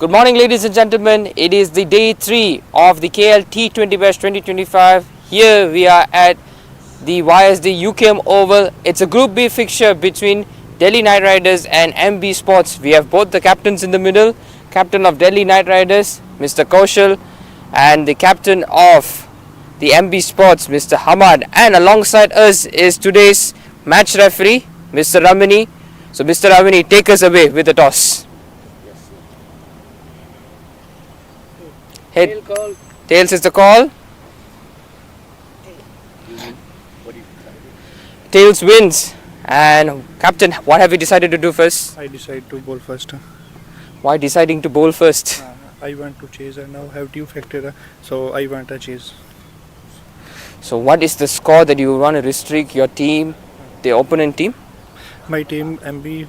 Good morning, ladies and gentlemen. It is the day 3 of the KL T20 Best 2025. Here we are at the YSD UKM Oval. It's a Group B fixture between Delhi Knight Riders and MB Sports. We have both the captains in the middle. Captain of Delhi Knight Riders, Mr. Kaushal, and the captain of the MB Sports, Mr. Hamad. And alongside us is today's match referee, Mr. Ramani. So, Mr. Ramani, take us away with the toss. Head. Tails is the call. Tails wins. And Captain, what have you decided to do first? I decide to bowl first. Why deciding to bowl first? I want to chase and now have two factor, so I want a chase. So what is the score that you want to restrict your team, the opponent team? My team MB,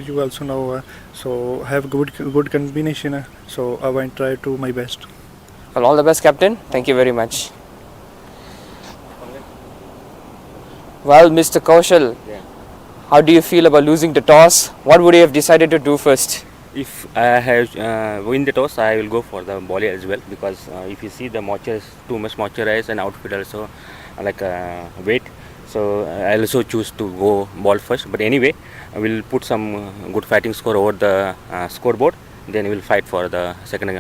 you also know, so have good combination. So I want to try to my best. Well, all the best, Captain. Thank you very much. Well, Mr. Kaushal, how do you feel about losing the toss? What would you have decided to do first? If I have win the toss, I will go for the bowler as well, because if you see the moisture is too much moisturized and outfield also weight, so I also choose to go ball first. But anyway, I will put some good fighting score over the scoreboard. Then we will fight for the second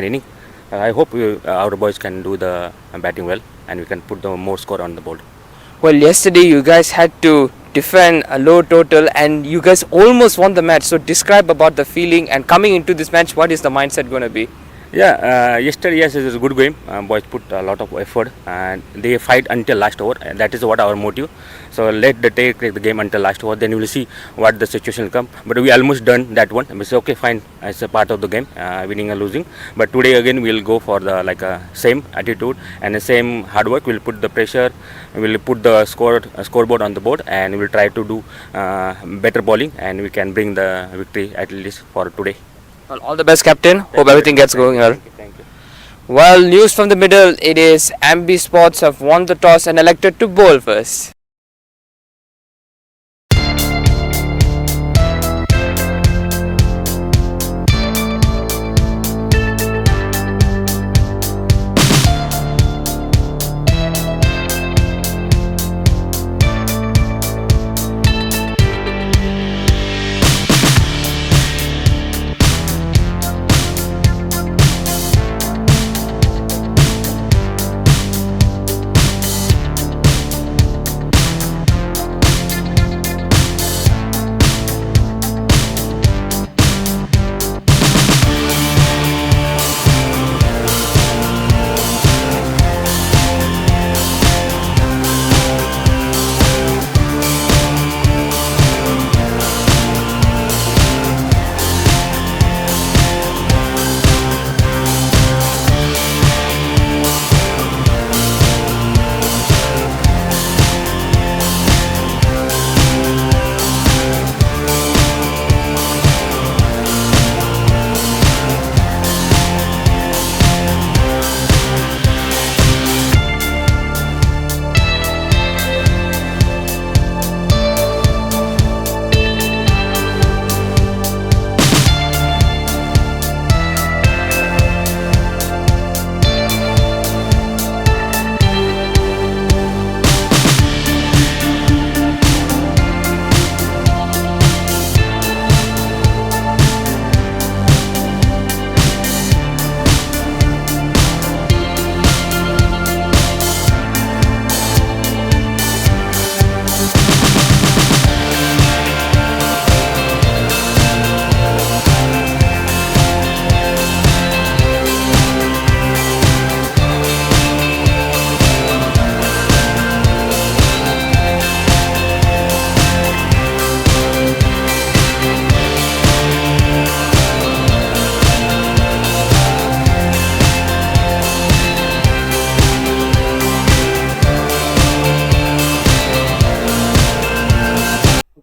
inning. I hope our boys can do the batting well and we can put the more score on the board. Well, yesterday you guys had to defend a low total and you guys almost won the match. So describe about the feeling and coming into this match, what is the mindset going to be? Yeah, yesterday, yes, it was a good game. Boys put a lot of effort and they fight until last over. And that is what our motive. So let the take the game until last over. Then we will see what the situation will come. But we almost done that one. We say okay, fine, it's a part of the game, winning or losing. But today again we will go for the same attitude and the same hard work. We'll put the pressure. We will put the scoreboard on the board and we will try to do better bowling and we can bring the victory at least for today. Well, all the best, Captain. Hope everything gets going well. Thank you. Well, news from the middle. It is MB Sports have won the toss and elected to bowl first.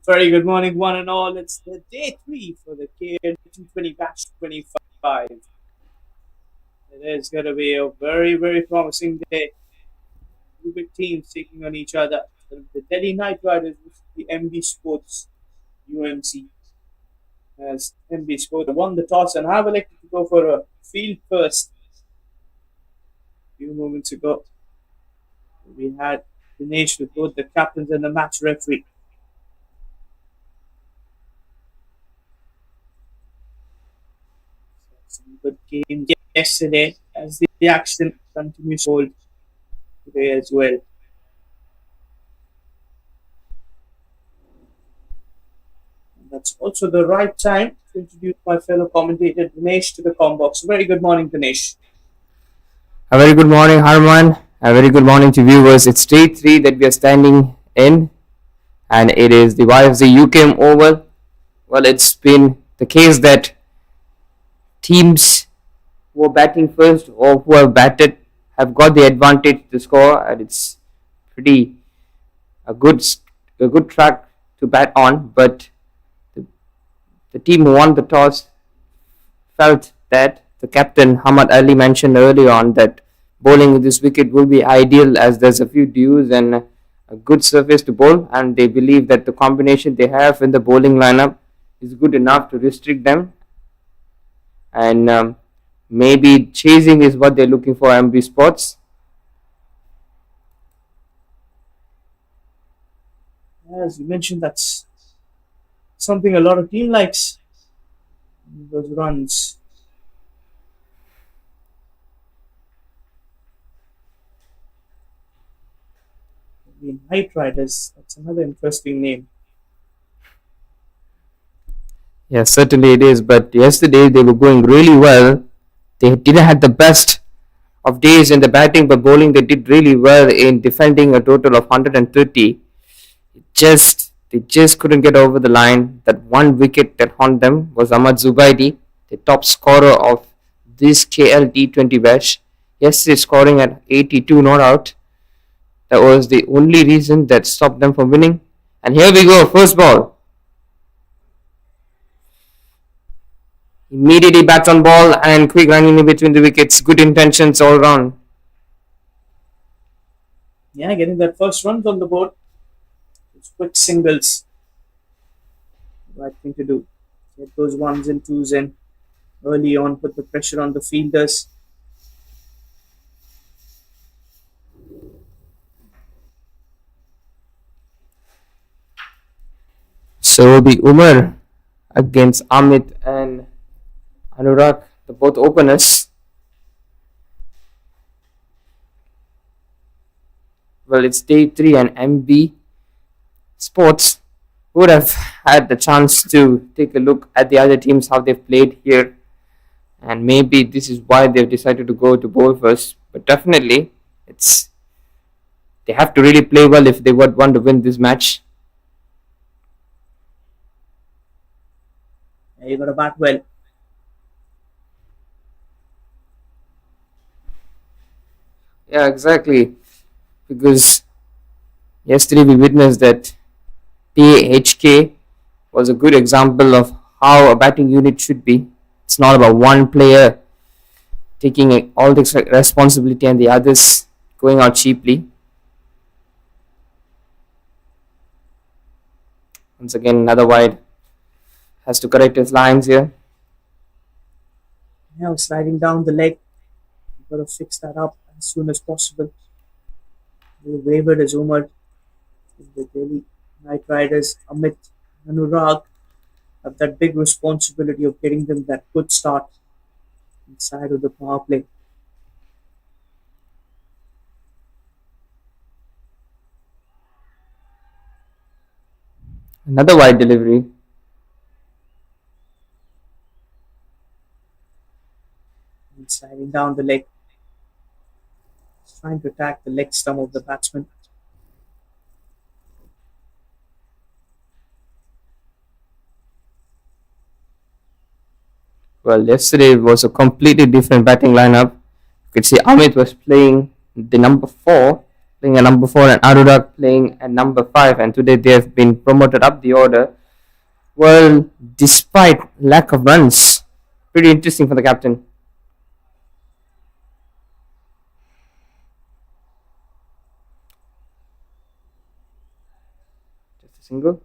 Very good morning, one and all. It's the day 3 for the KL T20 Batch 25. It is going to be a very, very promising day. Two big teams taking on each other. The Delhi Knight Riders versus the MB Sports UMZ. as MB scored, won the toss and have elected to go for a field first. A few moments ago, we had Dinesh with both the captains and the match referee. Some good game yesterday as the action continues to hold today as well. And that's also the right time to introduce my fellow commentator Dinesh to the combox. Very good morning, Dinesh. A very good morning, Harman. A very good morning to viewers. It's day 3 that we are standing in, and it is the YFZ UKM Oval. Well, it's been the case that teams who are batting first or who have batted have got the advantage to score, and it's pretty a good a good track to bat on. But the, the team who won the toss felt that the captain Hamad Ali mentioned earlier on that bowling with this wicket will be ideal as there's a few dews and a good surface to bowl, and they believe that the combination they have in the bowling lineup is good enough to restrict them, and maybe chasing is what they're looking for MB spots. As you mentioned, that's something a lot of team likes. Those runs. The Night Riders, that's another interesting name. Yes, certainly it is. But yesterday they were going really well. They didn't have the best of days in the batting, but bowling they did really well in defending a total of 130. They just couldn't get over the line. That one wicket that haunted them was Ahmad Zubaidi, the top scorer of this KL T20 batch. Yesterday scoring at 82 not out. That was the only reason that stopped them from winning. And here we go, first ball. Immediately bats on ball and quick running in between the wickets. Good intentions all round. Yeah, getting that first run on the board. It's quick singles. Right thing to do. Get those ones and twos in early on, put the pressure on the fielders. So it will be Umar against Amit and Anurag, the both openers. Well, it's day 3 and MB Sports would have had the chance to take a look at the other teams, how they've played here, and maybe this is why they've decided to go to bowl first. But definitely, they have to really play well if they would want to win this match. Yeah, you got to bat well. Yeah, exactly. Because yesterday we witnessed that PHK was a good example of how a batting unit should be. It's not about one player taking all the responsibility and the others going out cheaply. Once again, another wide has to correct his lines here. Now sliding down the leg. You've got to fix that up as soon as possible. The wavered as Umar. The Delhi Night Riders, Amit, Anurag have that big responsibility of getting them that good start inside of the power play. Another wide delivery. And sliding down the leg. He's trying to attack the leg stump of the batsman. Well, yesterday was a completely different batting lineup. You could see Amit was playing the number 4, playing a number 4, and Anurag playing at number 5. And today they have been promoted up the order. Well, despite lack of runs, pretty interesting for the captain. Just a single.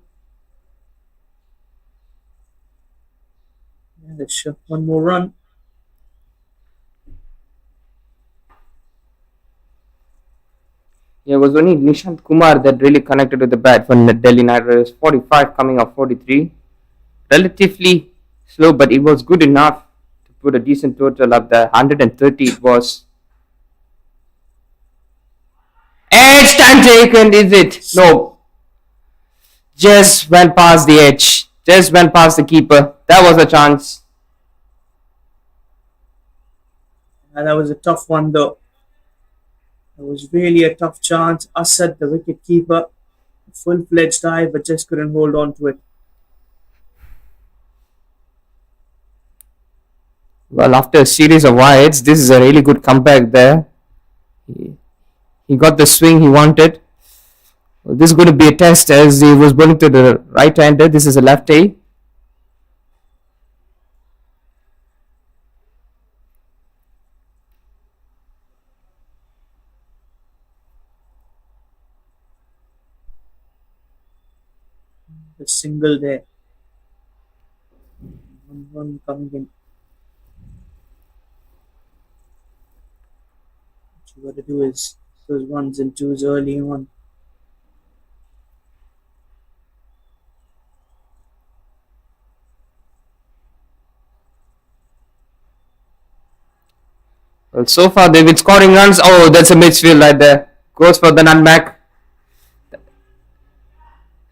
manage one more run. Yeah, it was only Nishant Kumar that really connected with the bat for Delhi Knight Riders. 45 coming up 43. Relatively slow, but it was good enough to put a decent total up there. 130 it was. Edge time taken, is it? No. Just went past the edge. Just went past the keeper. That was a chance. And that was a tough one, though. It was really a tough chance. Asad, the wicket keeper, full-fledged dive, but just couldn't hold on to it. Well, after a series of wides, this is a really good comeback there. He got the swing he wanted. Well, this is going to be a test as he was bowling to the right-hander. This is a lefty. The single there. One coming in. What you got to do is those ones and twos early on. Well, so far they've been scoring runs. Oh, that's a midfield right there. Goes for the nutmeg.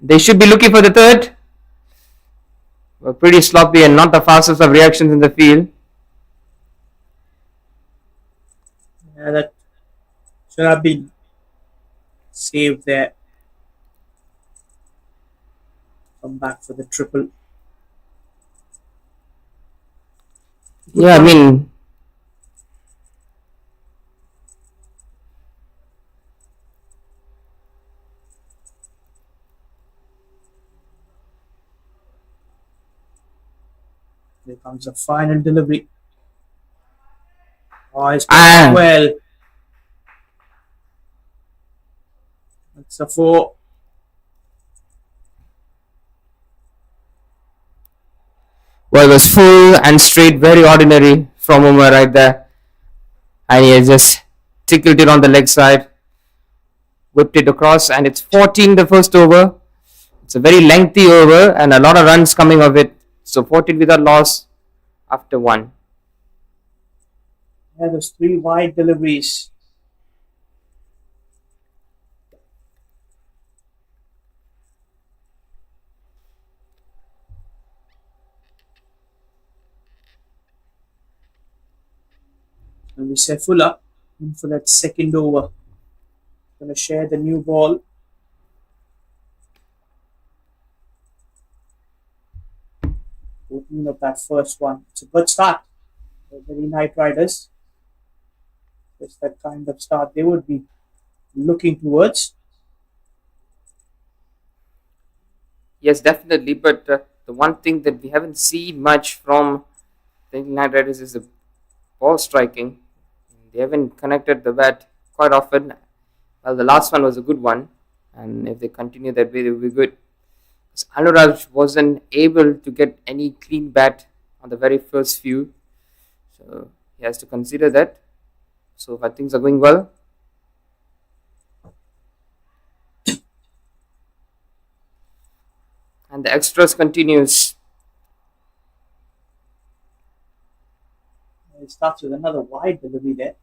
They should be looking for the third. Well, pretty sloppy and not the fastest of reactions in the field. Yeah, that should have been saved there. Come back for the triple. Yeah, I mean, Here comes the final delivery. Oh, it's Ah. well. That's a 4. well, it was full and straight, very ordinary from Umar right there. And he just tickled it on the leg side, whipped it across, and it's 14 the first over. It's a very lengthy over and a lot of runs coming of it. So 14 without loss after 1. Yeah, those 3 wide deliveries. And we say Fuller in for that second over. Going to share the new ball. 14 of that first one. It's a good start. The Delhi Knight Riders. Just that kind of start they would be looking towards. Yes, definitely. But the one thing that we haven't seen much from the United Riders is the ball striking. They haven't connected the bat quite often. Well, the last one was a good one. And if they continue that way, they will be good. Because Anuraj wasn't able to get any clean bat on the very first few. So he has to consider that. So far things are going well. And the extras continues. It starts with another wide delivery there.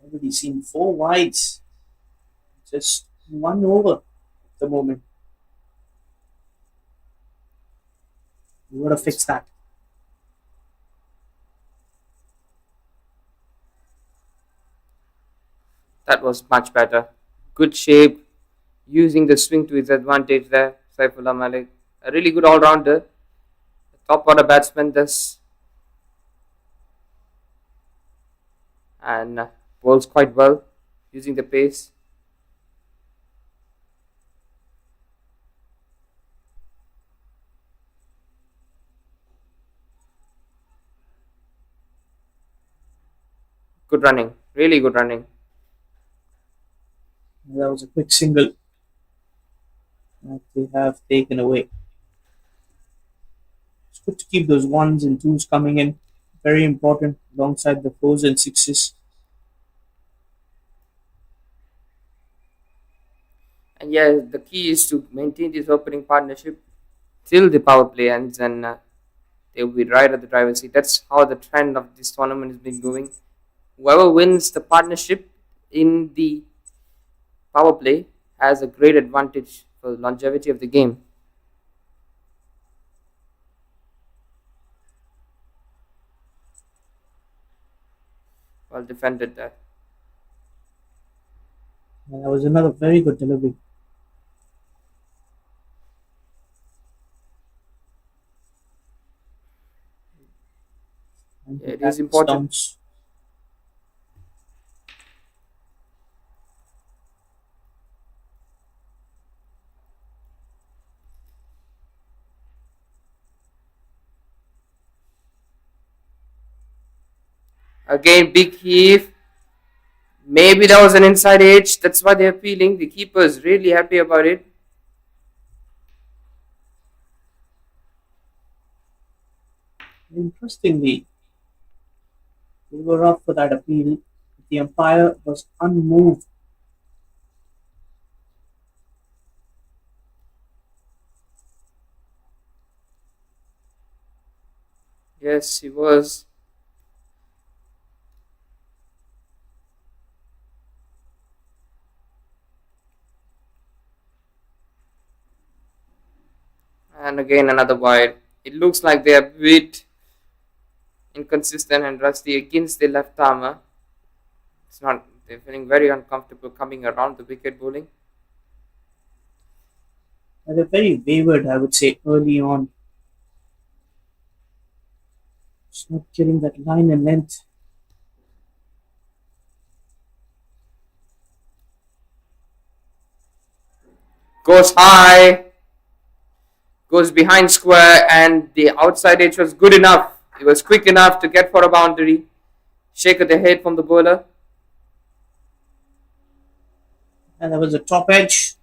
Already seen 4 wides. Just 1 over at the moment. We would have fixed that. That was much better. Good shape. Using the swing to his advantage there. Saifullah Malik. A really good all-rounder. Top order batsman this. And bowls quite well. Using the pace. Good running. Really good running. That was a quick single that they have taken away. good to keep those ones and twos coming in. Very important alongside the fours and sixes. And yeah, the key is to maintain this opening partnership till the power play ends, and they will be right at the driver's seat. That's how the trend of this tournament has been going. Whoever wins the partnership in the power play has a great advantage for the longevity of the game. Well defended there. And that was another very good delivery. And Yeah, it that is important. stones. Again, big heave. Maybe that was an inside edge. That's why they're appealing. The keeper is really happy about it. Interestingly, they were up for that appeal. The umpire was unmoved. Yes, he was. And again, another wide. It looks like they are a bit inconsistent and rusty against the left armour. It's not. They're feeling very uncomfortable coming around the wicket bowling. And they're very wayward, I would say, early on. Just not getting that line and length. Goes high, goes behind square, and the outside edge was good enough. It was quick enough to get for a boundary. Shake of the head from the bowler. And that was a top edge.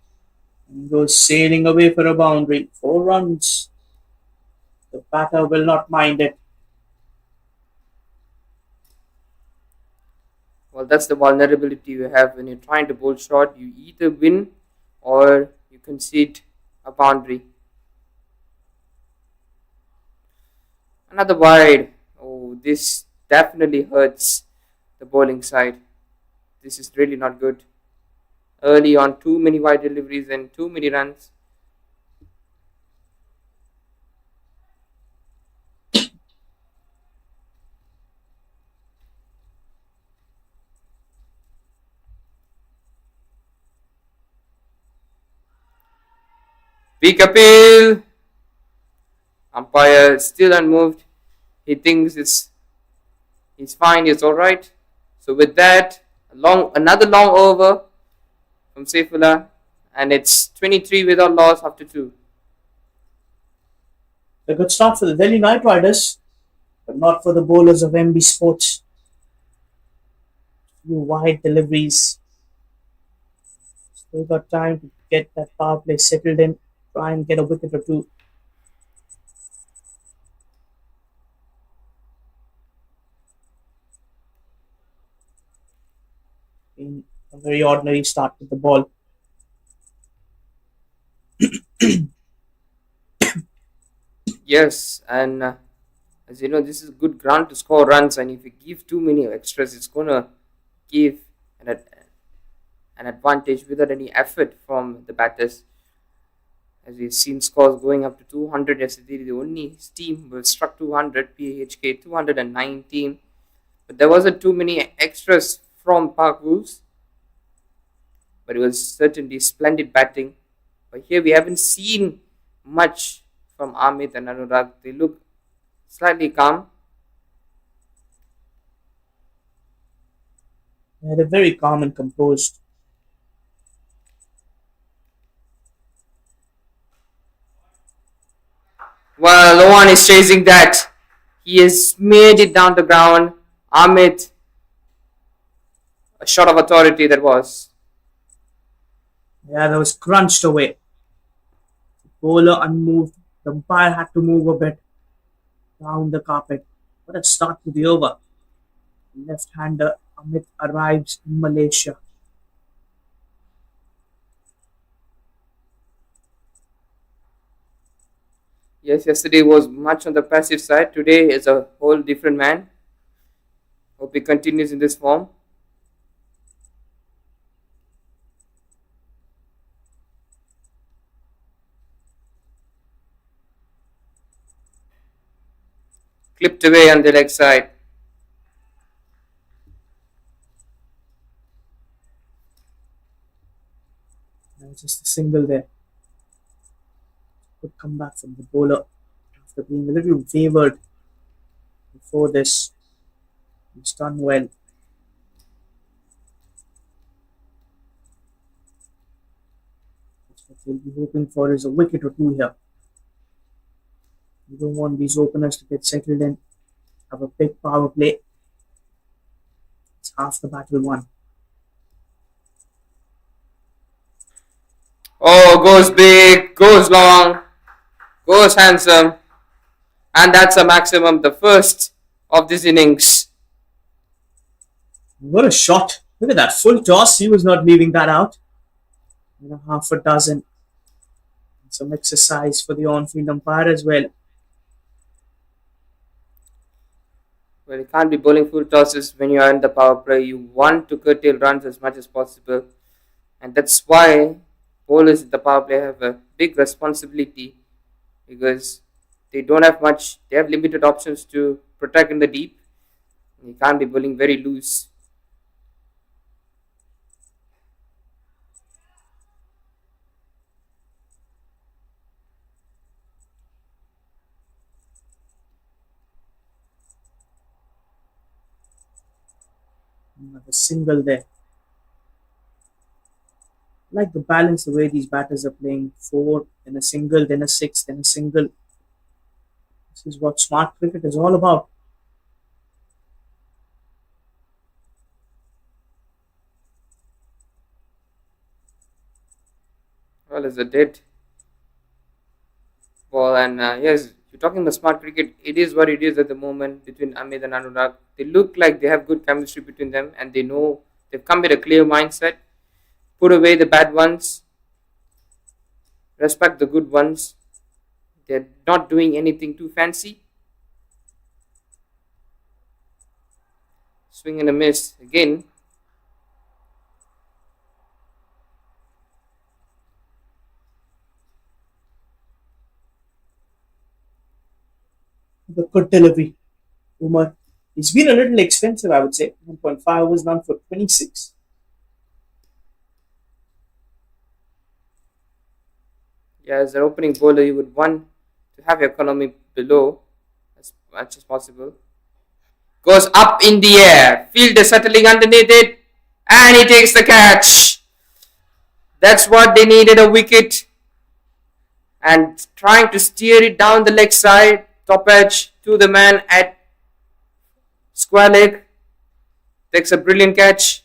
And goes sailing away for a boundary. 4 runs. The batter will not mind it. Well, that's the vulnerability you have when you're trying to bowl short. You either win or you concede a boundary. Another wide. Oh, this definitely hurts the bowling side. This is really not good. Early on, too many wide deliveries and too many runs. Big appeal. Umpire still unmoved. He thinks he's fine. It's all right. So with that, another long over from Saifullah, and it's 23 without loss after 2. A good start for the Delhi Knight Riders, but not for the bowlers of MB Sports. Few wide deliveries. Still got time to get that power play settled in. Try and get a wicket or two. In a very ordinary start with the ball. Yes, and as you know, this is good ground to score runs, and if you give too many extras, it's gonna give an advantage without any effort from the batters. As we've seen scores going up to 200 yesterday, the only team was struck 200, PHK 219, but there wasn't too many extras from Park Wolves. But it was certainly splendid batting. But here we haven't seen much from Amit and Anurag. They look slightly calm. They're very calm and composed. Well, no one is chasing that. He has made it down the ground. Amit, a shot of authority that was. Yeah, that was crunched away. Bowler unmoved. The umpire had to move a bit. down the carpet. What a start to the over. Left-hander Amit arrives in Malaysia. Yes, yesterday was much on the passive side. Today is a whole different man. Hope he continues in this form. Clipped away on the leg side. Just a single there. Good comeback from the bowler after being a little wavered before this. He's done well. What we'll be hoping for is a wicket or two here. We don't want these openers to get settled in. Have a big power play. It's half the battle won. Oh, goes big, goes long, goes handsome. And that's a maximum, the first of this innings. What a shot. Look at that full toss. He was not leaving that out. And a half a dozen. Some exercise for the on-field umpire as well. Well, you can't be bowling full tosses when you are in the power play. You want to curtail runs as much as possible. And that's why bowlers in the power play have a big responsibility, because they don't have much, they have limited options to protect in the deep. You can't be bowling very loose. Another single there. I like the balance, the way these batters are playing. 4, then a single, then a 6, then a single. This is what smart cricket is all about. Well, it's a dead ball, and yes, you're talking about smart cricket. It is what it is at the moment between Amit and Anurag. They look like they have good chemistry between them, and they know they've come with a clear mindset. Put away the bad ones, respect the good ones. They're not doing anything too fancy. Swing and a miss again. The good delivery. Umar. It's been a little expensive, I would say. 1.5 was done for 26. Yeah, as an opening bowler, you would want to have your economy below as much as possible. Goes up in the air. Fielder settling underneath it. And he takes the catch. That's what they needed, a wicket. And trying to steer it down the leg side, top edge, to the man at square leg. Takes a brilliant catch.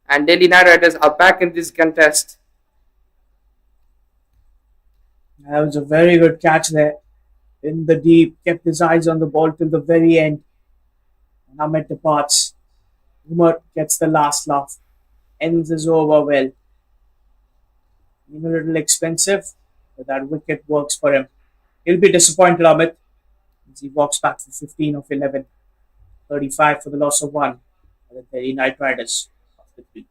And Delhi Knight Riders are back in this contest. That was a very good catch there. In the deep, kept his eyes on the ball till the very end. And Amit departs. Umar gets the last laugh. Ends his over well. Been a little expensive, but that wicket works for him. He'll be disappointed, Amit, as he walks back for 15 of 11. 35 for the loss of 1 for the Delhi Knight Riders after 3.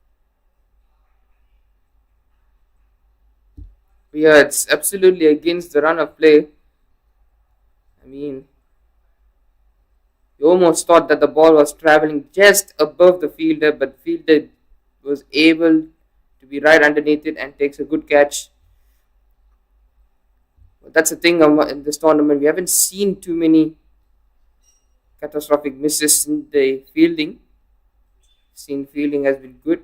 Yeah, it's absolutely against the run of play. I mean, you almost thought that the ball was traveling just above the fielder, but the fielder was able to be right underneath it and takes a good catch. But that's the thing in this tournament. We haven't seen too many catastrophic misses in the fielding. Seen fielding has been good,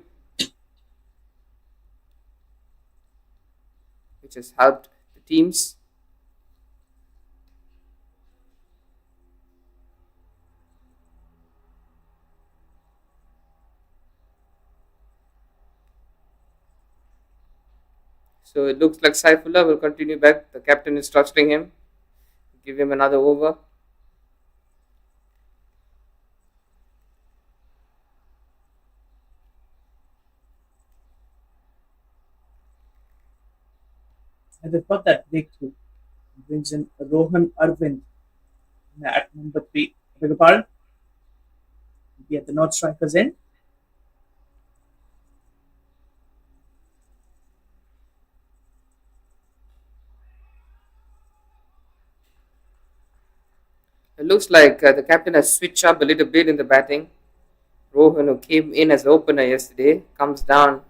which has helped the teams. So it looks like Saifullah will continue back. The captain is trusting him. Give him another over. And they've got that breakthrough. Brings in Rohan Arvind at number 3. I beg your pardon? Be at the North Strikers end. It looks like the captain has switched up a little bit in the batting. Rohan, who came in as opener yesterday, comes down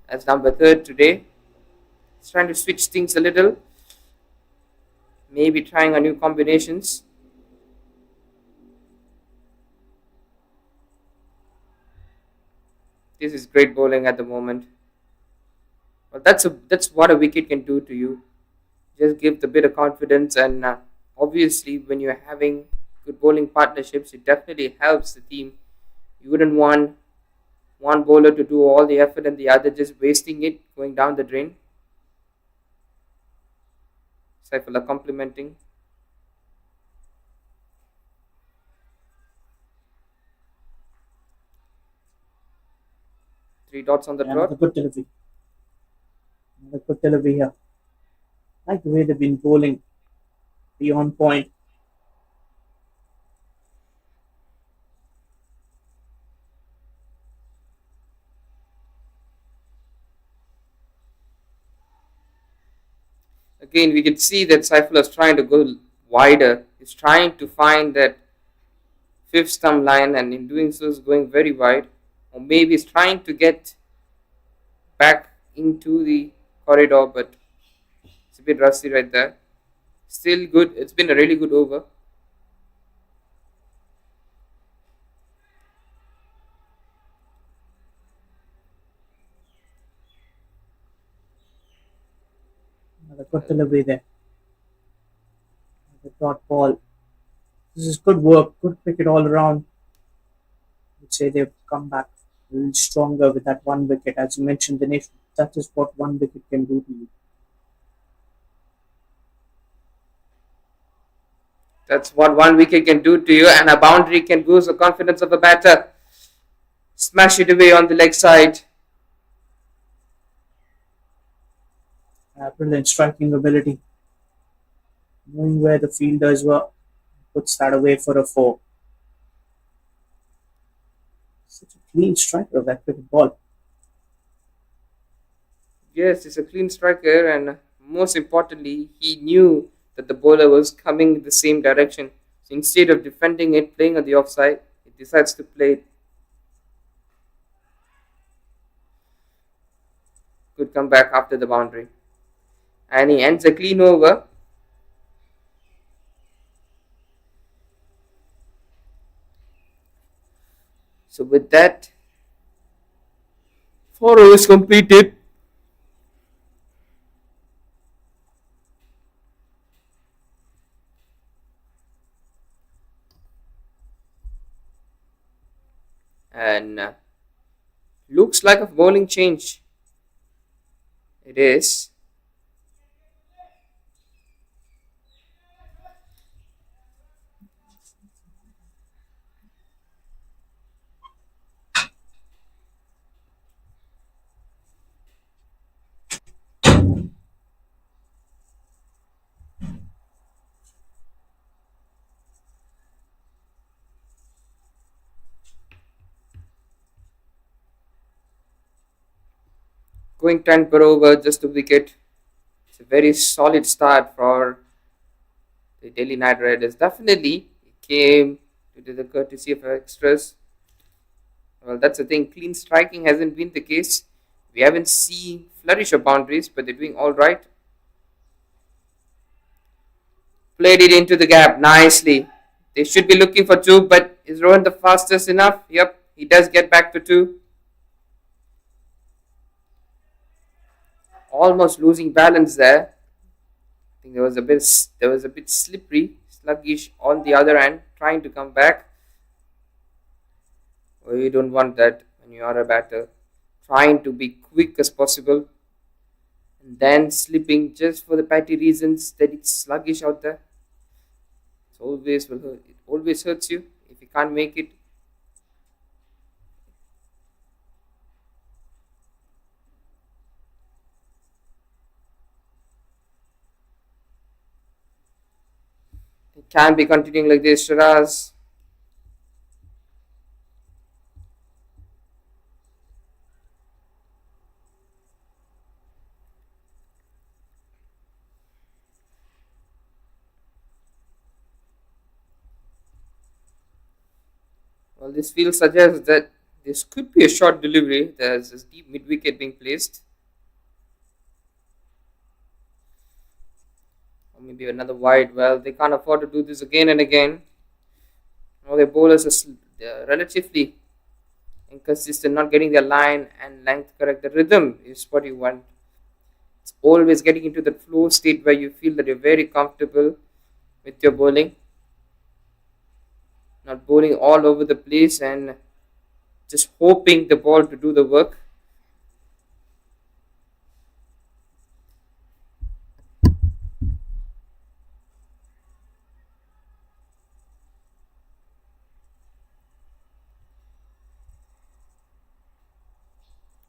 as number 3rd today. He's trying to switch things a little, maybe trying a new combinations. This is great bowling at the moment. Well, that's what a wicket can do to you. Just give the bit of confidence, and obviously, when you're having good bowling partnerships, it definitely helps the team. You wouldn't want one bowler to do all the effort and the other just wasting it, going down the drain. Saifullah complimenting. Three dots on the Yeah, trot. another good delivery. Another good delivery here. I like the way they've been bowling. Be on point. Again, we can see that Saifullah is trying to go wider. He's trying to find that fifth stump line, and in doing so, is going very wide. Or maybe he's trying to get back into the corridor, but it's a bit rusty right there. Still good. It's been a really good over. Another good delivery there. The dot ball. This is good work. Good cricket all around. I would say they've come back a little stronger with that one wicket. As you mentioned, Dinesh, that is what one wicket can do to you. That's what one wicket can do to you, and a boundary can boost the confidence of a batter. Smash it away on the leg side. Brilliant striking ability. Knowing where the fielders were, puts that away for a 4. Such a clean striker of that cricket ball. Yes, he's a clean striker, and most importantly, he knew that the bowler was coming in the same direction. So instead of defending it, playing on the offside, he decides to play it. Good comeback after the boundary. And he ends a clean over. So with that, 4 overs completed. And looks like a bowling change. It is. Going 10 per over, just a wicket. It's a very solid start for the Delhi Knight Riders. Definitely came to the courtesy of extras. Well, that's the thing. Clean striking hasn't been the case. We haven't seen flourish of boundaries, but they're doing all right. Played it into the gap nicely. They should be looking for 2, but is Rohan the fastest enough? Yep, he does get back to 2. Almost losing balance there. I think there was a bit slippery, sluggish on the other end, trying to come back. Well, you don't want that when you are a batter. Trying to be quick as possible, and then slipping just for the petty reasons that it's sluggish out there. It always will hurt. It always hurts you if you can't make it. can be continuing like this. Shiraz. Well, this field suggests that this could be a short delivery. There's this deep mid wicket being placed. Or maybe another wide. Well, they can't afford to do this again and again. Well, their bowlers are relatively inconsistent, not getting their line and length correct. The rhythm is what you want. It's always getting into the flow state where you feel that you're very comfortable with your bowling. Not bowling all over the place and just hoping the ball to do the work.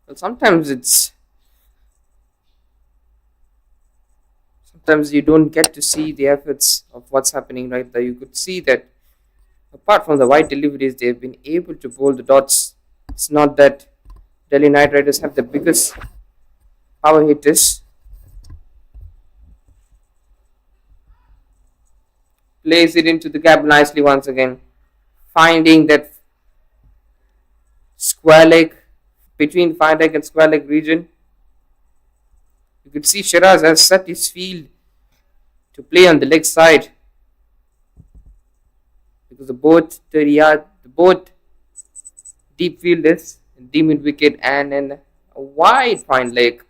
Well, sometimes you don't get to see the efforts of what's happening right there. You could see that apart from the wide deliveries, they've been able to bowl the dots. It's not that Delhi Knight Riders have the biggest power hitters. Plays it into the gap nicely once again, finding that square leg between fine leg and square leg region. You could see Shiraz has set his field to play on the leg side because the both deep fielders, deep mid wicket and then a wide fine leg.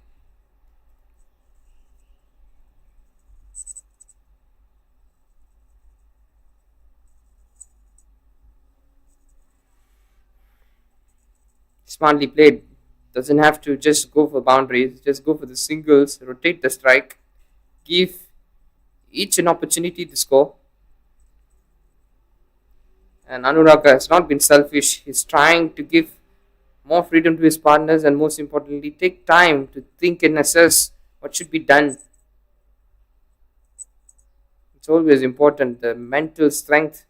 Smartly played. Doesn't have to just go for boundaries, just go for the singles, rotate the strike, give each an opportunity to score. And Anurag has not been selfish. He's trying to give more freedom to his partners and most importantly take time to think and assess what should be done. It's always important, the mental strength.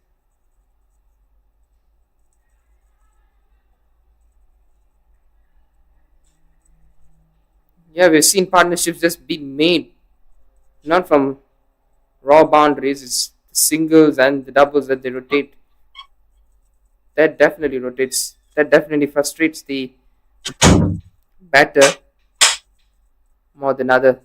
Yeah, we've seen partnerships just being made, not from raw boundaries, it's the singles and the doubles that they rotate. That definitely rotates, that definitely frustrates the batter more than other.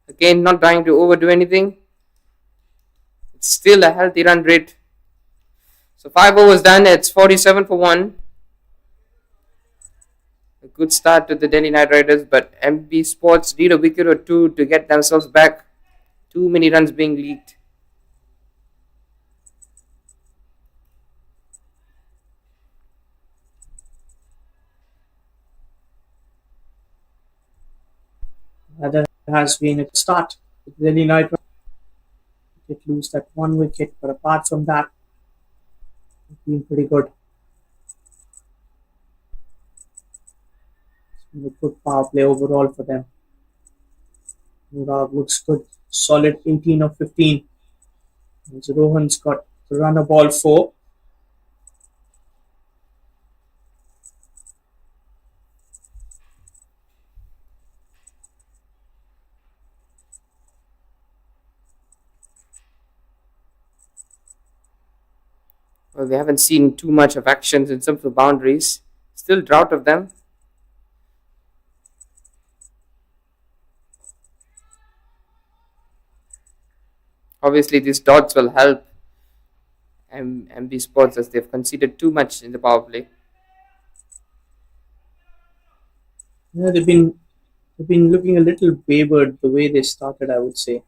Again, not trying to overdo anything. It's still a healthy run rate. So 5 overs done, it's 47 for 1. A good start to the Delhi Knight Riders, but MB Sports need a wicket or two to get themselves back. Too many runs being leaked. That has been a start with Delhi Knight Riders. They lose that one wicket, but apart from that, it's been pretty good. It's been a good power play overall for them. Murad looks good, solid 18 of 15. And Rohan's got the runner ball 4. Well, we haven't seen too much of actions in terms of boundaries. Still drought of them. Obviously, these dots will help MB Sports as they've conceded too much in the power play. Yeah, they've been looking a little wayward the way they started, I would say.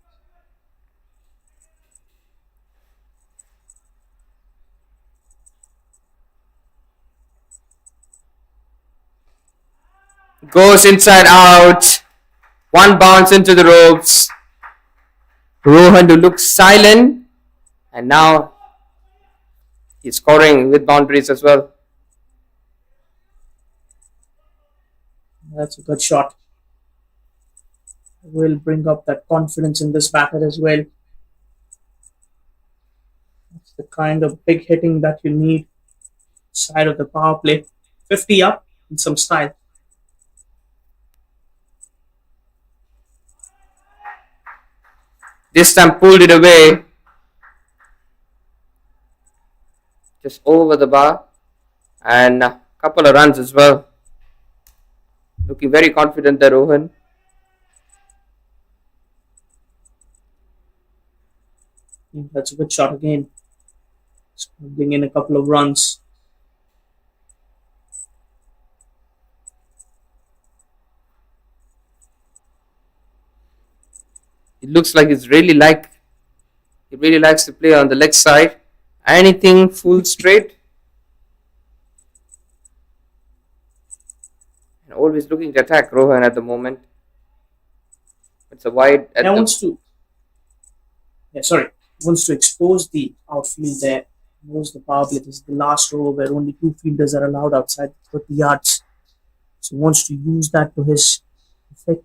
Goes inside out. One bounce into the ropes. Rohan who looks silent. And now he's scoring with boundaries as well. That's a good shot. will bring up that confidence in this batter as well. It's the kind of big hitting that you need side of the power play. 50 up in some style. This time pulled it away. Just over the bar. And a couple of runs as well. Looking very confident there, Rohan. That's a good shot again. Bring in a couple of runs. It looks like he really likes to play on the leg side. Anything full straight. And always looking to attack Rohan at the moment. It's a wide at Wants to expose the outfield there. Knows the power play. This is the last over where only 2 fielders are allowed outside 30 yards. So wants to use that to his effect.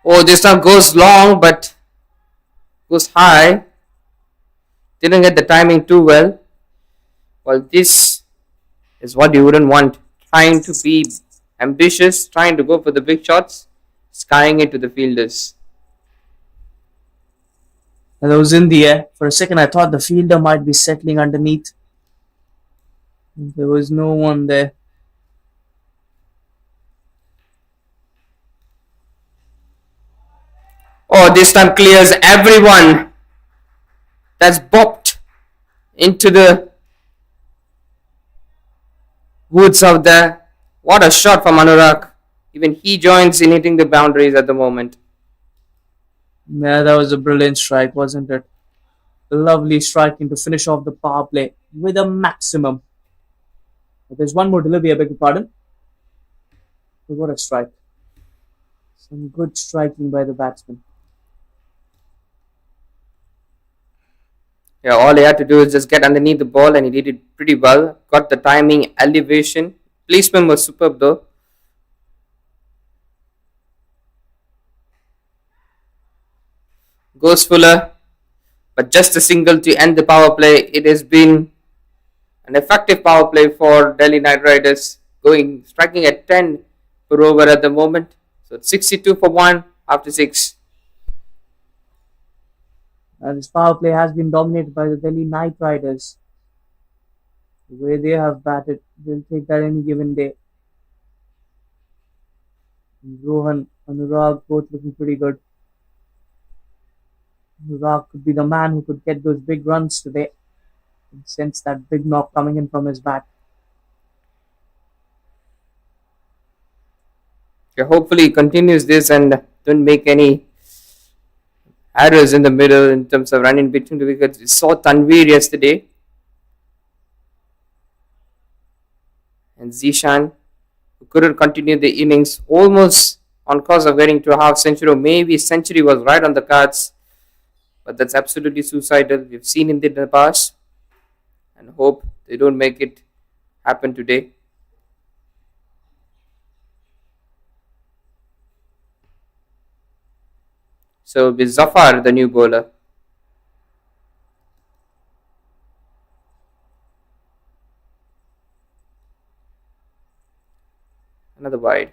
Oh, this time goes long, but goes high. Didn't get the timing too well. Well, this is what you wouldn't want. Trying to be ambitious, trying to go for the big shots, skying it to the fielders. And I was in the air. For a second, I thought the fielder might be settling underneath. There was no one there. Oh, this time clears everyone. That's bopped into the woods out there. What a shot from Anurag. Even he joins in hitting the boundaries at the moment. Yeah, that was a brilliant strike, wasn't it? Lovely striking to finish off the power play with a maximum. But there's one more delivery, I beg your pardon. But what a strike. Some good striking by the batsman. Yeah, all he had to do is just get underneath the ball and he did it pretty well. Got the timing, elevation. Placement was superb though. Goes Fuller. But just a single to end the power play. It has been an effective power play for Delhi Knight Riders. Striking at 10 per over at the moment. So it's 62 for 1 after 6. This power play has been dominated by the Delhi Knight Riders. The way they have batted, they'll take that any given day. Rohan, Anurag, both looking pretty good. Anurag could be the man who could get those big runs today. And sense that big knock coming in from his bat. Yeah, hopefully he continues this and don't make any errors in the middle in terms of running between the wickets. We saw Tanveer yesterday. And Zishan, who couldn't continue the innings, almost on course of getting to a half century, or maybe century was right on the cards. But that's absolutely suicidal. We've seen it in the past. And hope they don't make it happen today. So with Zafar, the new bowler. Another wide.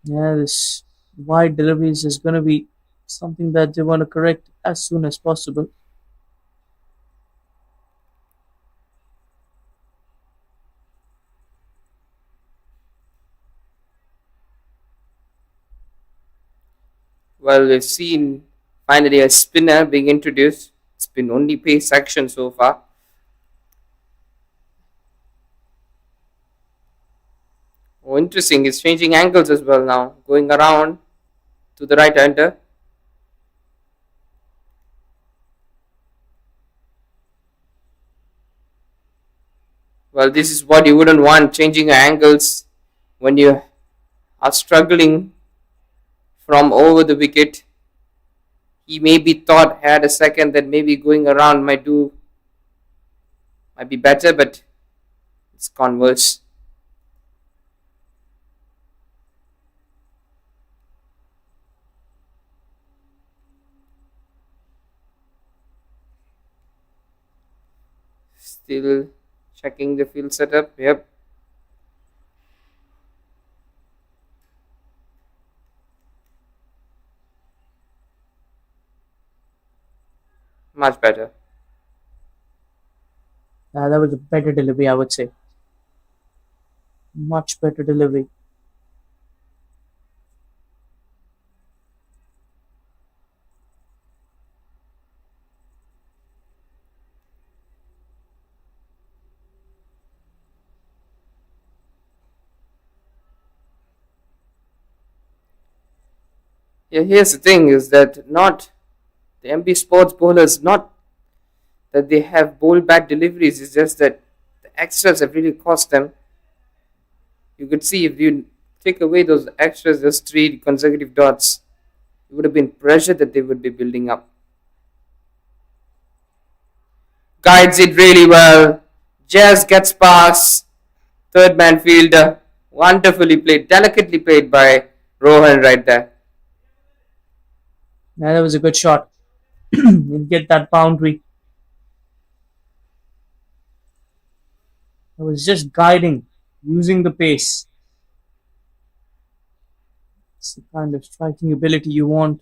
Yeah, this wide deliveries is going to be something that they want to correct as soon as possible. Well, we've seen finally a spinner being introduced. It's been only pace action so far. Oh, interesting. He's changing angles as well now. Going around to the right-hander. Well, this is what you wouldn't want. Changing angles when you are struggling from over the wicket. He maybe thought had a second that maybe going around might do Might be better, but it's converse. Still checking the field setup. Yep. Much better. That was a better delivery, I would say. Much better delivery. Yeah, here's the thing is that not the MB Sports bowlers, not that they have bowled bad deliveries, it's just that the extras have really cost them. You could see if you take away those extras, just 3 consecutive dots, it would have been pressure that they would be building up. Guides it really well. Just gets past third man fielder. Wonderfully played, delicately played by Rohan right there. Yeah, that was a good shot. He'll get that boundary. I was just guiding, using the pace. It's the kind of striking ability you want.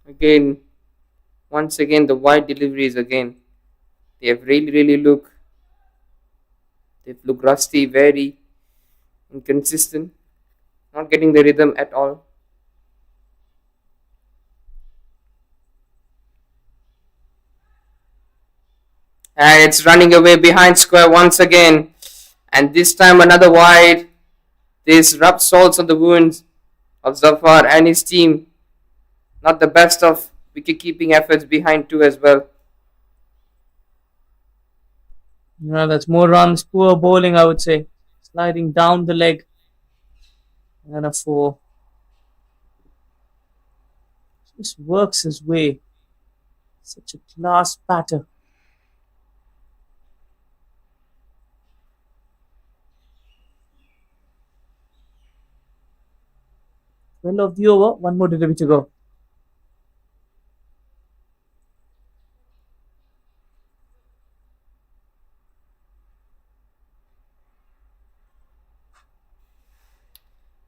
Again, once again, the wide deliveries again. They have really they've looked rusty, very inconsistent, not getting the rhythm at all. And it's running away behind square once again. And this time another wide. This rubs salt on the wounds of Zafar and his team. Not the best of wicket keeping efforts behind two as well. Yeah, that's more runs, poor bowling, I would say. Sliding down the leg. And a 4. Just works his way. Such a class batter. Well of the over, one more delivery to go.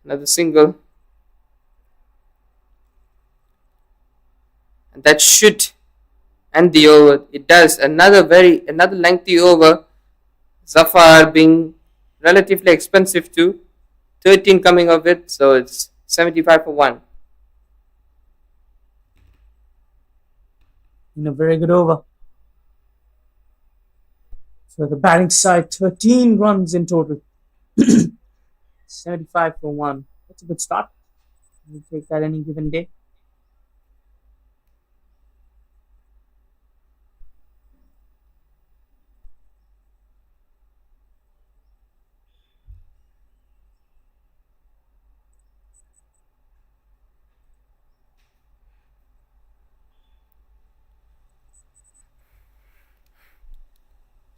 Another single. And that should end the over. It does. Another lengthy over. Zafar being relatively expensive too. 13 coming of it, so it's 75 for 1. In a very good over. For the batting side, 13 runs in total. 75 for 1. That's a good start. We'll take that any given day.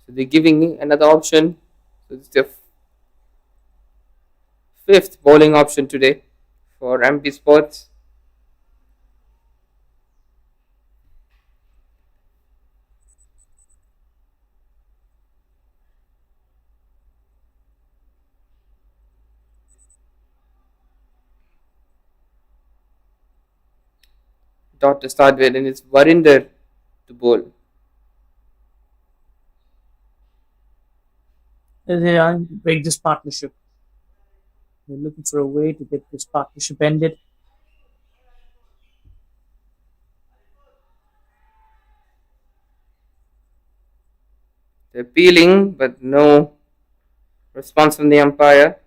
So they're giving another option. So it's the 5th bowling option today for MP Sports. Dot to start with, and it's Varinder to bowl. They are break this partnership. They're looking for a way to get this partnership ended. They're appealing, but no response from the umpire.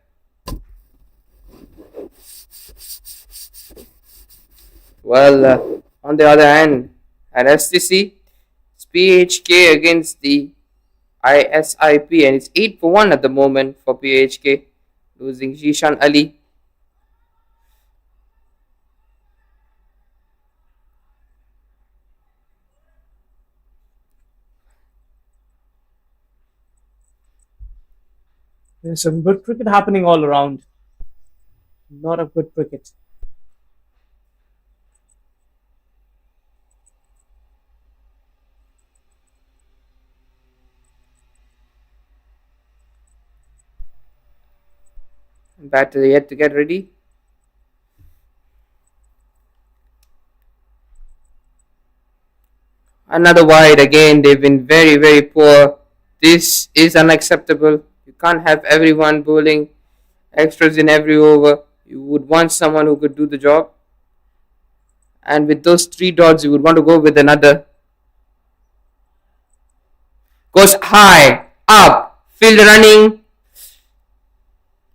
Well, On the other hand, at STC, it's PHK against the ISIP, and it's 8 for 1 at the moment for PHK, losing Jishan Ali. There's some good cricket happening all around. Lot of good cricket. Batter yet to get ready. Another wide again. They've been very, very poor. This is unacceptable. You can't have everyone bowling extras in every over. You would want someone who could do the job. And with those 3 dots, you would want to go with another. Goes high, up, field running,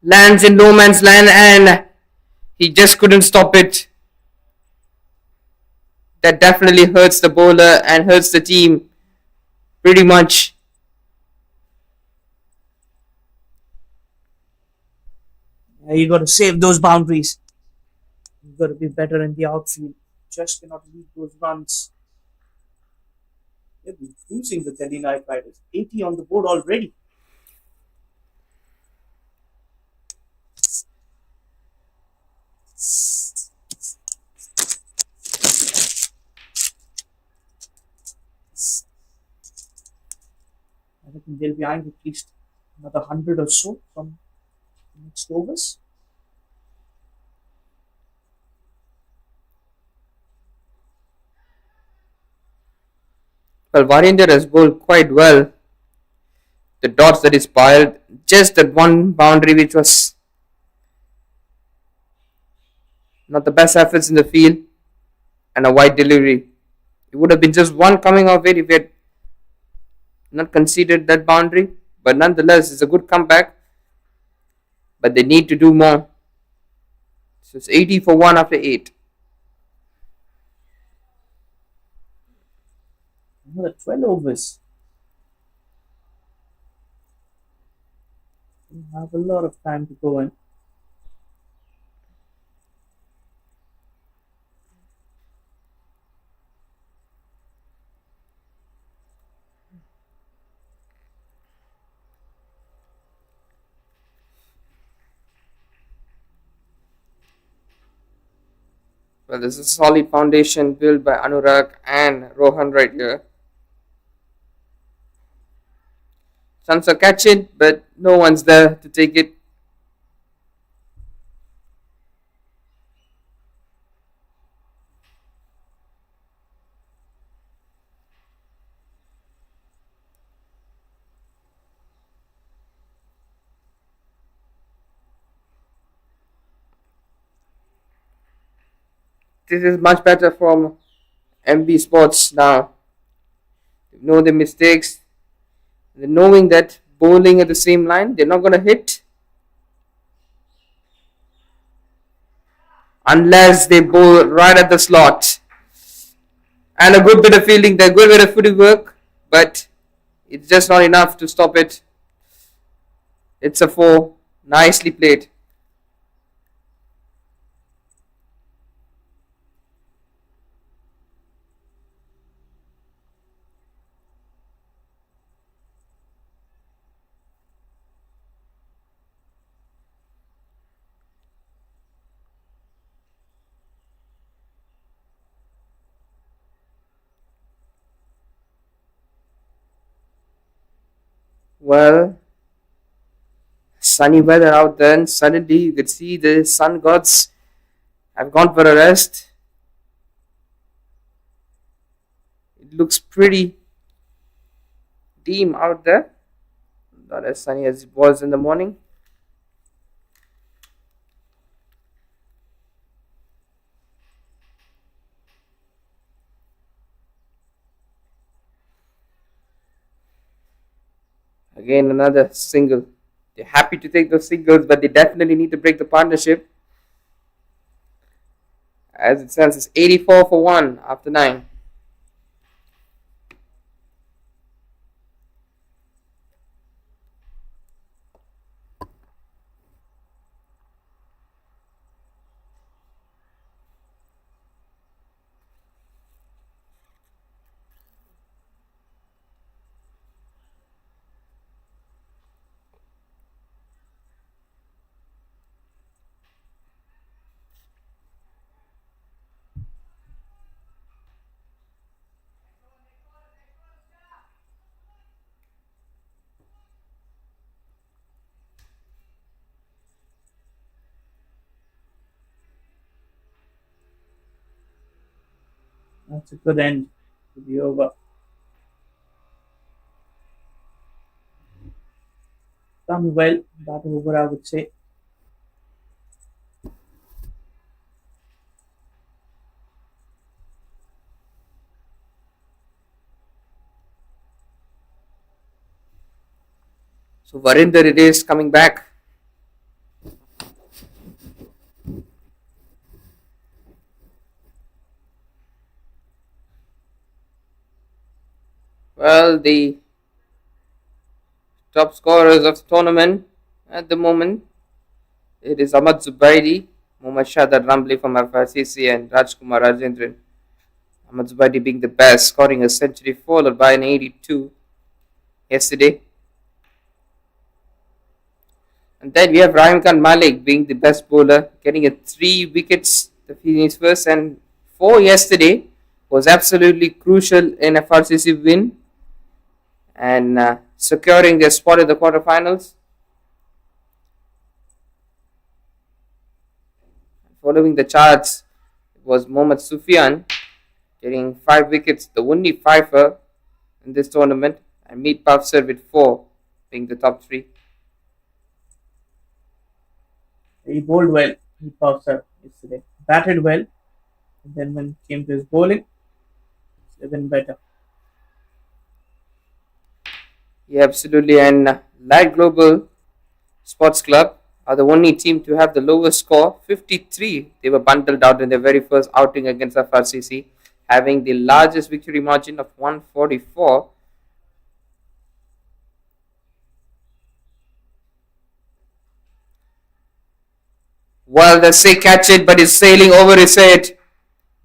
lands in no man's land, and he just couldn't stop it. That definitely hurts the bowler and hurts the team pretty much. You got to save those boundaries. You got to be better in the outfield. Just cannot lead those runs. They've been cruising the Delhi Knight Riders. 80 on the board already. I think they'll be eyeing at least another 100 or so from the next overs. Well, Varinder has bowled quite well. The dots that is piled, just that one boundary which was not the best efforts in the field, and a wide delivery. It would have been just one coming of it if he had not conceded that boundary. But nonetheless, it's a good comeback. But they need to do more. So it's 80 for 1 after 8. Another 12 overs. We have a lot of time to go in. Well, there's a solid foundation built by Anurag and Rohan right here. Chance to catch it, but no one's there to take it. This is much better from MB Sports now. They know their mistakes. They're knowing that bowling at the same line, they're not going to hit unless they bowl right at the slot. And a good bit of fielding, a good bit of footwork, but it's just not enough to stop it. It's a 4. Nicely played. Well, sunny weather out there, and suddenly you could see the sun gods have gone for a rest. It looks pretty dim out there, not as sunny as it was in the morning. Again, another single. They're happy to take those singles, but they definitely need to break the partnership. As it stands, it's 84 for 1 after 9. That's a good end to the over. Done well that over, I would say. So Varinder it is coming back. Well, the top scorers of the tournament at the moment, it is Ahmad Zubaidi, Mohammad Shahzad Ramli from FICC and Rajkumar Rajendran. Ahmad Zubaidi being the best, scoring a century followed by an 82 yesterday. And then we have Rahim Khan Malik being the best bowler, getting a 3 wickets the Phoenix first and 4 yesterday. Was absolutely crucial in FRCC win and securing their spot in the quarterfinals. Following the charts was Mohammad Sufyan getting 5 wickets, the only fifer in this tournament, and Meet Pafsar with 4 being the top 3. He bowled well. He popped up yesterday. Batted well. And then when it came to his bowling, it's even better. Yeah, absolutely. And Light Global Sports Club are the only team to have the lowest score, 53. They were bundled out in their very first outing against FRCC, having the largest victory margin of 144. Well, they say catch it, but it's sailing over his head.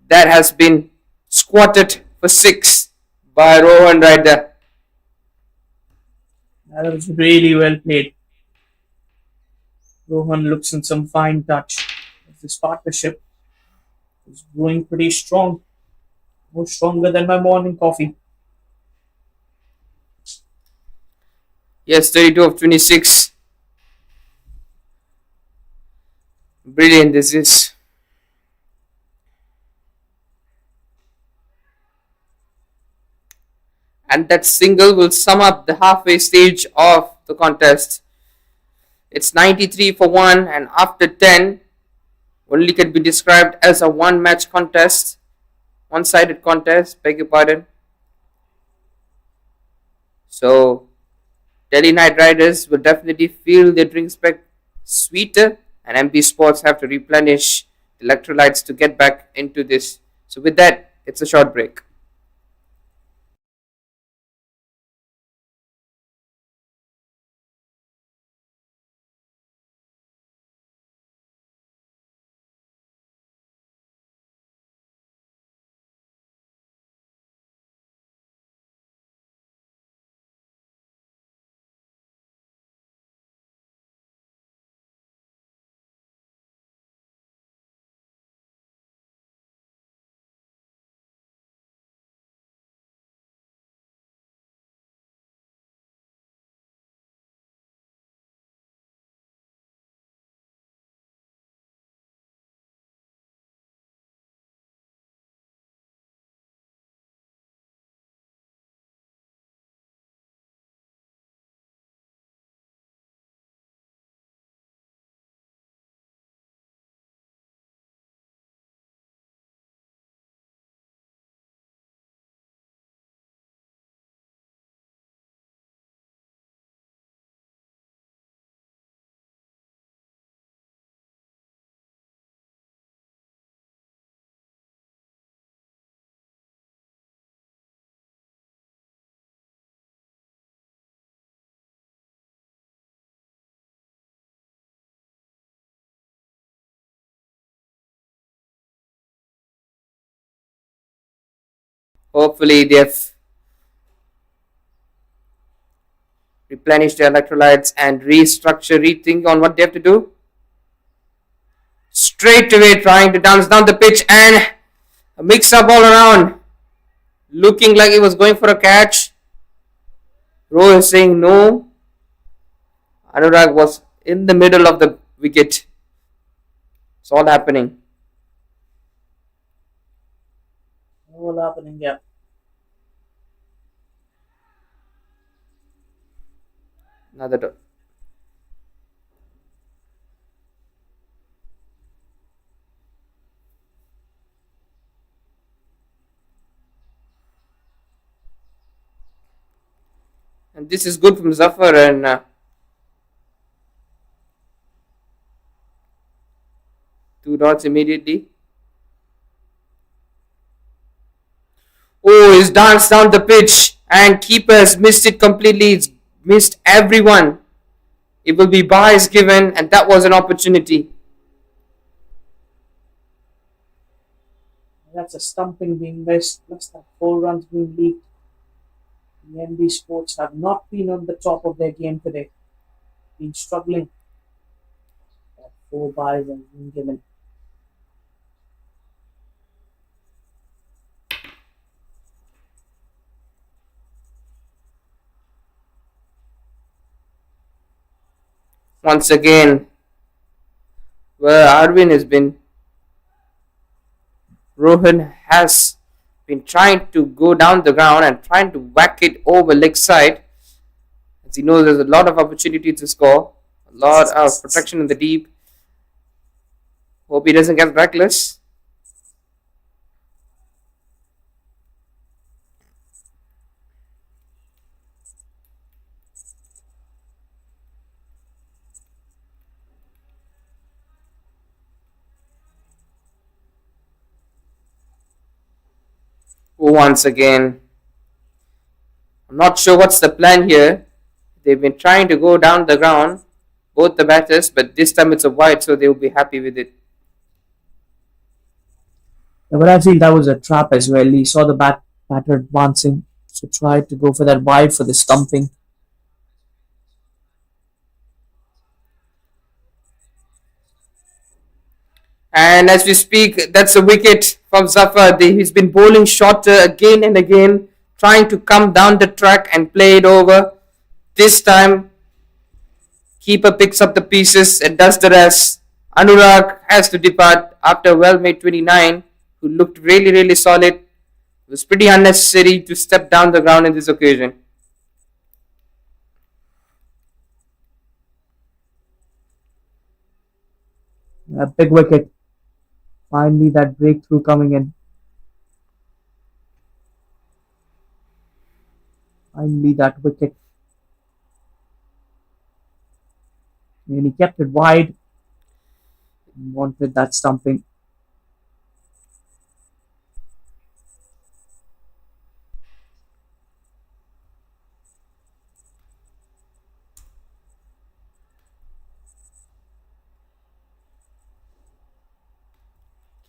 That has been squatted for 6 by Rohan right there. That was really well played. Rohan looks in some fine touch. This partnership is growing pretty strong. More stronger than my morning coffee. Yes, 32 of 26. Brilliant, this is. And that single will sum up the halfway stage of the contest. It's 93 for 1, and after 10, only can be described as a one match contest, one sided contest, beg your pardon. So, Delhi Knight Riders will definitely feel their drinks back sweeter, and MP Sports have to replenish electrolytes to get back into this. So, with that, it's a short break. Hopefully they have replenished their electrolytes and rethink on what they have to do. Straight away trying to dance down the pitch and mix up all around. Looking like he was going for a catch. Rowe is saying no. Anurag was in the middle of the wicket. It's all happening. All happening, yeah. Another dot. And this is good from Zafar and 2 dots immediately. Oh, he's danced down the pitch and keeper has missed it completely. He's missed everyone. It will be buys given and that was an opportunity. That's a stumping being missed, plus that 4 runs being leaked. The MB Sports have not been on the top of their game today. Been struggling. That 4 buys have been given. Once again, where Arvin has been, Rohan has been trying to go down the ground and trying to whack it over leg side. As he knows there's a lot of opportunity to score, a lot of protection in the deep. Hope he doesn't get reckless. Once again, I'm not sure what's the plan here. They've been trying to go down the ground, both the batters, but this time it's a wide, so they will be happy with it. Yeah, but I feel that was a trap as well. He saw the batter advancing, so tried to go for that wide for the stumping. And as we speak, that's a wicket from Zafar. He's been bowling shorter again and again, trying to come down the track and play it over. This time, keeper picks up the pieces and does the rest. Anurag has to depart after a well-made 29, who looked really, really solid. It was pretty unnecessary to step down the ground in this occasion. A big wicket. Finally, that breakthrough coming in. Finally, that wicket. And he kept it wide. Wanted that stumping.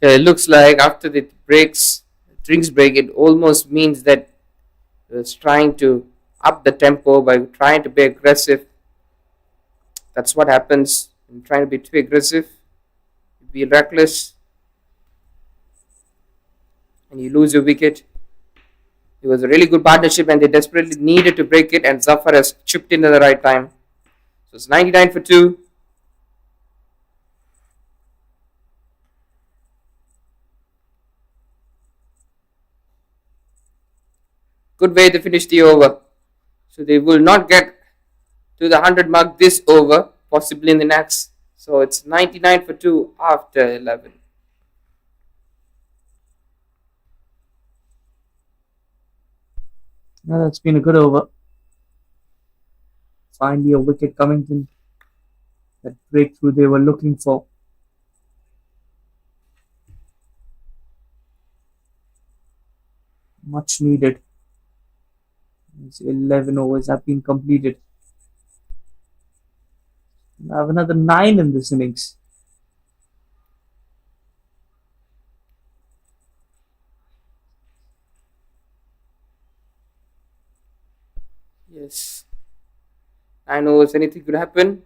It looks like after the drinks break, it almost means that it was trying to up the tempo by trying to be aggressive. That's what happens when trying to be too aggressive. You be reckless and you lose your wicket. It was a really good partnership and they desperately needed to break it and Zafar has chipped in at the right time. So it's 99 for 2. Good way to finish the over. So they will not get to the 100 mark this over, possibly in the next. So it's 99 for 2 after 11. Yeah, that's been a good over. Finally, a wicket coming in. That breakthrough they were looking for. Much needed. 11 overs have been completed. We have another 9 in this innings. Yes. 9 overs, anything could happen.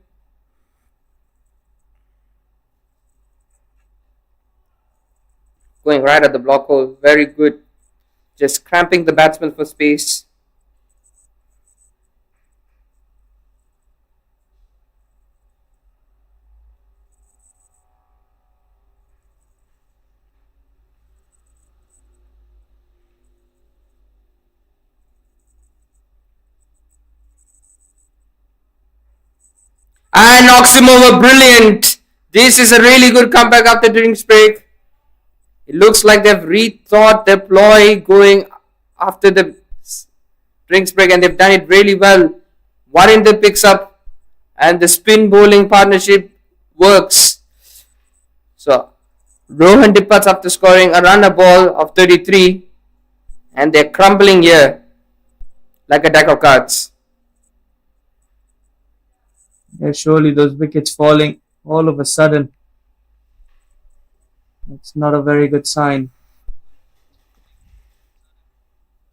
Going right at the block hole. Very good. Just cramping the batsman for space. And knocks him over. Brilliant. This is a really good comeback after drinks break. It looks like they've rethought their ploy going after the drinks break, and they've done it really well. Warinder picks up, and the spin bowling partnership works. So Rohan departs after scoring a run a ball of 33, and they're crumbling here like a deck of cards. Yeah, surely those wickets falling all of a sudden. That's not a very good sign.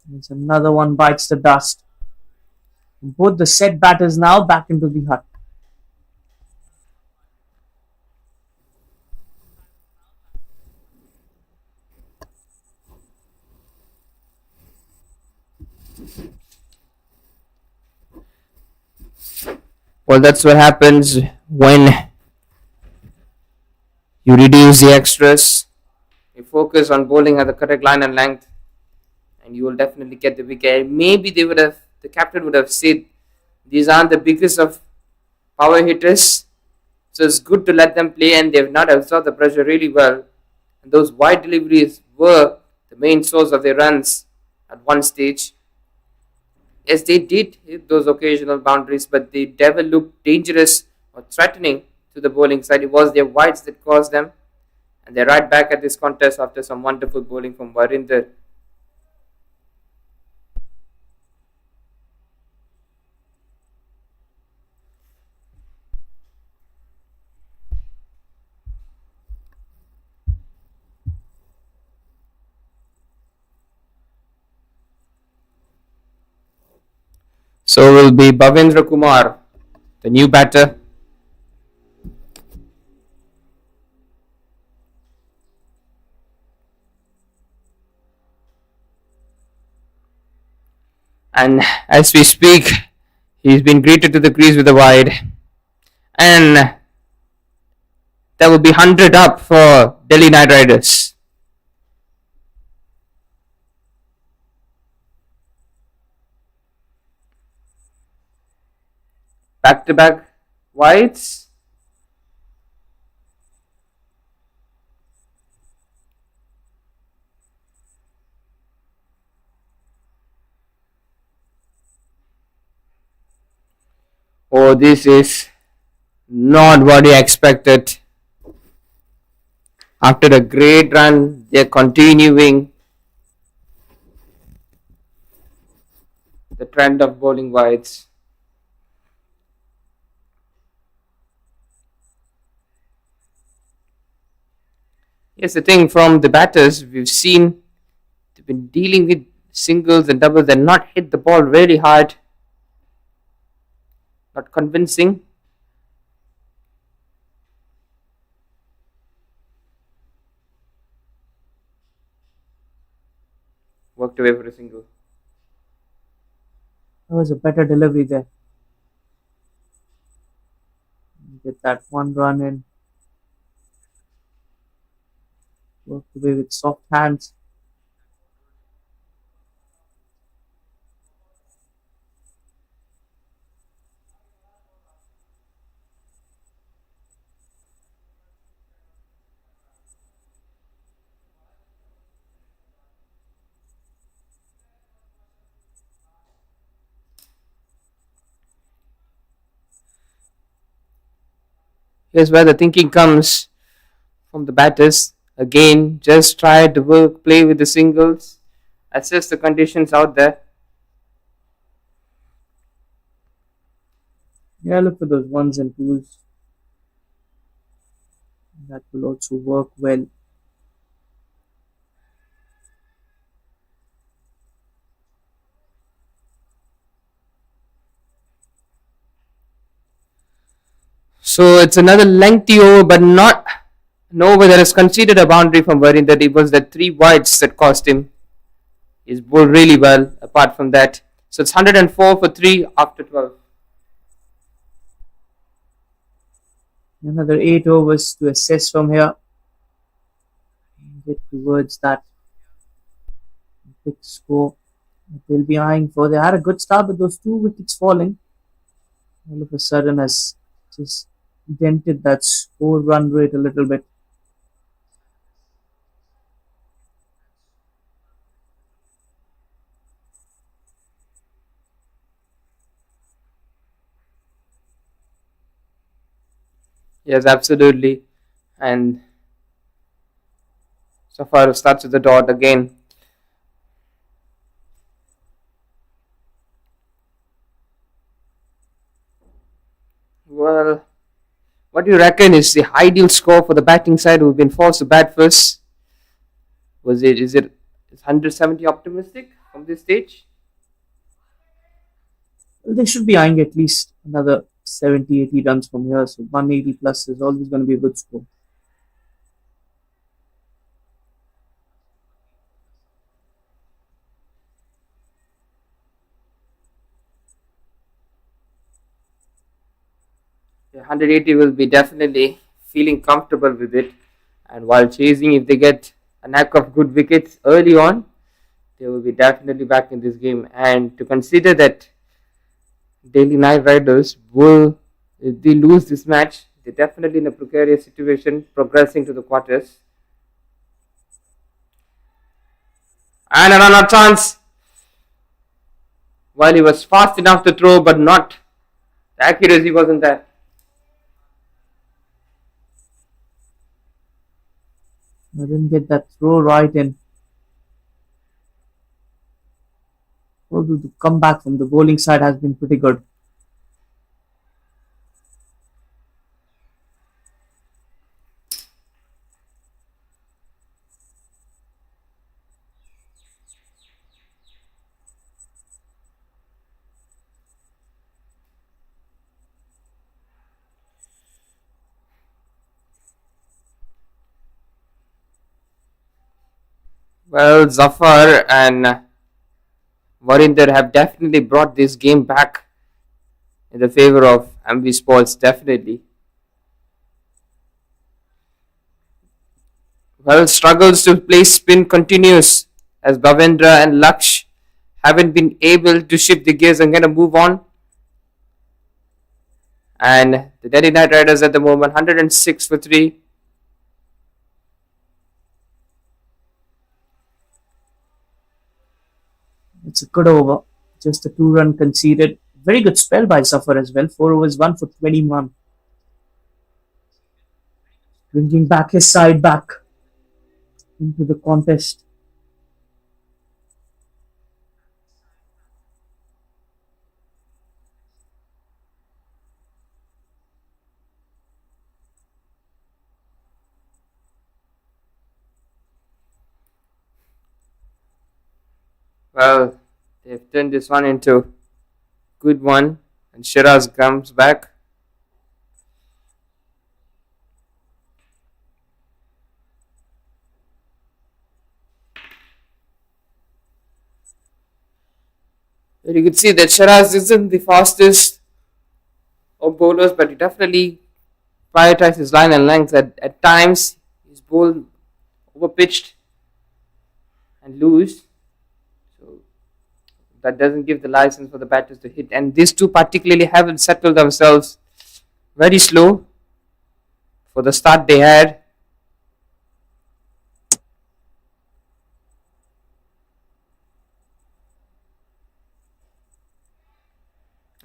There's another one bites the dust. Both the set batters now back into the hut. Well, that's what happens when you reduce the extras. You focus on bowling at the correct line and length, and you will definitely get the wicket. Maybe the captain would have said, these aren't the biggest of power hitters, so it's good to let them play, and they've not absorbed the pressure really well. And those wide deliveries were the main source of their runs at one stage. Yes, they did hit those occasional boundaries, but they never looked dangerous or threatening to the bowling side. It was their wides that caused them, and they're right back at this contest after some wonderful bowling from Warinder. So will be Bhavendra Kumar, the new batter. And as we speak, he's been greeted to the crease with a wide. And that will be 100 up for Delhi Knight Riders. Back to back wides. Oh, this is not what he expected. After a great run, they're continuing the trend of bowling wides. Here's the thing from the batters, we've seen they've been dealing with singles and doubles and not hit the ball really hard. Not convincing. Worked away for a single. That was a better delivery there. Get that one run in. Worked away with soft hands. Here's where the thinking comes from the batters. Again, just try to work, play with the singles, assess the conditions out there. Yeah, look for those ones and twos. That will also work well. So it's another lengthy over, but not an over that has conceded a boundary from Varin. That it was the 3 wides that cost him. He's bowled really well apart from that. So it's 104 for 3 after 12. Another 8 overs to assess from here. Get towards that big score that they'll be eyeing for. They had a good start, but those 2 wickets falling all of a sudden has just dented that score run rate a little bit. Yes, absolutely. And so far starts with the dot again. Well, what do you reckon is the ideal score for the batting side who've been forced to bat first? Is it 170 optimistic from this stage? Well, they should be eyeing at least another 70, 80 runs from here. So 180 plus is always going to be a good score. Yeah, 180 will be definitely feeling comfortable with it. And while chasing, if they get a knack of good wickets early on, they will be definitely back in this game. And to consider that Delhi Knight Riders will, if they lose this match, they're definitely in a precarious situation, progressing to the quarters. And another chance. While he was fast enough to throw, but not the accuracy wasn't there. I didn't get that throw right in. Although the comeback from the bowling side has been pretty good. Well, Zafar and Varinder have definitely brought this game back in the favor of MV Sports, definitely. Well, struggles to place spin continues as Bhavendra and Laksh haven't been able to shift the gears and kind of move on. And the Delhi Knight Riders at the moment 106 for 3. It's a good over. Just a 2-run conceded. Very good spell by Safar as well. 4 overs, 1 for 21. Bringing back his side back into the contest. Well, they've turned this one into good one, and Shiraz comes back. Well, you could see that Shiraz isn't the fastest of bowlers, but he definitely prioritizes line and length. At times, he's bowled overpitched and loose. So that doesn't give the license for the batters to hit. And these two particularly haven't settled themselves. Very slow for the start they had.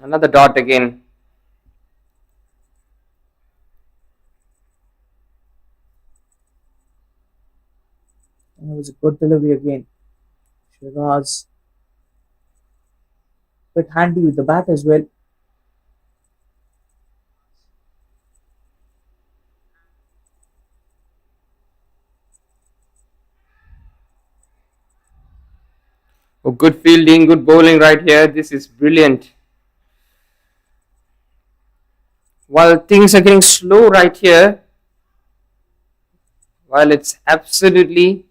Another dot again. And it was a good delivery again. Shiraz. Bit handy with the bat as well. Oh, good fielding, good bowling right here. This is brilliant. While things are getting slow right here, while it's absolutely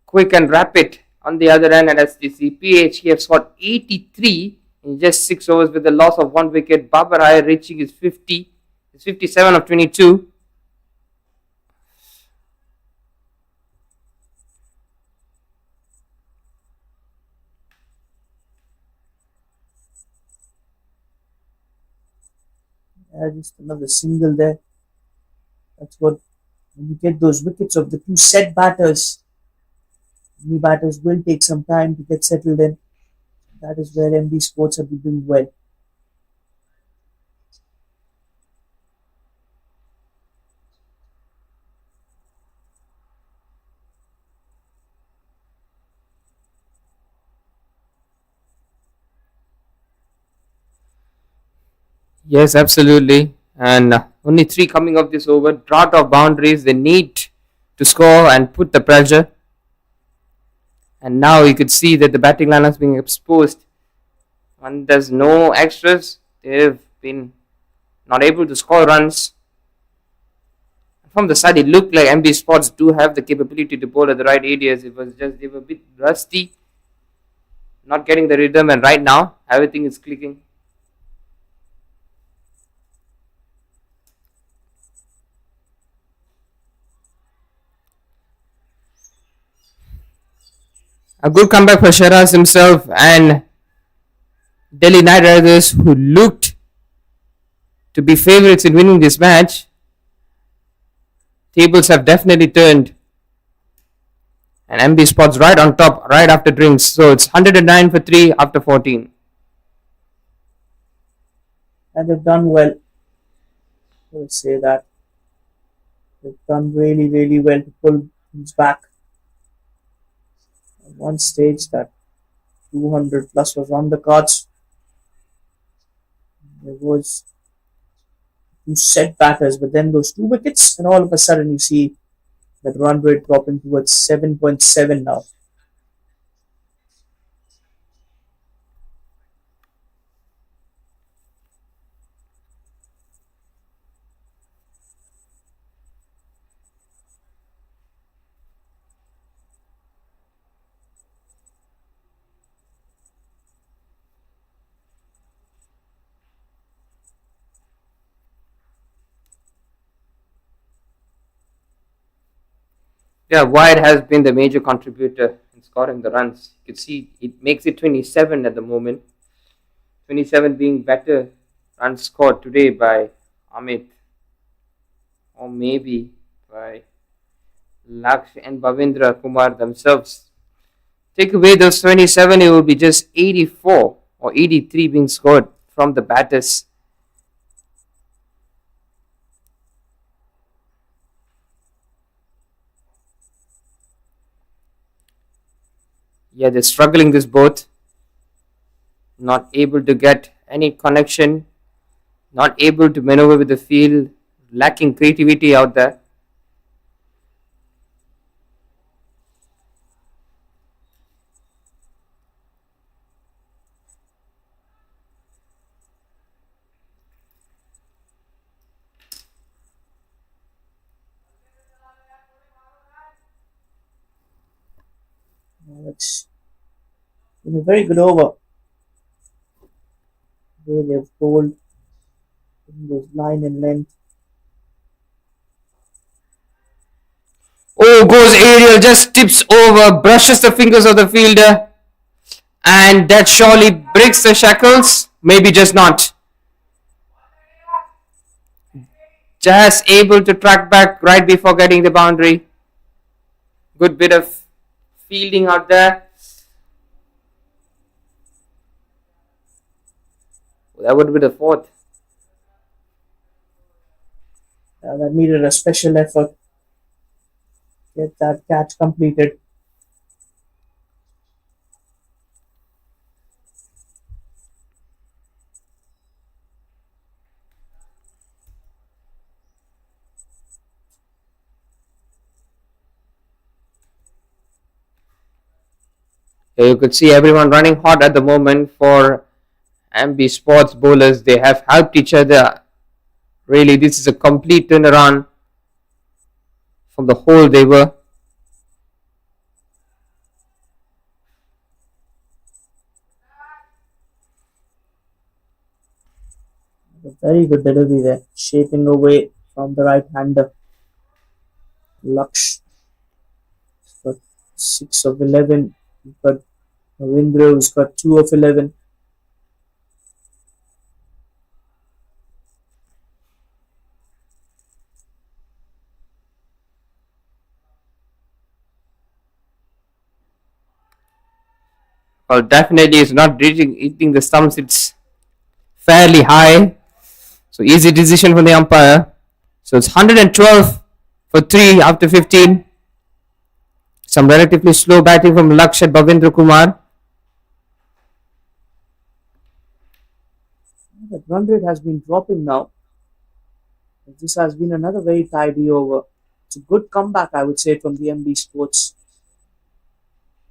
quick and rapid on the other end at STC, PHK have scored 83 in just 6 overs with the loss of 1 wicket. Babar Iyer reaching his 50, his 57 of 22. Just another single there. That's what, when you get those wickets of the two set batters, new batters will take some time to get settled in. That is where MB Sports have been doing well. Yes, absolutely. And only 3 coming up this over. Drought of boundaries. They need to score and put the pressure. And now you could see that the batting line is being exposed. And there's no extras. They've been not able to score runs. From the side, it looked like MB Sports do have the capability to bowl at the right areas. It was just they were a bit rusty, not getting the rhythm. And right now, everything is clicking. A good comeback for Shiraz himself and Delhi Knight Riders, who looked to be favourites in winning this match. Tables have definitely turned. And MB Sports right on top, right after drinks. So it's 109 for 3 after 14. And they've done well. Let's say that. They've done really, really well to pull things back. At one stage, that 200 plus was on the cards. There was 2 set batters, but then those 2 wickets, and all of a sudden you see that run rate dropping towards 7.7 now. Yeah, Wyatt has been the major contributor in scoring the runs. You can see it makes it 27 at the moment. 27 being better runs scored today by Amit, or maybe by Laksh and Bhavendra Kumar themselves. Take away those 27, it will be just 84 or 83 being scored from the batters. Yeah, they're struggling this both. Not able to get any connection. Not able to maneuver with the field. Lacking creativity out there. It's been a very good over. Where they've bowled in those line and length. Oh, goes aerial, just tips over, brushes the fingers of the fielder, and that surely breaks the shackles. Maybe just not. Just able to track back right before getting the boundary. Good bit of fielding out there. That would be the 4th. That needed a special effort. Get that catch completed. You could see everyone running hot at the moment for MB Sports bowlers, they have helped each other. Really, this is a complete turnaround from the hole they were. A very good delivery there, shaping away from the right-hander. Laksh got 6 of 11. You've got Ravindra who's got 2 of 11. Well, definitely it's not hitting the stumps. It's fairly high. So easy decision from the umpire. So it's 112 for 3 after 15. Some relatively slow batting from Laksh Bhavendra Kumar. The run rate has been dropping now. This has been another very tidy over. It's a good comeback, I would say, from the MB Sports.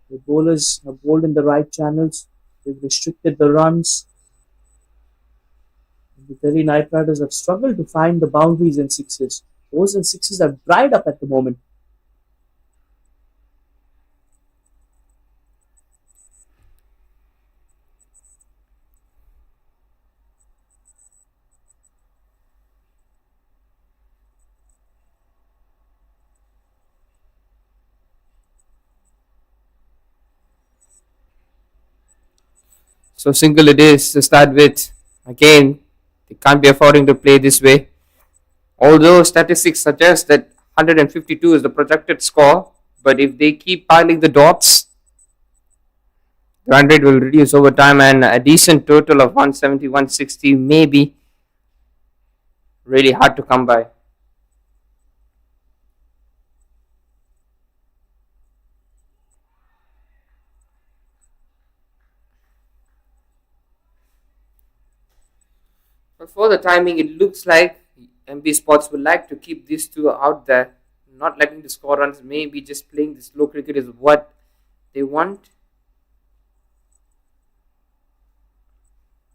The bowlers have bowled in the right channels. They've restricted the runs. The Delhi Knight Riders have struggled to find the boundaries and sixes. Fours and sixes have dried up at the moment. So single it is to start with. Again, they can't be affording to play this way. Although statistics suggest that 152 is the projected score, but if they keep piling the dots, the run rate will reduce over time, and a decent total of 170, 160 may be really hard to come by. But for the timing, it looks like MB Sports would like to keep these two out there, not letting the score runs. Maybe just playing the slow cricket is what they want.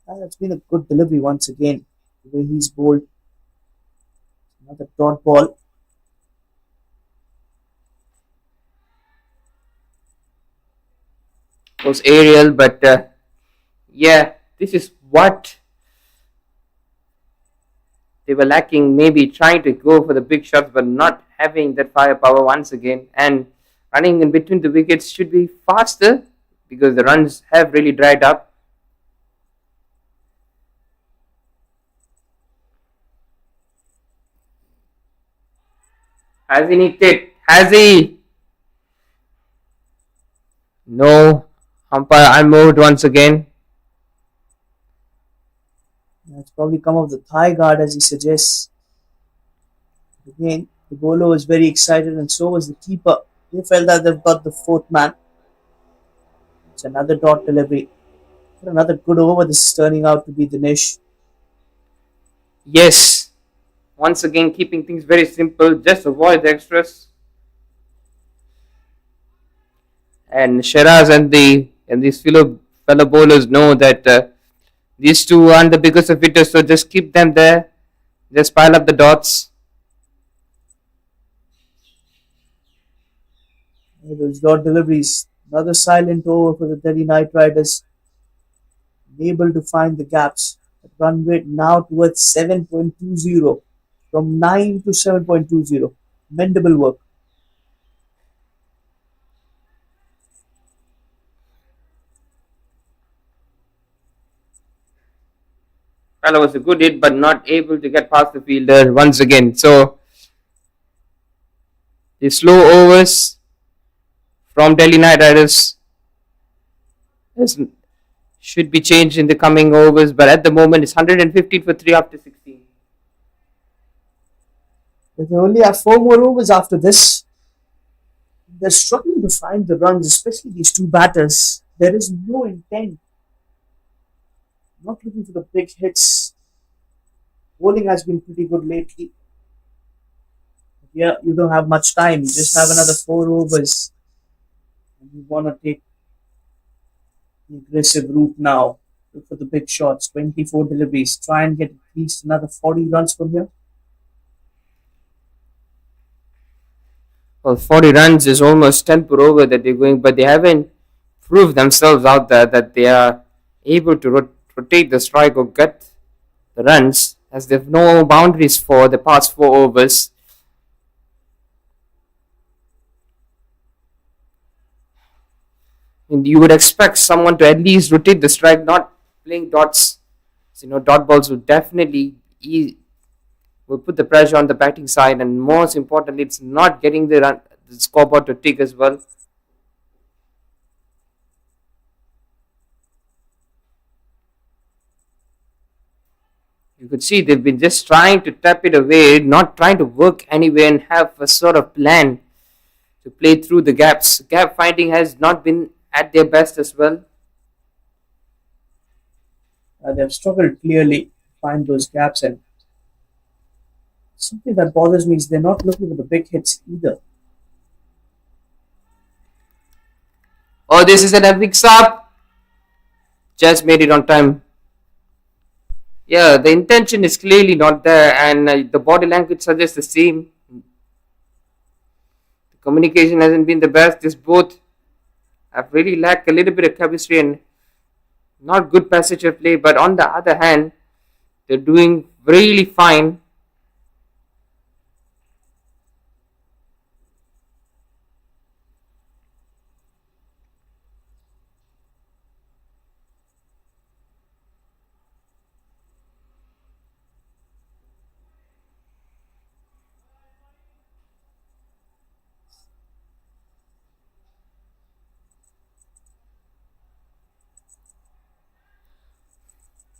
That's been a good delivery once again. The way he's bowled. Another dot ball. It was aerial, but yeah, this is what they were lacking. Maybe trying to go for the big shots, but not having that firepower once again. And running in between the wickets should be faster because the runs have really dried up. Has he nicked it? Has he? No. Umpire unmoved once again. That's probably come off the thigh guard as he suggests. Again, the bowler was very excited and so was the keeper. They felt that they've got the fourth man. It's another dot delivery. Another good over. This is turning out to be Dinesh. Yes. Once again, keeping things very simple. Just avoid the extras. And Shiraz and these fellow bowlers know that these two aren't the biggest of hitters, so just keep them there. Just pile up the dots. Those dot deliveries. Another silent over for the Delhi Knight Riders. Able to find the gaps. Run rate now towards 7.20. From 9 to 7.20. Mendable work. Well, was a good hit, but not able to get past the fielder once again. So, the slow overs from Delhi Knight Riders should be changed in the coming overs, but at the moment it's 115 for 3 after 16. They only have 4 more overs after this. They're struggling to find the runs, especially these two batters. There is no intent. Not looking for the big hits. Bowling has been pretty good lately. Yeah, you don't have much time. You just have another 4 overs. And you want to take the aggressive route now. Look for the big shots. 24 deliveries. Try and get at least another 40 runs from here. Well, 40 runs is almost 10 per over that they're going, but they haven't proved themselves out there that they are able to rotate the strike or get the runs, as they have no boundaries for the past 4 overs. And you would expect someone to at least rotate the strike, not playing dots. So, dot balls would definitely will put the pressure on the batting side, and most importantly, it's not getting the scoreboard to tick as well. You could see they've been just trying to tap it away, not trying to work anywhere and have a sort of plan to play through the gaps. Gap finding has not been at their best as well. They've struggled clearly to find those gaps, and something that bothers me is they're not looking for the big hits either. Oh, this is an mix up. Just made it on time. Yeah, the intention is clearly not there, and the body language suggests the same. The communication hasn't been the best. This both have really lacked a little bit of chemistry and not good passage of play, but on the other hand, they're doing really fine.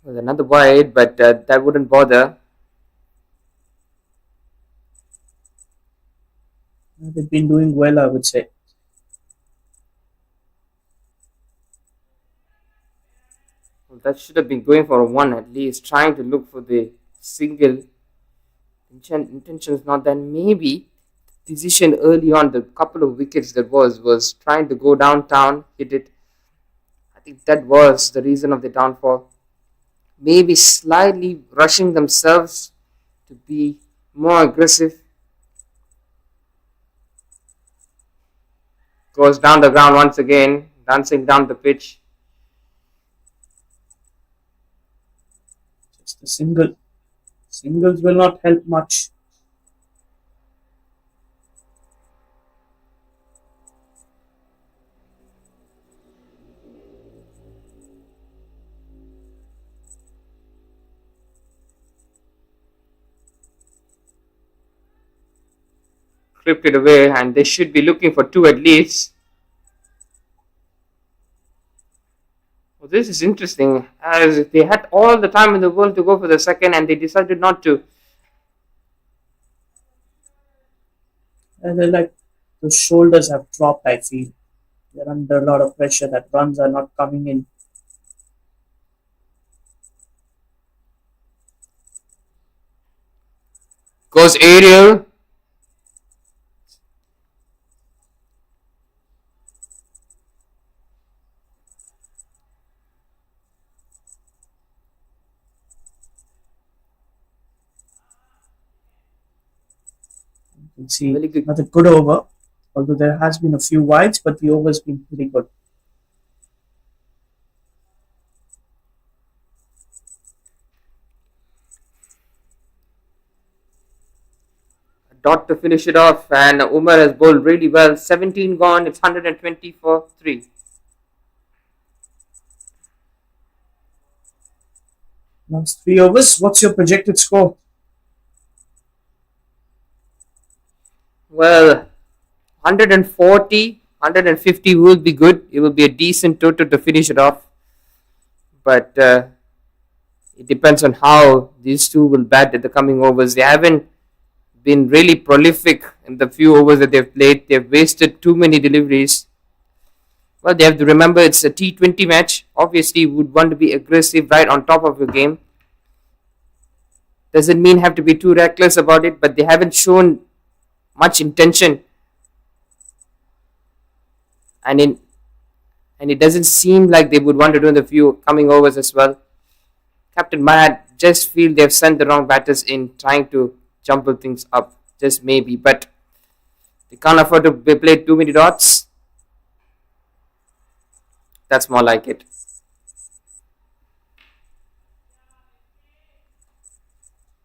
Well, another wide, but that wouldn't bother. They've been doing well, I would say. Well, that should have been going for a one at least, trying to look for the single. Intention is not that. Maybe decision early on, the couple of wickets that was trying to go downtown, hit it. I think that was the reason of the downfall. Maybe slightly rushing themselves to be more aggressive. Goes down the ground once again, dancing down the pitch. Just a single. Singles will not help much. Clipped it away, and they should be looking for two at least. Well, this is interesting, as they had all the time in the world to go for the second, and they decided not to. And they're like, the shoulders have dropped, I feel. They're under a lot of pressure that runs are not coming in. Goes aerial. You can see Very good. another good over. Although there has been a few wides, but the over's been pretty good. Dot to finish it off, and Umar has bowled really well. 17 gone, it's 120 for 3. Last 3 overs. What's your projected score? Well, 140, 150 will be good. It will be a decent total to finish it off. But it depends on how these two will bat at the coming overs. They haven't been really prolific in the few overs that they've played. They've wasted too many deliveries. Well, they have to remember it's a T20 match. Obviously, you would want to be aggressive right on top of your game. Doesn't mean have to be too reckless about it, but they haven't shown much intention. And and it doesn't seem like they would want to do in the few coming overs as well. Captain might just feel they've sent the wrong batters in trying to jumble things up, just maybe, but they can't afford to play too many dots. That's more like it.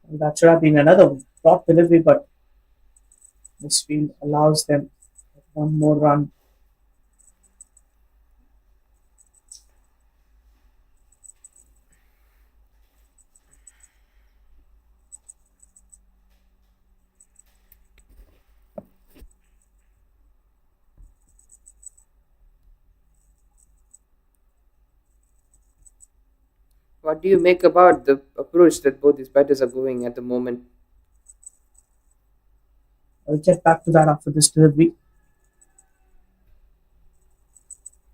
That should have been another top delivery, but this field allows them one more run. What do you make about the approach that both these batters are going at the moment? I'll get back to that after this delivery.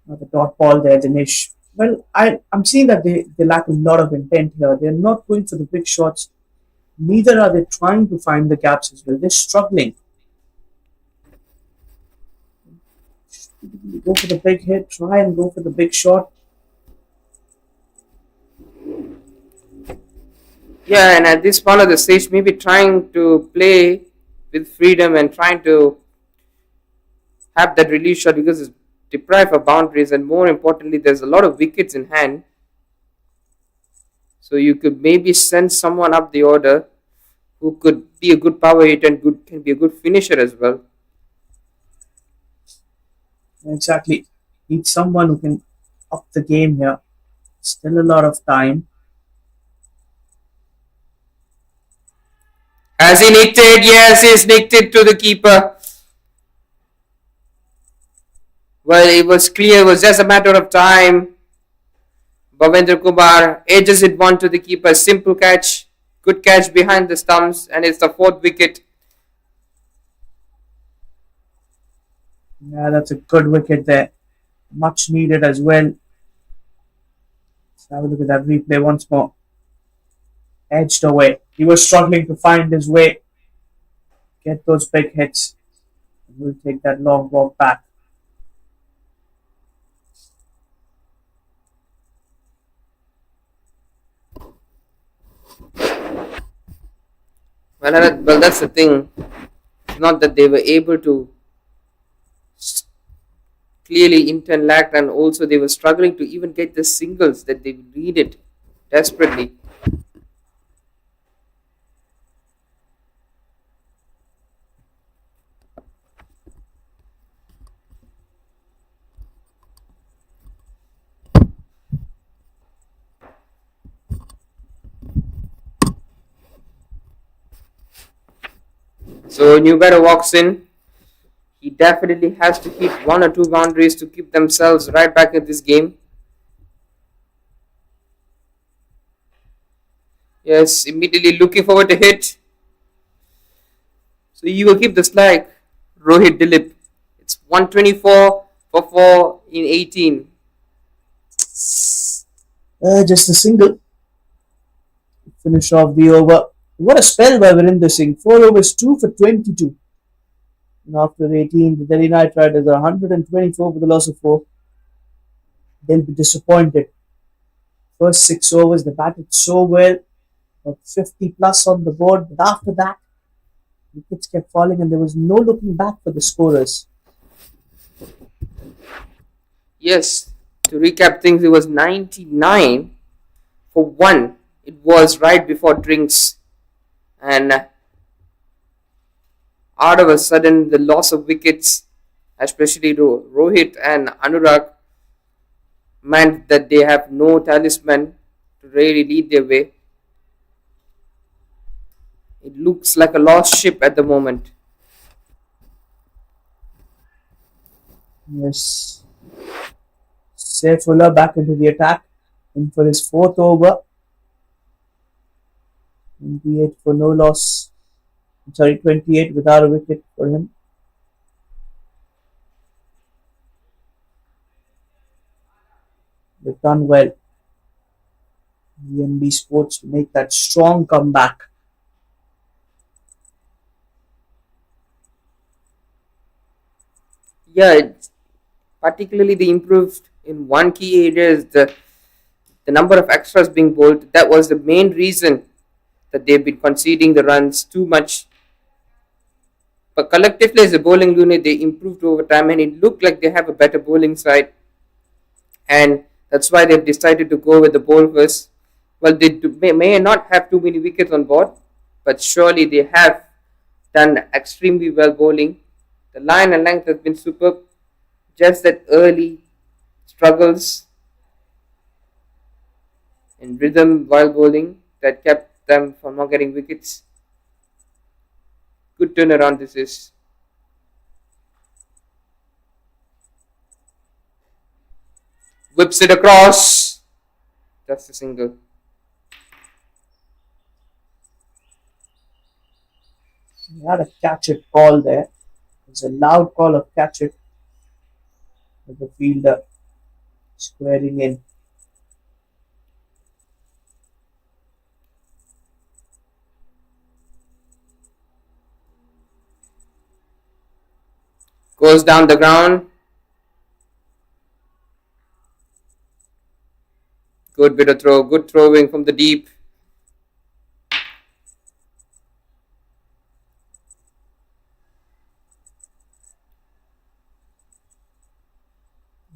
The dot ball there, Dinesh. Well, I'm seeing that they lack a lot of intent here. They're not going for the big shots. Neither are they trying to find the gaps as well. They're struggling. Go for the big hit, try and go for the big shot. Yeah, and at this point of the stage, maybe trying to play with freedom and trying to have that release shot because it's deprived of boundaries, and more importantly, there's a lot of wickets in hand. So you could maybe send someone up the order who could be a good power hitter and can be a good finisher as well. Exactly. Need someone who can up the game here. Still a lot of time. Has he nicked it? Yes, he's nicked it to the keeper. Well, it was clear, it was just a matter of time. Bhavendra Kumar edges it one to the keeper. Simple catch. Good catch behind the stumps, and it's the fourth wicket. Yeah, that's a good wicket there. Much needed as well. Let's have a look at that replay once more. Edged away. He was struggling to find his way. Get those big hits. We'll take that long walk back. Well, that's the thing. It's not that they were able to clearly intent lacked, and also they were struggling to even get the singles that they needed desperately. So new batter walks in. He definitely has to hit one or two boundaries to keep themselves right back in this game. Yes, immediately looking forward to hit. So you will keep the slack, Rohit Dilip. It's 124 for 4 in 18. Just a single. Finish off the over. What a spell by Virender Singh. 4 overs, 2 for 22. And after 18, the Delhi Knight Riders are 124 with a loss of 4. They'll be disappointed. First 6 overs, they batted so well. 50 plus on the board. But after that, wickets kept falling and there was no looking back for the scorers. Yes, to recap things, it was 99 for 1. It was right before drinks. And out of a sudden, the loss of wickets, especially Rohit and Anurag, meant that they have no talisman to really lead their way. It looks like a lost ship at the moment. Yes. Saifullah back into the attack. In for his 4th over. 28 for no loss. 28 without a wicket for him. They've done well. EMB Sports to make that strong comeback. Yeah, particularly the improved in one key area is the number of extras being bowled. That was the main reason that they've been conceding the runs too much. But collectively, as a bowling unit, they improved over time, and it looked like they have a better bowling side, and that's why they've decided to go with the bowlers. Well, may not have too many wickets on board, but surely they have done extremely well bowling. The line and length has been superb. Just that early struggles in rhythm while bowling that kept them from not getting wickets. Good turnaround this is. Whips it across. That's a single. He had a catch it call there. It's a loud call of catch it with the fielder squaring in. Goes down the ground. Good bit of throw. Good throwing from the deep.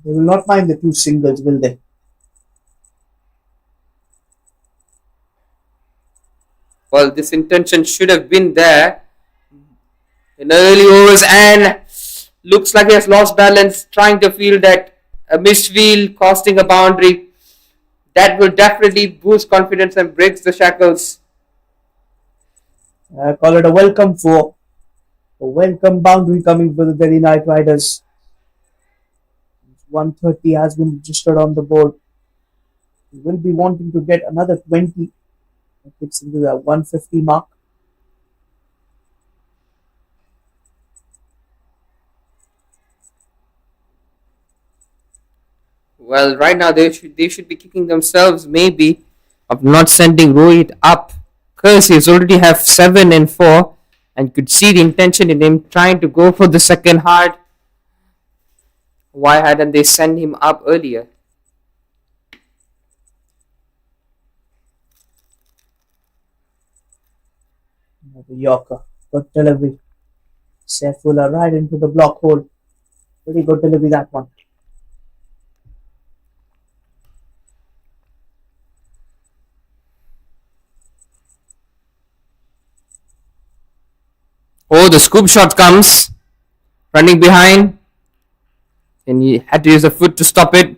They will not mind the two singles, will they? Well, this intention should have been there in early overs, and looks like he has lost balance trying to field that a misfield costing a boundary. That will definitely boost confidence and breaks the shackles. I call it a welcome boundary coming for the Delhi Knight Riders. 130 has been registered on the board. He will be wanting to get another 20. It gets into the 150 mark. Well, right now they should be kicking themselves maybe of not sending Rohit up, because he's already have 7 and 4, and could see the intention in him trying to go for the second hard. Why hadn't they sent him up earlier? The Yorker. Good delivery. Saifullah right into the block hole. Pretty good delivery, that one. Oh, the scoop shot comes. Running behind. And he had to use a foot to stop it.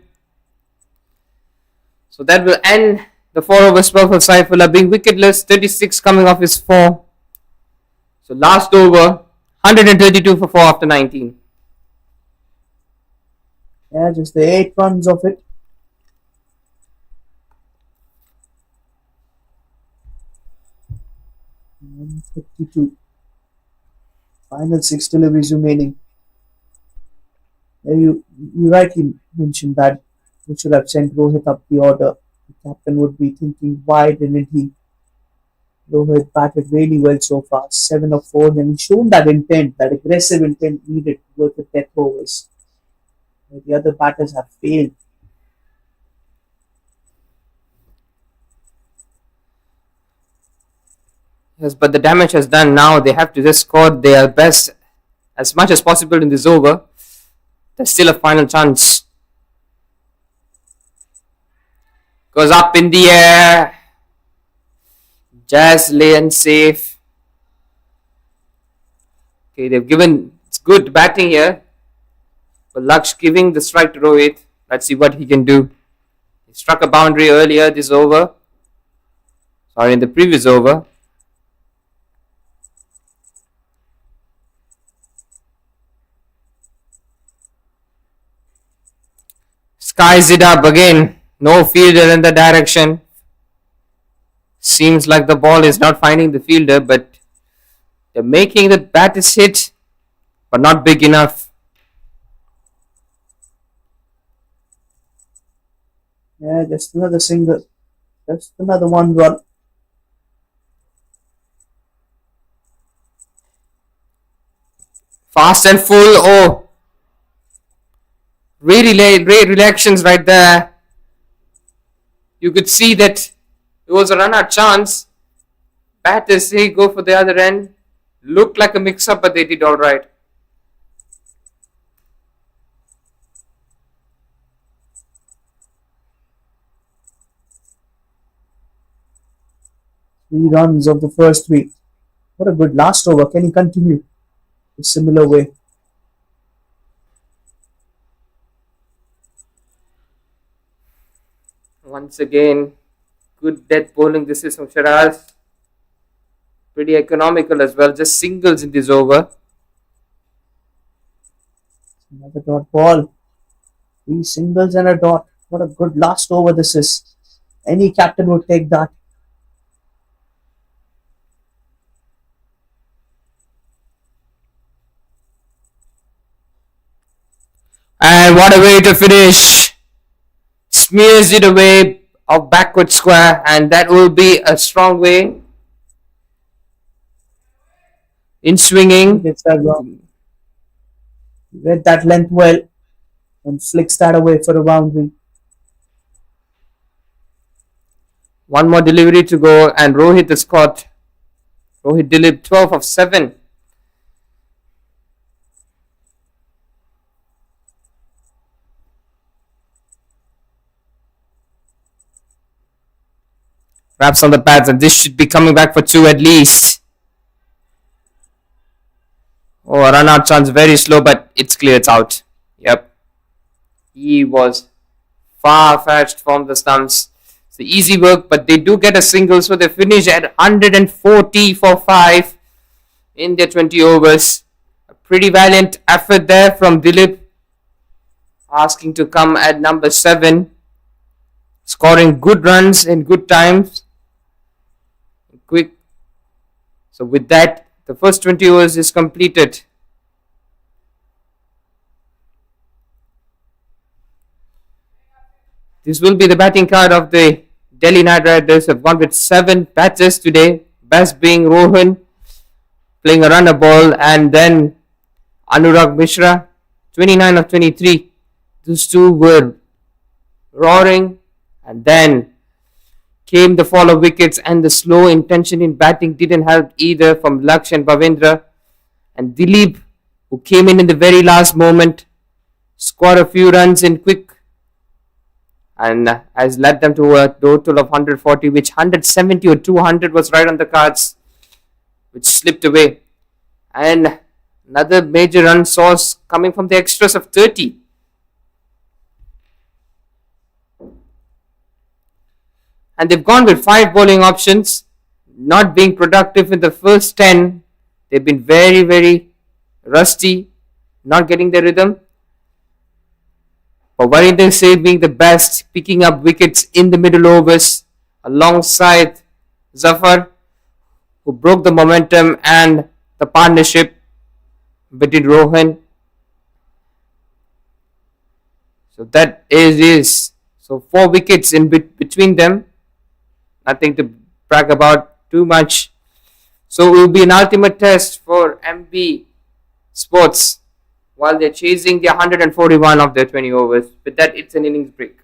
So that will end the 4 over spell for Saifullah, being wicketless, 36 coming off his 4. So last over, 132 for 4 after 19. Yeah, just the 8 runs of it. And 52. Final 6 deliveries remaining. You rightly mentioned that we should have sent Rohit up the order. The captain would be thinking, why didn't he? Rohit batted really well so far, 7 of 4, and he's shown that intent, that aggressive intent needed to work with death overs. The other batters have failed. Yes, but the damage has done now. They have to just score their best as much as possible in this over. There's still a final chance. Goes up in the air. Just lane safe. Okay, they've given, it's good batting here. But Laksh giving the strike to Rohit. Let's see what he can do. He struck a boundary earlier this over. Sorry, in the previous over. Skies it up again. No fielder in the direction. Seems like the ball is not finding the fielder, but they're making the bat is hit, but not big enough. Yeah, just another single. Just another 1 run. Fast and full. Oh. Ray reactions right there. You could see that it was a run-out chance. Batters say go for the other end. Looked like a mix-up, but they did all right. Three runs of the first week. What a good last over. Can he continue a similar way? Once again, good death bowling. This is from Shiraz. Pretty economical as well. Just singles in this over. Another dot ball. 3 singles and a dot. What a good last over this is. Any captain would take that. And what a way to finish. Smears it away of backward square, and that will be a strong way in swinging. Gets that wrong. Read that length well and flicks that away for a boundary. One more delivery to go, and Rohit has caught. Rohit Dilip 12 of 7. Wraps on the pads, and this should be coming back for 2 at least. Oh, a run out chance, very slow, but it's clear, it's out. Yep. He was far-fetched from the stumps. It's easy work, but they do get a single, so they finish at 140 for 5 in their 20 overs. A pretty valiant effort there from Dilip, asking to come at number 7. Scoring good runs in good times. Quick. So with that, the first 20 overs is completed. This will be the batting card of the Delhi Knight Riders. Have gone with 7 batters today. Best being Rohan, playing a runner ball, and then Anurag Mishra, 29 of 23. Those two were roaring, and then came the fall of wickets, and the slow intention in batting didn't help either from Laksh and Bhavendra. And Dilip, who came in the very last moment, scored a few runs in quick and has led them to a total of 140, which 170 or 200 was right on the cards, which slipped away. And another major run source coming from the extras of 30. And they've gone with 5 bowling options, not being productive in the first 10. They've been very, very rusty, not getting their rhythm. But Varinder Singh being the best, picking up wickets in the middle overs alongside Zafar, who broke the momentum and the partnership between Rohan. So that is so 4 wickets in between them. Nothing to brag about too much. So it will be an ultimate test for MB Sports while they're chasing the 141 of their 20 overs. With that, it's an innings break.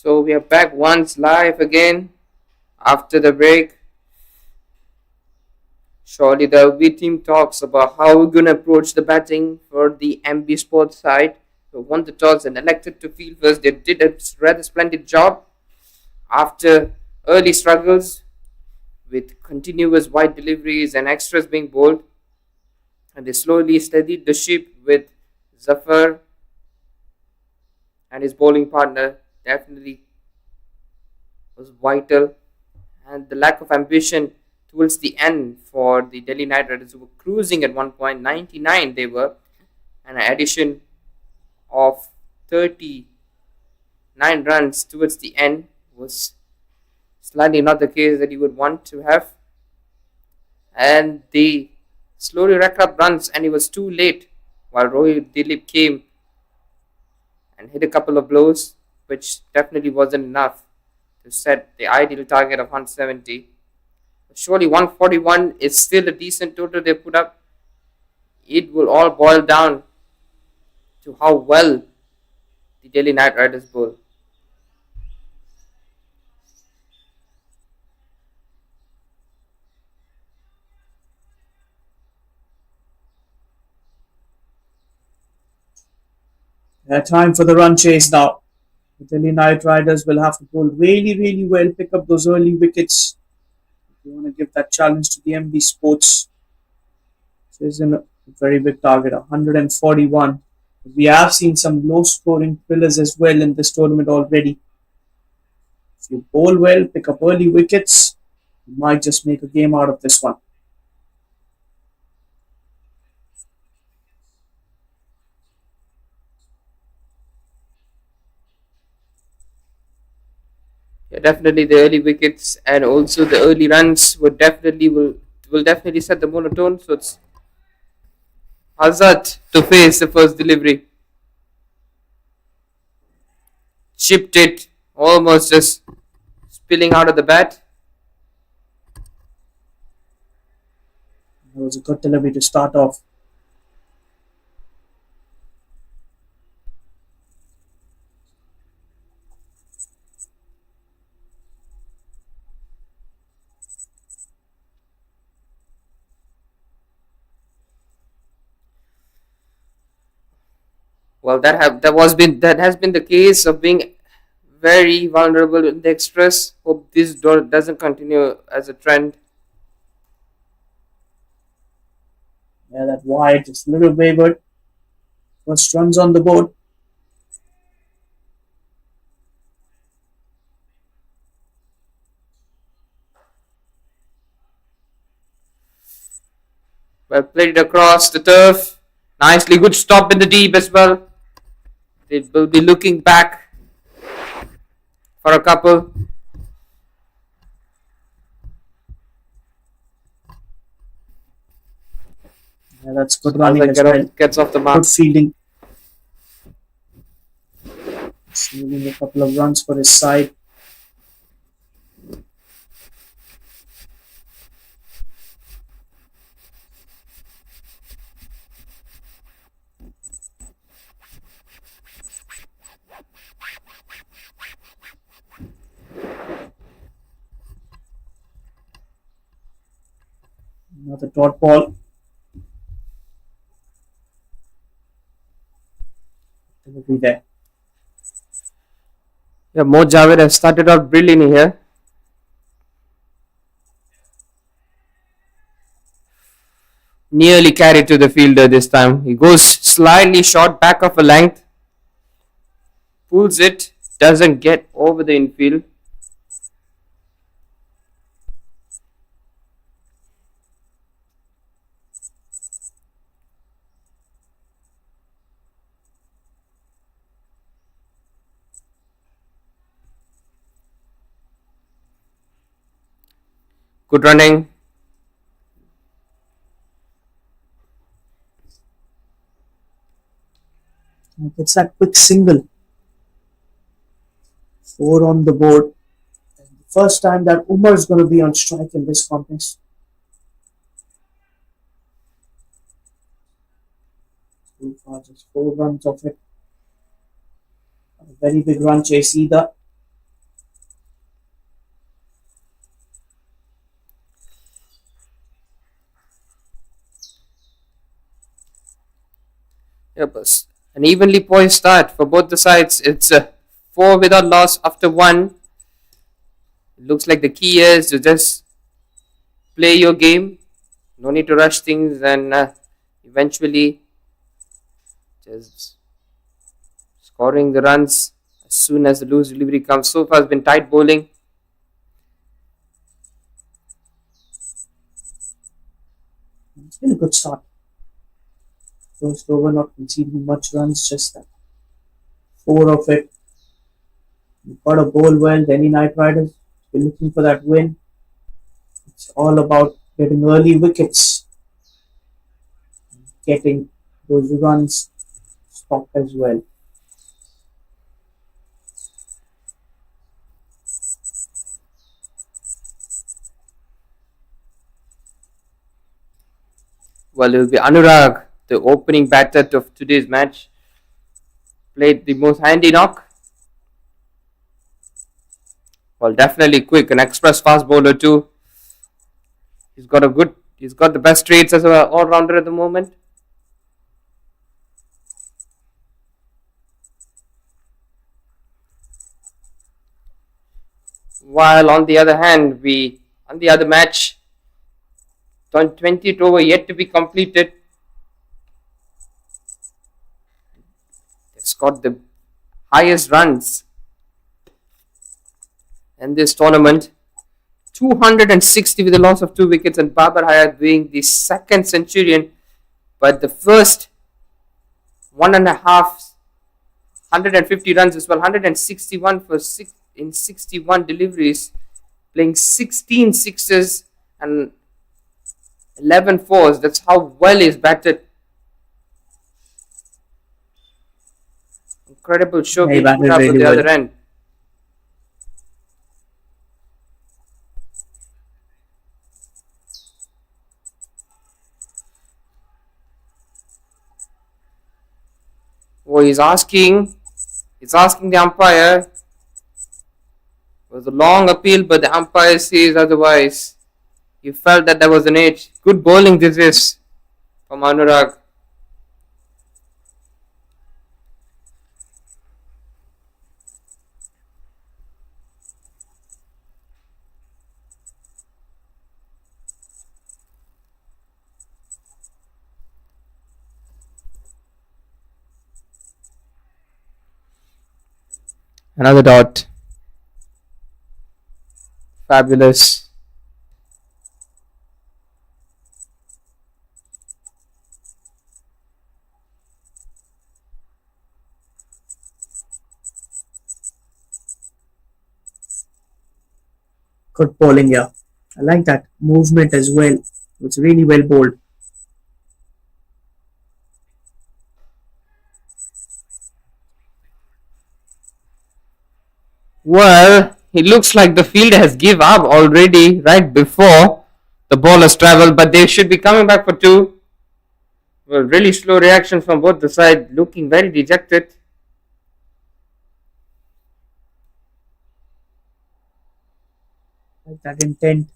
So we are back once live again after the break. Surely the V team talks about how we're gonna approach the batting for the MB Sports side, who won the toss and elected to field first. They did a rather splendid job after early struggles with continuous wide deliveries and extras being bowled, and they slowly steadied the ship with Zafar and his bowling partner definitely was vital, and the lack of ambition towards the end for the Delhi Knight Riders, who were cruising at 1.99 they were, and an addition of 39 runs towards the end was slightly not the case that you would want to have, and they slowly racked up runs and it was too late while Rohit Dilip came and hit a couple of blows, which definitely wasn't enough to set the ideal target of 170. Surely 141 is still a decent total they put up. It will all boil down to how well the Delhi Knight Riders bowl. Time for the run chase now. The Delhi Knight Riders will have to bowl really, really well, pick up those early wickets. If you want to give that challenge to the MB Sports. So it's a very big target, 141. We have seen some low scoring thrillers as well in this tournament already. If you bowl well, pick up early wickets, you might just make a game out of this one. Yeah, definitely the early wickets and also the early runs will definitely set the monotone. So it's Azad to face the first delivery. Chipped it, almost just spilling out of the bat. That was a good delivery to start off. Well, that has been the case of being very vulnerable in the express. Hope this doesn't continue as a trend. Yeah, that wide, just a little wavered. First runs on the board. Well played across the turf. Nicely, good stop in the deep as well. They will be looking back for a couple. Yeah, that's good running as Get well. gets off the mark. Good fielding. Saving a couple of runs for his side. Another dot ball. Delivery there. Yeah, Mo Javed has started out brilliantly here. Nearly carried to the fielder this time. He goes slightly short back of a length. Pulls it. Doesn't get over the infield. Good running. It's that quick single. 4 on the board. And the first time that Umar is going to be on strike in this contest. So far, just 4 runs of it. A very big run chase either. Yep, an evenly poised start for both the sides. It's a 4 without loss after 1. It looks like the key is to just play your game. No need to rush things and eventually just scoring the runs as soon as the loose delivery comes. So far, it's been tight bowling. It's been a good start. First over, not conceding much runs, just that 4 of it. You've got to bowl well. Delhi Knight Riders been looking for that win. It's all about getting early wickets, getting those runs stopped as well. Well, it will be Anurag, the opening batter of today's match. Played the most handy knock. Well, definitely quick, an express fast bowler too. He's got the best traits as an all-rounder at the moment. While on the other hand, on the other match, 20th over yet to be completed. It's got the highest runs in this tournament. 260 with a loss of 2 wickets, and Babar Hayat being the second centurion, but the first 150 runs as well. 161 for 6 in 61 deliveries, playing 16 sixes and 11 fours. That's how well he's batted. Incredible show being put up at the other end. Oh, he's asking the umpire. It was a long appeal, but the umpire says otherwise. He felt that there was an edge. Good bowling this is from Anurag. Another dot. Fabulous. Good bowling here. I like that movement as well. It's really well bowled. Well, it looks like the field has give up already right before the ball has travelled, but they should be coming back for 2. Well, really slow reaction from both the sides, looking very dejected. Like that intent.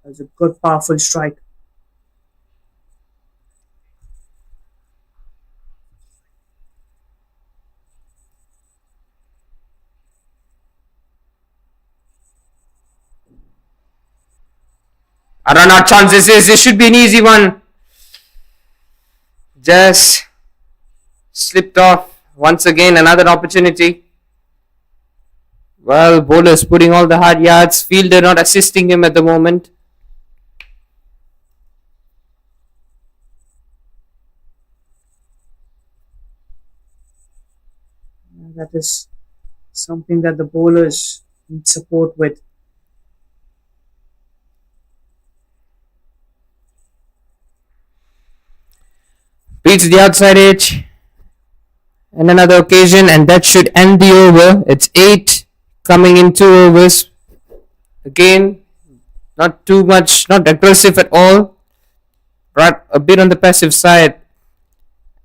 That was a good, powerful strike. A run out chance. This should be an easy one. Just slipped off. Once again, another opportunity. Well, bowlers putting all the hard yards. Fielder not assisting him at the moment. That is something that the bowlers need support with. Beats the outside edge. And another occasion, and that should end the over. It's 8 coming in 2 overs. Again, not too much, not aggressive at all. But a bit on the passive side.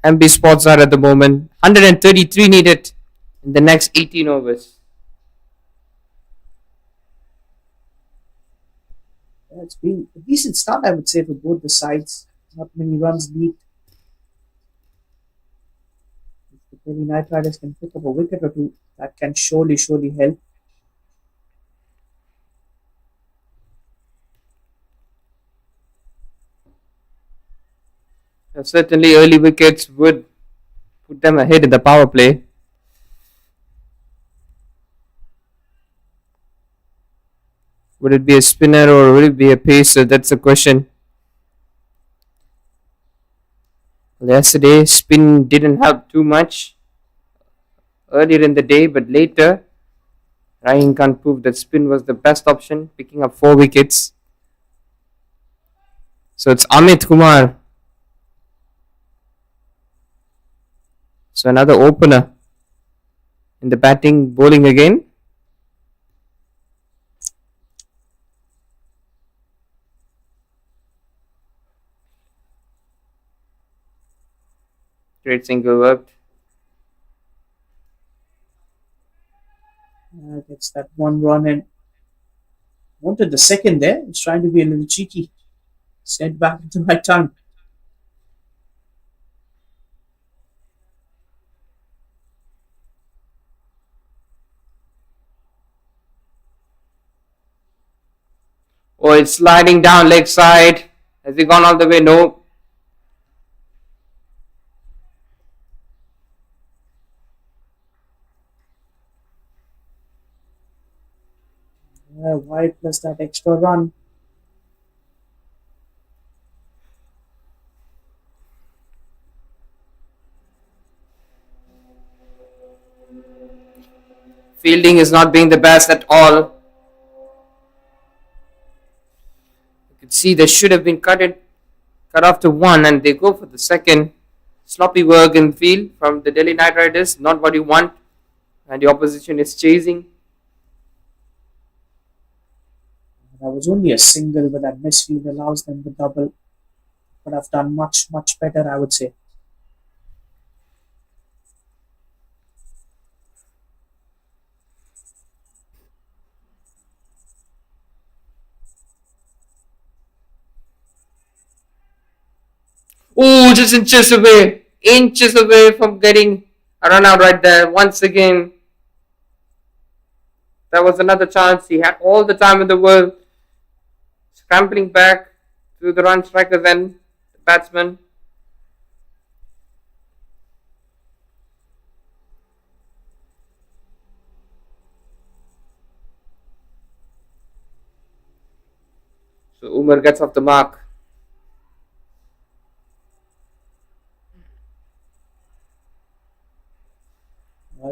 MB spots are at the moment. 133 needed in the next 18 overs. It's been a decent start, I would say, for both the sides. Not many runs leaked. Maybe Knight Riders can pick up a wicket or two. That can surely help. Certainly, early wickets would put them ahead in the power play. Would it be a spinner or would it be a pacer? That's the question. Yesterday, spin didn't help too much earlier in the day, but later, Ryan Khan proved that spin was the best option, picking up 4 wickets. So it's Amit Kumar. So another opener in the batting, bowling again. Great single worked. Gets that 1 run and wanted the second there. He's trying to be a little cheeky. Sent back into my tongue. Oh, it's sliding down leg side. Has he gone all the way? No. Wide plus that extra run. Fielding is not being the best at all. You can see they should have been cut off to 1 and they go for the second. Sloppy work in field from the Delhi Knight Riders, not what you want, and the opposition is chasing. That was only a single, but that misfield allows them the double. Could have done much better, I would say. Oh, just inches away from getting a run out right there. Once again, that was another chance. He had all the time in the world. Scrambling back to the run striker, then the batsman. So Umar gets off the mark.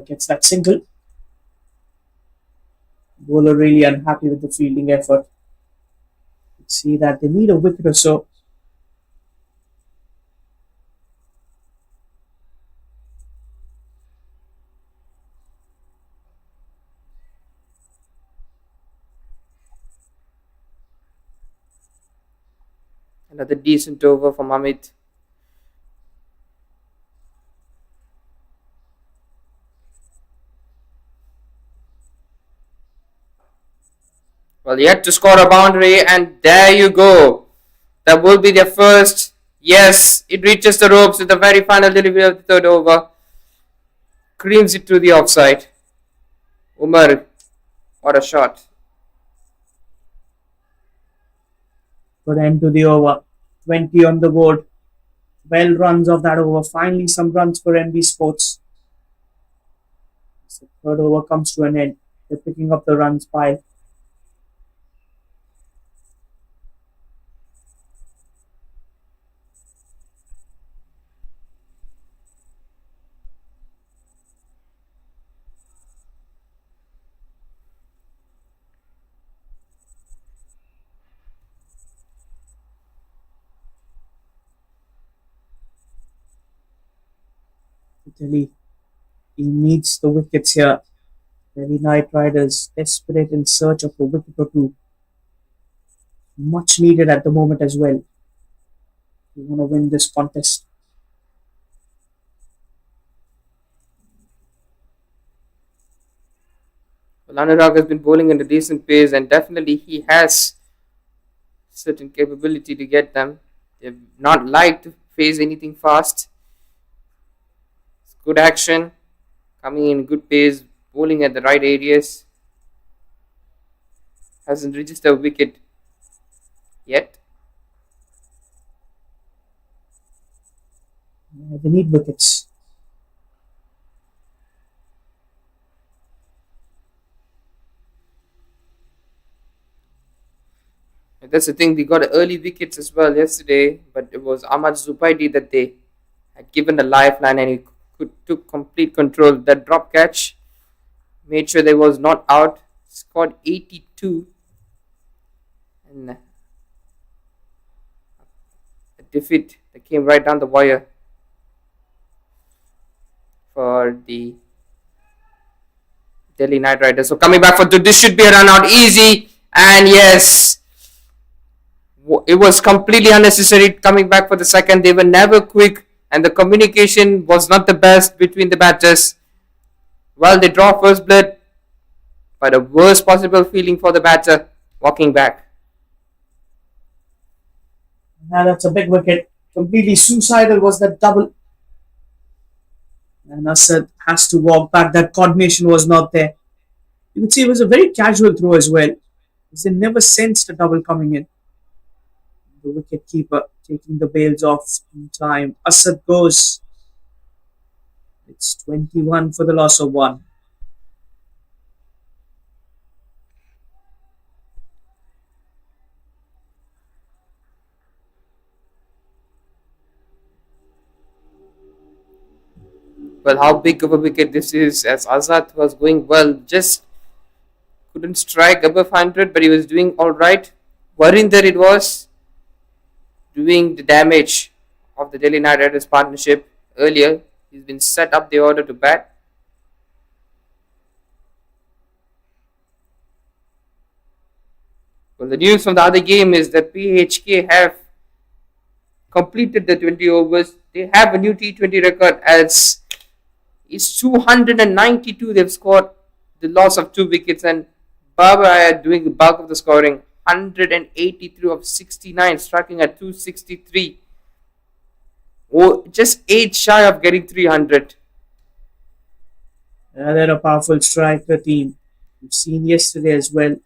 Gets that single. Bowler really unhappy with the fielding effort. You see that they need a wicket or so. Another decent over from Amit. Well, yet to score a boundary, and there you go. That will be their first. Yes, it reaches the ropes with the very final delivery of the third over. Creams it to the offside. Umar, what a shot. Good end to the over. 20 on the board. 12 runs of that over. Finally, some runs for MB Sports. So third over comes to an end. They're picking up the runs pile. Delhi, he needs the wickets here. Delhi Knight Riders desperate in search of a wicket or two. Much needed at the moment as well. We want to win this contest. Well, Anurag has been bowling at a decent pace, and definitely he has certain capability to get them. They've not liked to face anything fast. Good action, coming in good pace, bowling at the right areas. Hasn't registered a wicket yet. They need wickets. That's the thing. They got early wickets as well yesterday, but it was Ahmad Zubaidi that they had given the lifeline, and he took complete control. That drop catch made sure they was not out. Scored 82, and a defeat that came right down the wire for the Delhi Knight Riders. So coming back for two, this should be a run out easy, and yes, it was completely unnecessary coming back for the second. They were never quick, and the communication was not the best between the batters. Well, they draw first blood, but a worst possible feeling for the batter walking back. Now that's a big wicket. Completely suicidal was that double. And Asad has to walk back. That coordination was not there. You could see it was a very casual throw as well. They never sensed a double coming in. The wicket keeper taking the bails off in time. Asad goes. It's 21 for the loss of one. Well, how big of a wicket this is, as Azad was going well, just couldn't strike above 100, but he was doing alright. Varinder it was doing the damage of the Delhi Knight Riders partnership earlier. He's been set up the order to bat. Well, the news from the other game is that PHK have completed the 20 overs. They have a new T20 record as it's 292. They've scored the loss of 2 wickets, and Babar Ayad doing the bulk of the scoring. 183 of 69, striking at 263. Oh, just 8 shy of getting 300. They're a powerful striker team. We've seen yesterday as well.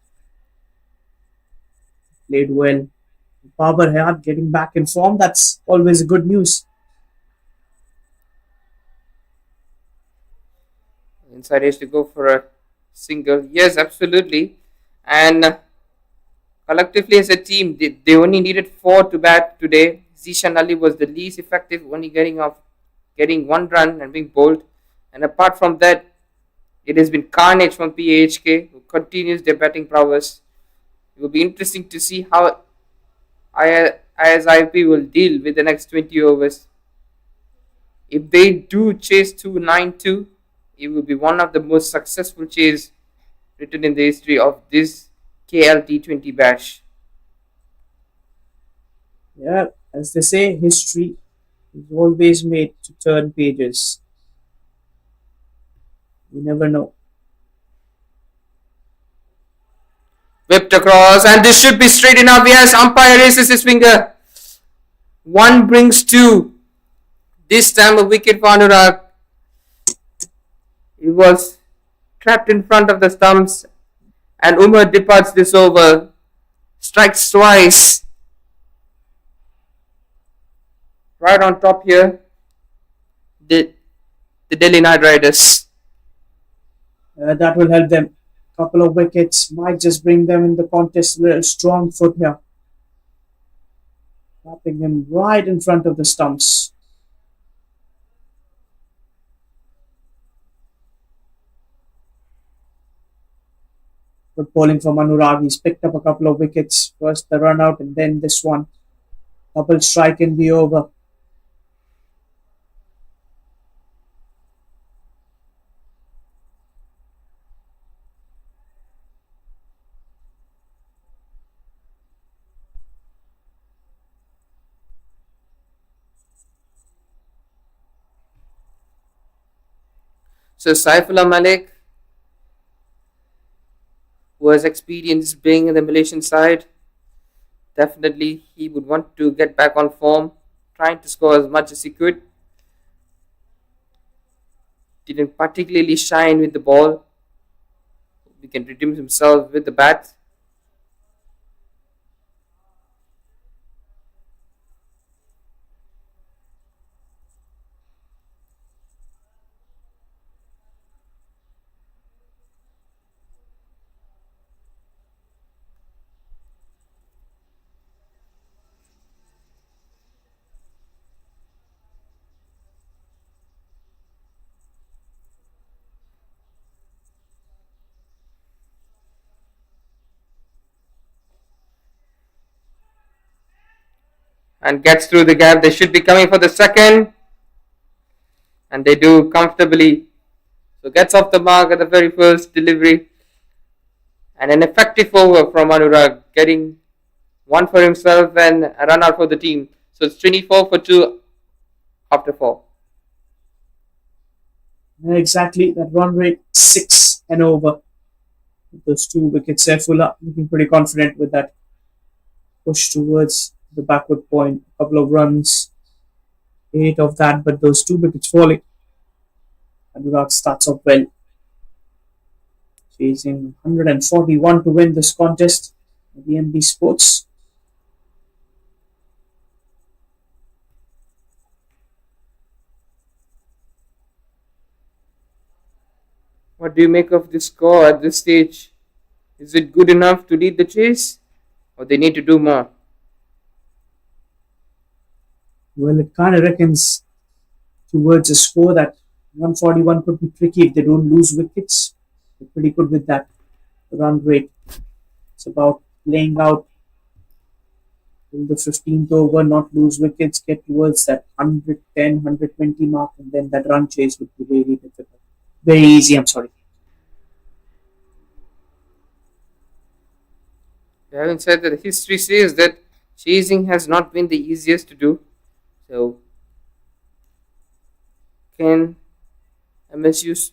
Played well. Babar Hayat getting back in form. That's always good news. Inside edge to go for a single. Yes, absolutely. And collectively as a team, they only needed 4 to bat today. Zishan Ali was the least effective, only getting 1 run and being bowled. And apart from that, it has been carnage from PHK, who continues their batting prowess. It will be interesting to see how ISIP will deal with the next 20 overs. If they do chase 292, it will be one of the most successful chases written in the history of this KL T20 bash. Yeah, as they say, history is always made to turn pages. You never know. Whipped across, and this should be straight enough. Yes, umpire raises his finger. 1 brings 2. This time a wicket for Anurag. He was trapped in front of the stumps, and Umar departs this over. Strikes twice. Right on top here, the Delhi Knight Riders. That will help them. Couple of wickets might just bring them in the contest a little strong foot here. Tapping him right in front of the stumps. Good bowling from Anurag. He's picked up a couple of wickets. First the run out and then this one. Double strike in the over. So Saifullah Malik, who has experience being in the Malaysian side, definitely he would want to get back on form, trying to score as much as he could. didn't particularly shine with the ball. He can redeem himself with the bat. And gets through the gap. They should be coming for the second. And they do comfortably. So gets off the mark at the very first delivery. And an effective over from Anurag, getting one for himself and a run out for the team. So it's 24 for 2 after 4. Exactly, that run rate 6 and over. Those 2 wickets there, Fuller looking pretty confident with that push towards the backward point. A couple of runs, 8 of that, but those 2 wickets falling. Anurag starts off well. Chasing 141 to win this contest at the MB Sports. What do you make of this score at this stage? Is it good enough to lead the chase? Or they need to do more? Well, it kind of reckons towards a score that 141 could be tricky if they don't lose wickets. They're pretty good with that run rate. It's about playing out in the 15th over, not lose wickets, get towards that 110, 120 mark, and then that run chase would be really difficult. Very easy, I'm sorry. Having said that, history says that chasing has not been the easiest to do. So, can MSU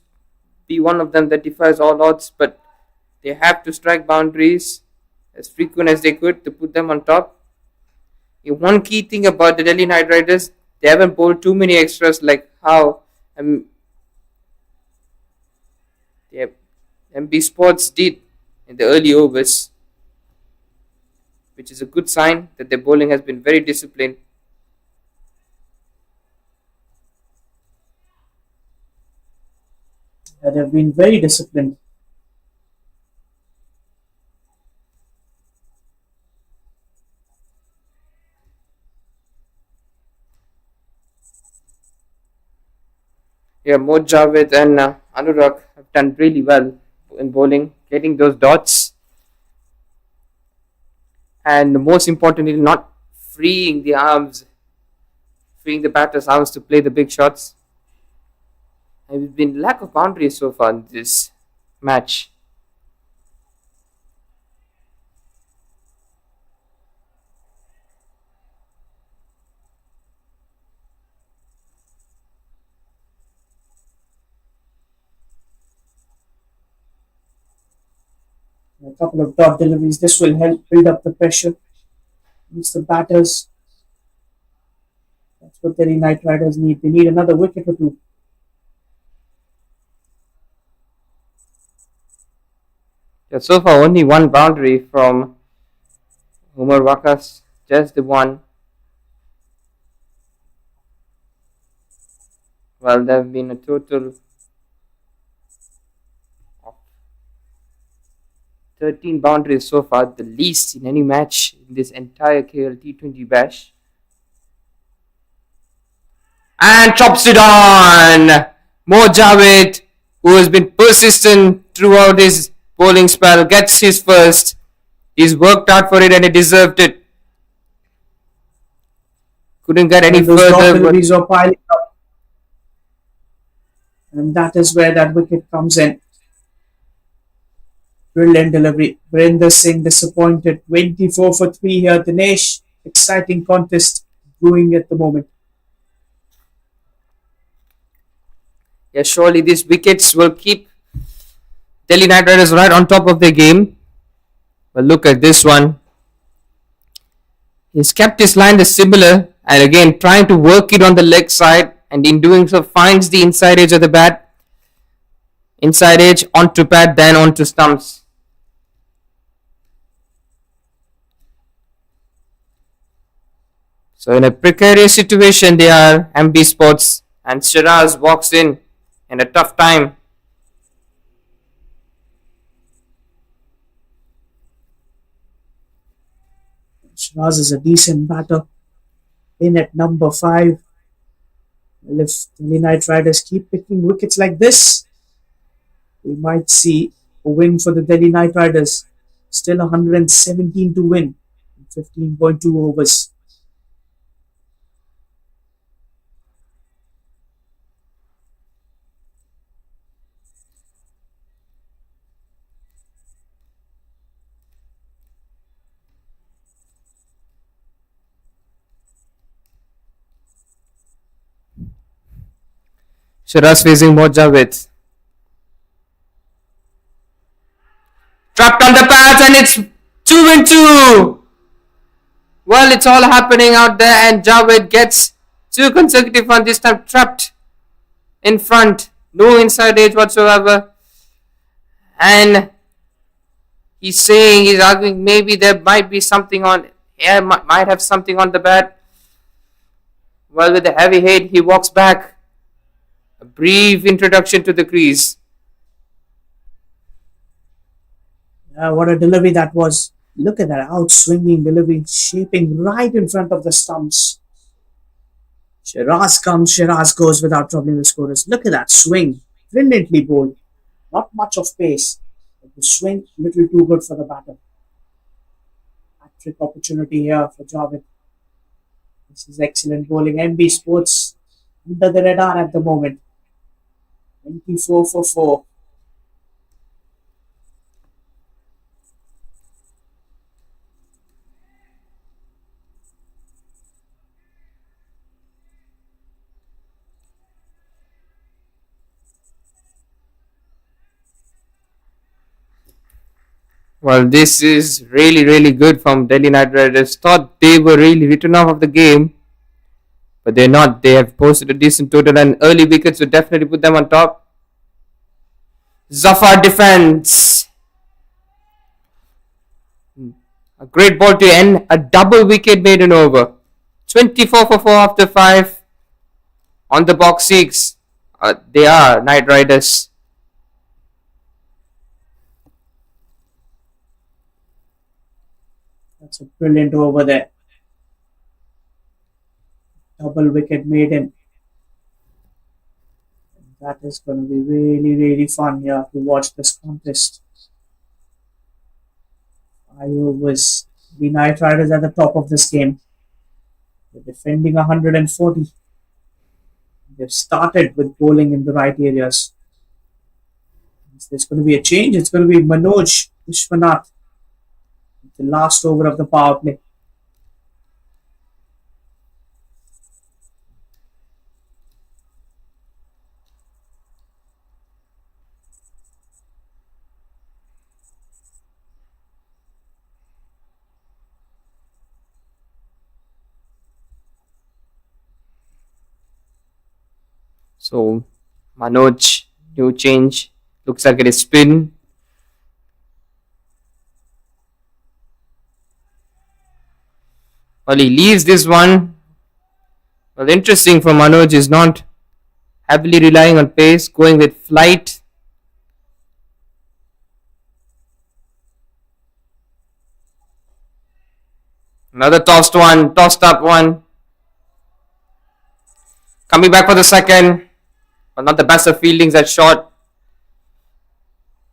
be one of them that defies all odds? But they have to strike boundaries as frequent as they could to put them on top. One key thing about the Delhi Knight Riders, they haven't bowled too many extras like how MB Sports did in the early overs, which is a good sign that their bowling has been very disciplined. They have been very disciplined. Yeah, Mohd Javed and Anurag have done really well in bowling, getting those dots. And most importantly, not freeing the arms, freeing the batter's arms to play the big shots. And there's been lack of boundaries so far in this match. A couple of dot deliveries. This will help build up the pressure against the batters. That's what Delhi Knight Riders need. They need another wicket or 2. Yeah, so far only one boundary from Umar Wakas, just the one. Well, there have been a total of 13 boundaries so far, the least in any match in this entire KL T20 bash. And chops it on! Mohd Javed, who has been persistent throughout his bowling spell, gets his first. He's worked hard for it and he deserved it. Couldn't get any Those further. dot deliveries are piling up. And that is where that wicket comes in. Brilliant delivery. Virender Singh disappointed. 24 for 3 here. Dinesh, exciting contest brewing at the moment. Yeah, surely these wickets will keep Delhi Knight Riders right on top of their game. But look at this one. He's kept his line similar and again trying to work it on the leg side, and in doing so finds the inside edge of the bat. Inside edge, onto pad, then onto stumps. So in a precarious situation they are, MB Sports, and Shiraz walks in a tough time. Shiraz is a decent batter in at number 5. Well, if Delhi Knight Riders keep picking wickets like this, we might see a win for the Delhi Knight Riders. Still 117 to win in 15.2 overs. Shiraz facing Mojavit. Trapped on the pads and it's 2 and 2. Well, it's all happening out there and Javed gets 2 consecutive runs, this time trapped in front. No inside edge whatsoever. And he's arguing maybe there might be something on, might have something on the bat. Well, with a heavy head, he walks back. A brief introduction to the crease. What a delivery that was. Look at that out swinging delivery, shaping right in front of the stumps. Shiraz comes, Shiraz goes without troubling the scorers. Look at that swing. Brilliantly bowled. Not much of pace. But the swing, little too good for the batter. Hat-trick opportunity here for Javed. This is excellent bowling. MB Sports under the radar at the moment. 24 for 4. Well, this is really good from Delhi Knight Riders. Thought they were really written off of the game, but they're not. They have posted a decent total, and early wickets would definitely put them on top. Zafar defense. A great ball to end. A double wicket maiden over. 24 for 4 after 5 on the box 6. They are Knight Riders. That's a brilliant over there. Double wicket maiden. That is going to be really fun here to watch this contest. 5 overs. The Knight Riders at the top of this game. They're defending 140. They've started with bowling in the right areas. There's going to be a change. It's going to be Manoj Vishwanath. The last over of the power play. So, Manoj, new change. Looks like it is spin. Well, he leaves this one. Well, interesting for Manoj is not heavily relying on pace, going with flight. Another tossed up one. Coming back for the second. Well, not the best of fieldings at short.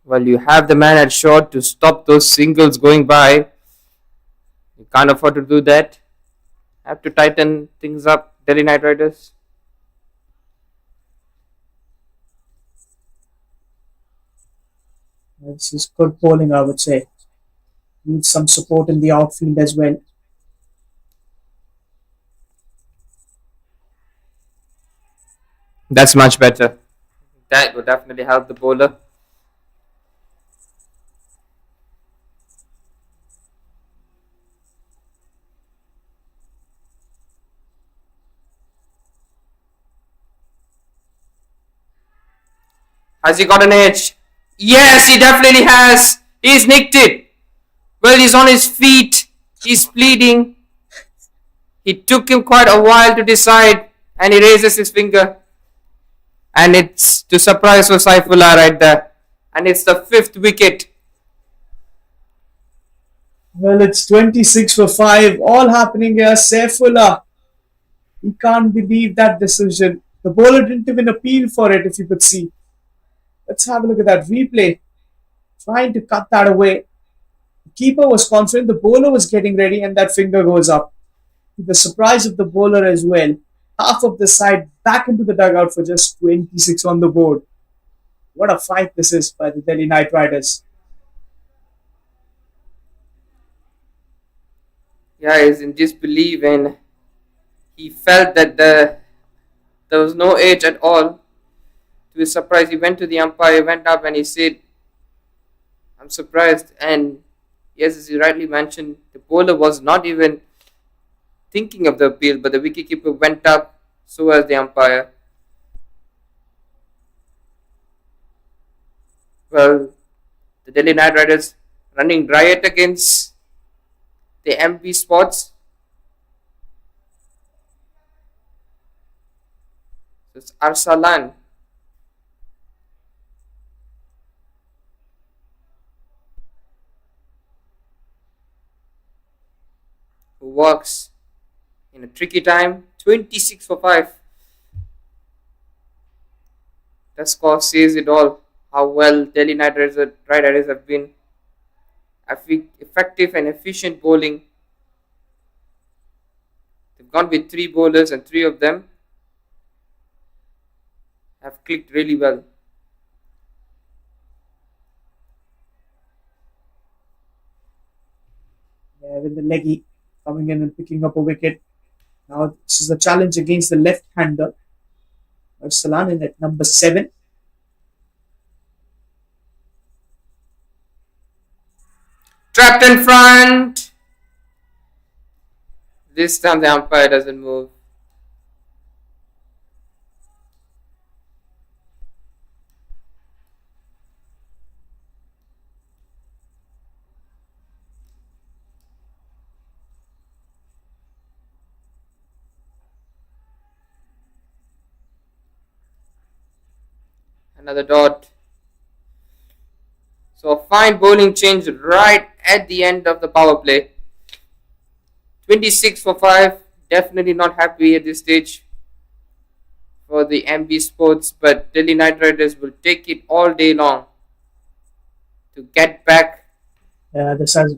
Well, you have the man at short to stop those singles going by. You can't afford to do that. Have to tighten things up, Delhi Knight Riders. This is good bowling, I would say. Needs some support in the outfield as well. That's much better. That would definitely help the bowler. Has he got an edge? Yes, he definitely has. He's nicked it. Well, he's on his feet. He's bleeding. It took him quite a while to decide, and he raises his finger. And it's to surprise for Saifullah right there. And it's the 5th wicket. Well, it's 26 for 5. All happening here. Saifullah. He can't believe that decision. The bowler didn't even appeal for it, if you could see. Let's have a look at that replay. Trying to cut that away. The keeper was confident. The bowler was getting ready, and that finger goes up. To the surprise of the bowler as well. Half of the side back into the dugout for just 26 on the board. What a fight this is by the Delhi Knight Riders. Yeah, he's in disbelief, and he felt that there was no edge at all. To his surprise, he went to the umpire, went up, and he said, I'm surprised. And yes, as you rightly mentioned, the bowler was not even thinking of the appeal, but the wicketkeeper went up, so was the umpire. Well, the Delhi Knight Riders running riot against the MP spots. So it's Arsalan. Who works in a tricky time. 26 for 5. The score says it all. How well Delhi Knight Riders have been. Effective and efficient bowling. They've gone with 3 bowlers, and 3 of them have clicked really well. Yeah, with the leggy coming in and picking up a wicket. Now this is the challenge against the left-hander. Arsalan in at number 7. Trapped in front. This time the umpire doesn't move. Another dot. So a fine bowling change right at the end of the power play. 26 for 5. Definitely not happy at this stage for the MB Sports, but Delhi Knight Riders will take it all day long to get back. This has.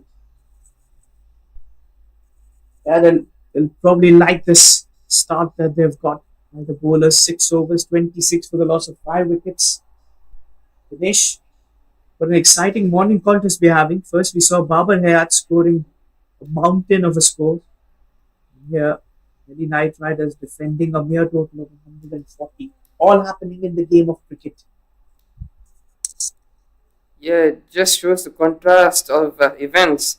Yeah, they'll probably like this start that they've got. The bowlers 6 overs, 26 for the loss of 5 wickets. Dinesh, what an exciting morning contest we're having. First, we saw Babar Hayat scoring a mountain of a score. Here, Delhi Knight Riders defending a mere total of 140. All happening in the game of cricket. Yeah, it just shows the contrast of events.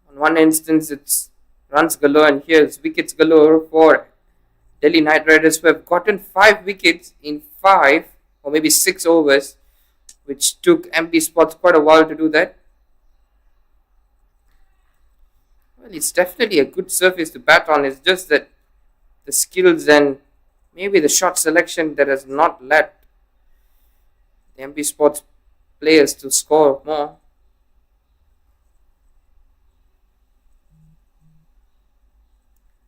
On one instance, it's runs galore, and here it's wickets galore for Delhi Knight Riders, who have gotten 5 wickets in 5 or maybe 6 overs, which took MP Sports quite a while to do that. Well, it's definitely a good surface to bat on. It's just that the skills and maybe the shot selection that has not let the MP Sports players to score more.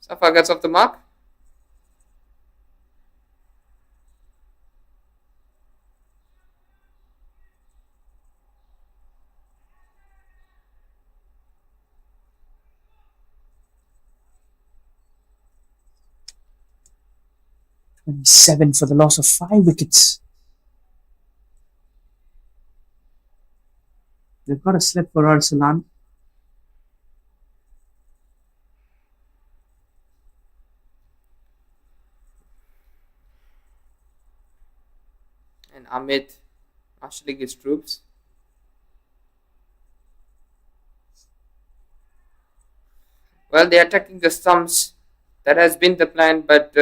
Safa gets off the mark. And 7 for the loss of 5 wickets. They've got a slip for Arsalan. And Amit marshalling his troops. Well, they are attacking the stumps. That has been the plan, but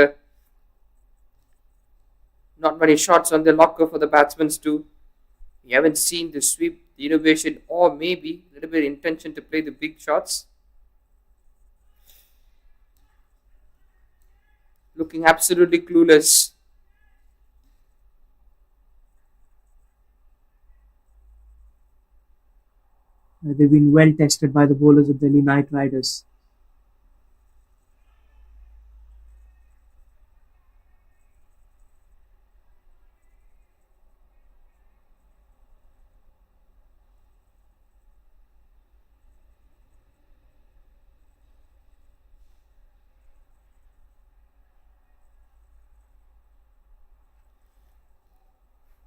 Not many shots on the locker for the batsmen too. We haven't seen the sweep, the innovation, or maybe a little bit of intention to play the big shots. Looking absolutely clueless. They've been well tested by the bowlers of Delhi Knight Riders.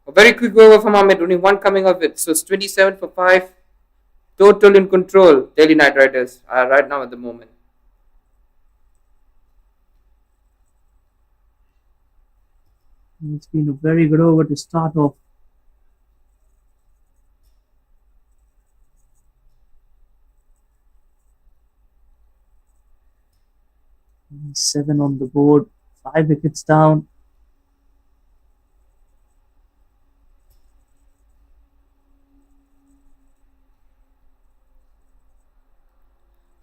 A very quick over from Ahmed, only one coming of it. So it's 27 for 5. Total in control. Delhi Knight Riders are right now at the moment. It's been a very good over to start off. Seven on the board, 5 wickets down.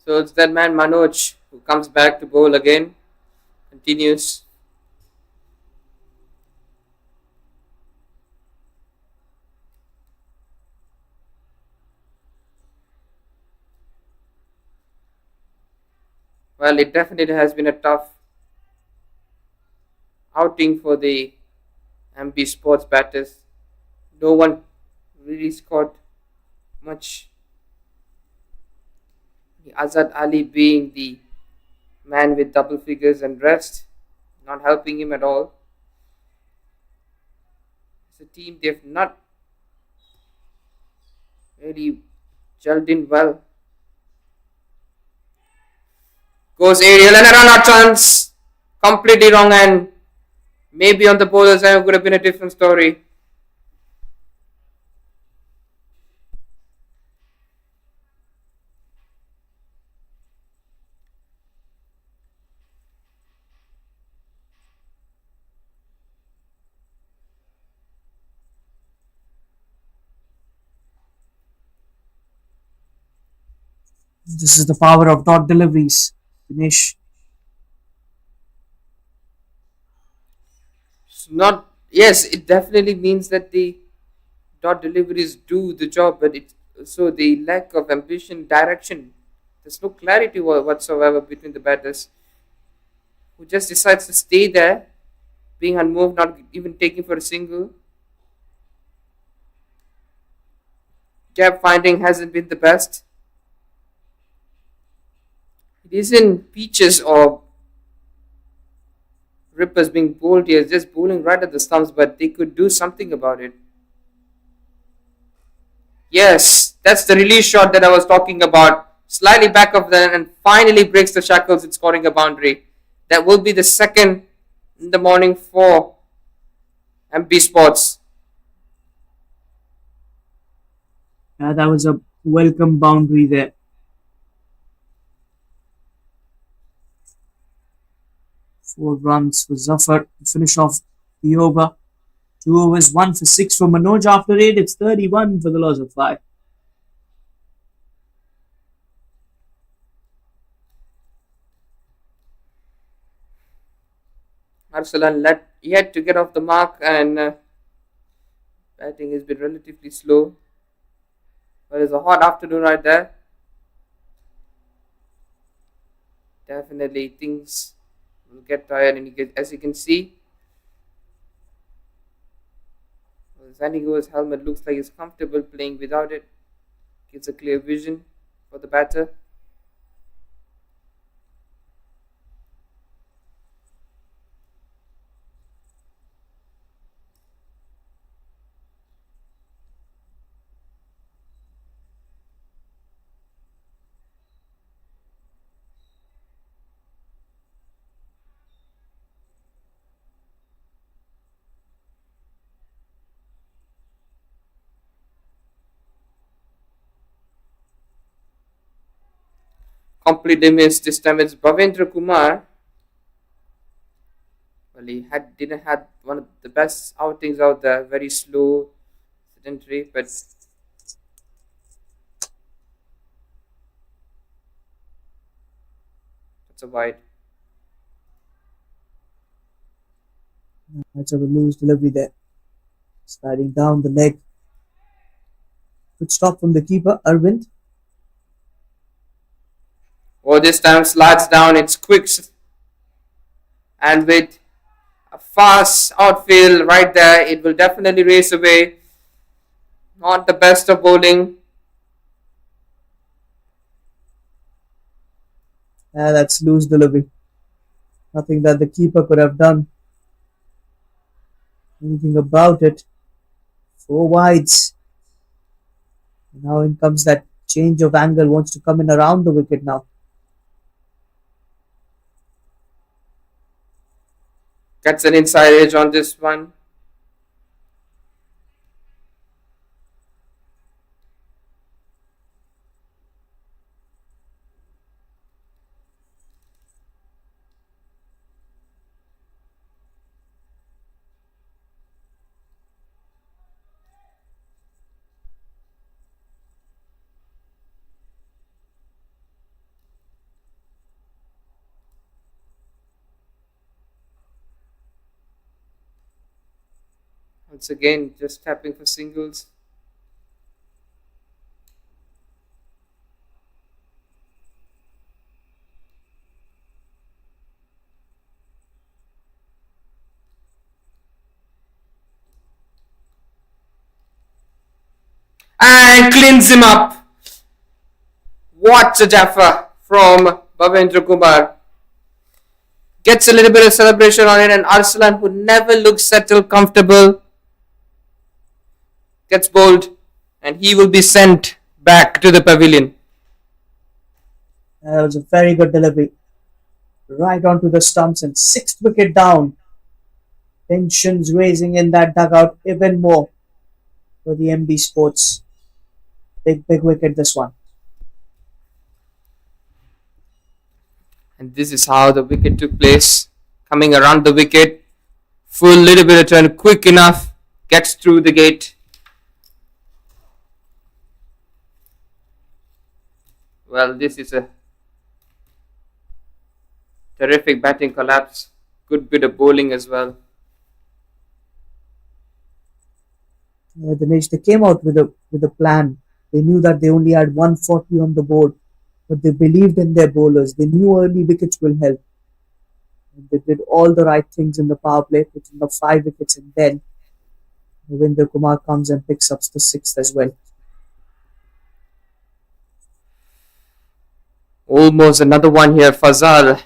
So it's that man Manoj who comes back to bowl again. Continues. Well, it definitely has been a tough outing for the MP Sports batters. No one really scored much. Azad Ali being the man with double figures and rest, not helping him at all. As a team, they've not really gelled in well. Goes aerial and a run out chance. Completely wrong, and maybe on the bowler's end it would have been a different story. This is the power of dot deliveries. Finish. It's not. Yes, it definitely means that the dot deliveries do the job, but it's so the lack of ambition, direction. There's no clarity whatsoever between the batters, who just decides to stay there, being unmoved, not even taking for a single. Gap finding hasn't been the best. It isn't Peaches or Rippers being bowled here, just bowling right at the stumps, but they could do something about it. Yes, that's the release shot that I was talking about. Slightly back of them and finally breaks the shackles in scoring a boundary. That will be the second in the morning for MP Sports. Yeah, that was a welcome boundary there. Four runs for Zafar to finish off the over. 2 overs, 1 for 6 for Manoj. After 8, it's 31 for the loss of 5. Arsalan yet to get off the mark, and batting has been relatively slow. But it's a hot afternoon right there. Definitely things will get tired, and as you can see, Zanigo's helmet looks like he's comfortable playing without it. Gives a clear vision for the batter. Completely missed. This time it's Bhavendra Kumar. Well, Well, he didn't had one of the best outings out there. Very slow, sedentary, but it's a wide. That's a loose delivery there. Sliding down the leg. Good stop from the keeper, Arvind. Oh, this time slides down. It's quick and with a fast outfield right there, it will definitely race away. Not the best of bowling. That's loose delivery. Nothing that the keeper could have done. Anything about it. Four wides. Now in comes that change of angle. Wants to come in around the wicket now. Gets an inside edge on this one. Once again, just tapping for singles. And cleans him up. What a jaffa from Bhavendra Kumar. Gets a little bit of celebration on it, and Arsalan, who never looks settled, comfortable, gets bowled, and he will be sent back to the pavilion. That was a very good delivery. Right onto the stumps and sixth wicket down. Tensions raising in that dugout even more for the MB Sports. Big wicket this one. And this is how the wicket took place. Coming around the wicket, full little bit of turn, quick enough, gets through the gate. Well, this is a terrific batting collapse. Good bit of bowling as well. Dinesh, they came out with a plan. They knew that they only had 140 on the board, but they believed in their bowlers. They knew early wickets will help. And they did all the right things in the power play, picking up 5 wickets, and then Ravinder Kumar comes and picks up the sixth as well. Almost another one here, Fazal.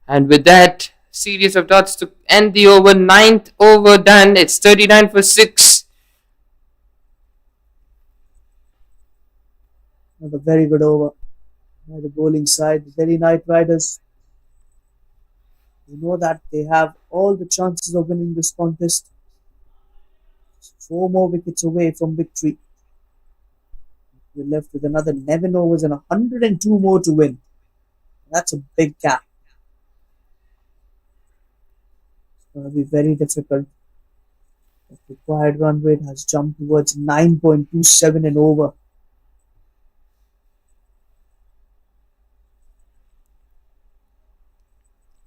And with that, series of dots to end the over. Ninth over done. It's 39 for 6. Another very good over by the bowling side. The Delhi Knight Riders, they know that they have all the chances of winning this contest. 4 more wickets away from victory. We're left with another 11 overs and 102 more to win. That's a big gap. It's going to be very difficult. The required run rate has jumped towards 9.27 and over.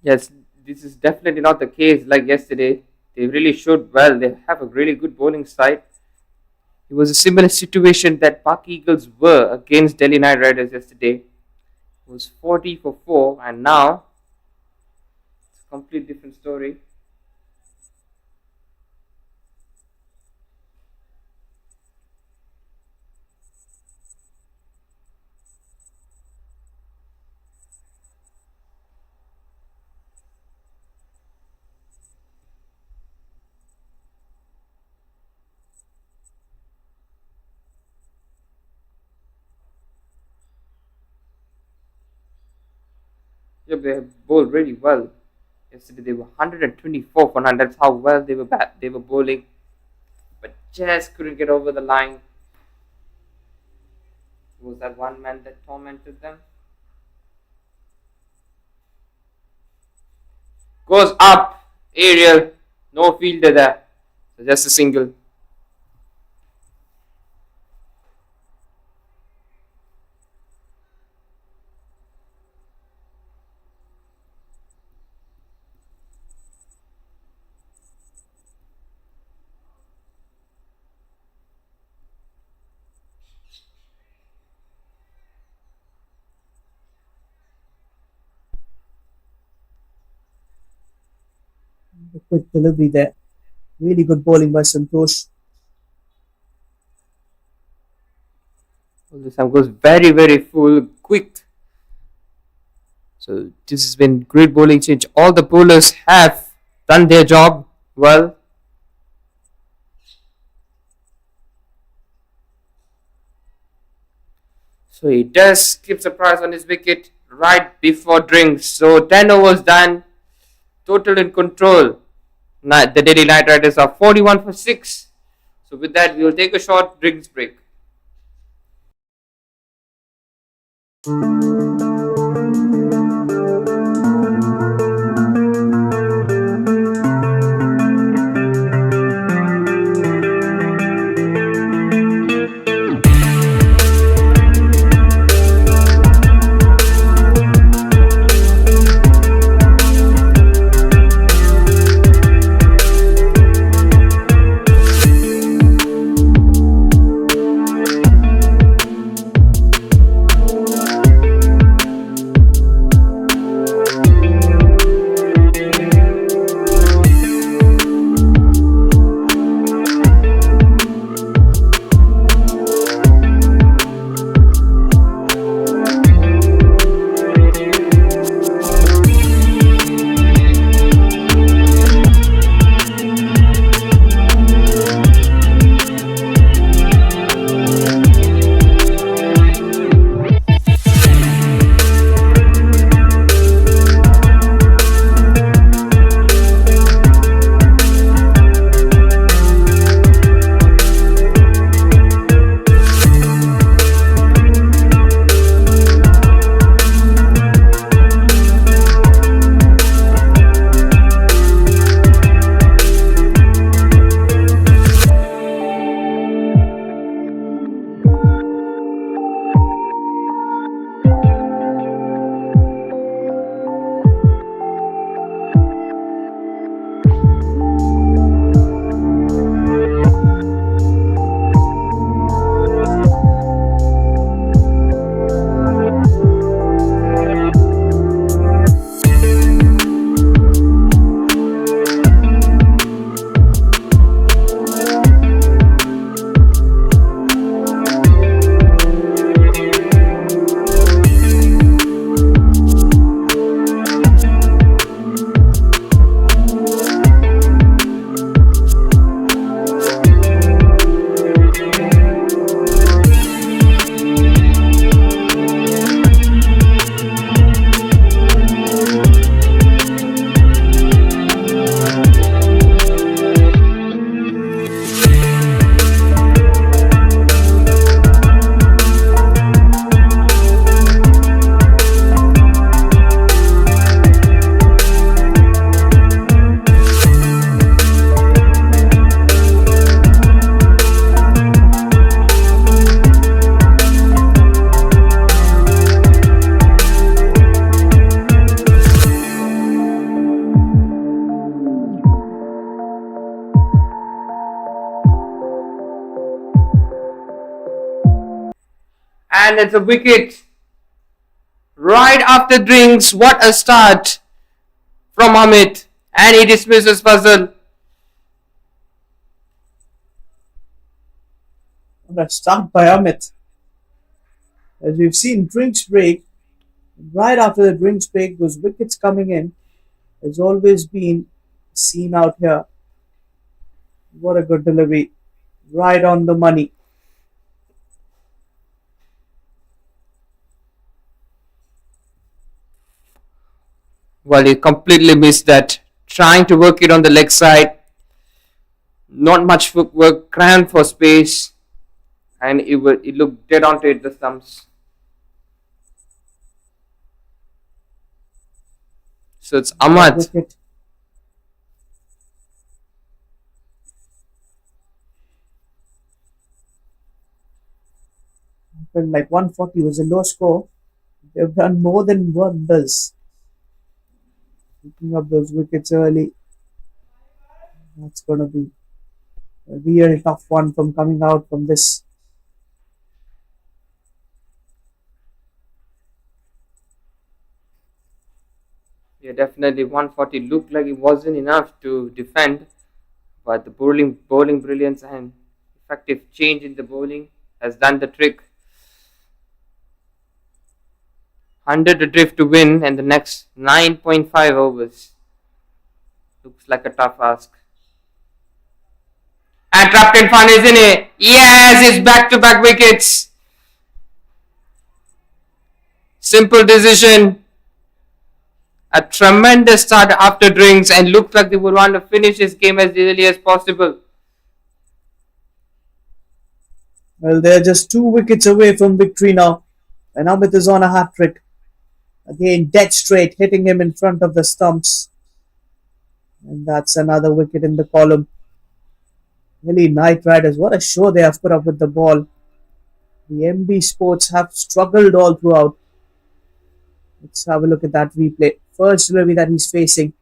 Yes, this is definitely not the case like yesterday. They really showed well. They have a really good bowling side. It was a similar situation that Pak Eagles were against Delhi Knight Riders yesterday. It was 40 for 4, and now it's a complete different story. Yep, they have bowled really well. Yesterday they were 124 for 9. That's how well they were bowling, but just couldn't get over the line. It was that one man that tormented them. Goes up, aerial, no fielder there, so just a single. A quick delivery there. Really good bowling by Santosh. Well, this time goes very full, quick. So this has been great bowling change. All the bowlers have done their job well. So he does keep surprise on his wicket right before drinks. So 10 overs done. Total in control. The Delhi Knight Riders are 41 for 6. So with that, we will take a short drinks break. And it's a wicket right after drinks. What a start from Amit, and he dismisses Fazal. What a start by Amit. As we've seen, drinks break. Right after the drinks break, those wickets coming in has always been seen out here. What a good delivery. Right on the money. Well, he completely missed that. Trying to work it on the leg side. Not much footwork, crammed for space, and it looked dead onto it, the stumps. So it's Ahmad. Wicket. Felt like 140 was a low score. They've done more than wonders. Picking up those wickets early. That's going to be a real tough one from coming out from this. Yeah, definitely 140 looked like it wasn't enough to defend, but the bowling brilliance and effective change in the bowling has done the trick. 100 adrift to win, and the next 9.5 overs. Looks like a tough ask. And trapped in fun, isn't it? Yes, it's back-to-back wickets. Simple decision. A tremendous start after drinks, and looked like they would want to finish this game as early as possible. Well, they're just 2 wickets away from victory now. And Amit is on a hat trick. Again, dead straight, hitting him in front of the stumps. And that's another wicket in the column. Really, Knight Riders, what a show they have put up with the ball. The MB Sports have struggled all throughout. Let's have a look at that replay. First delivery that he's facing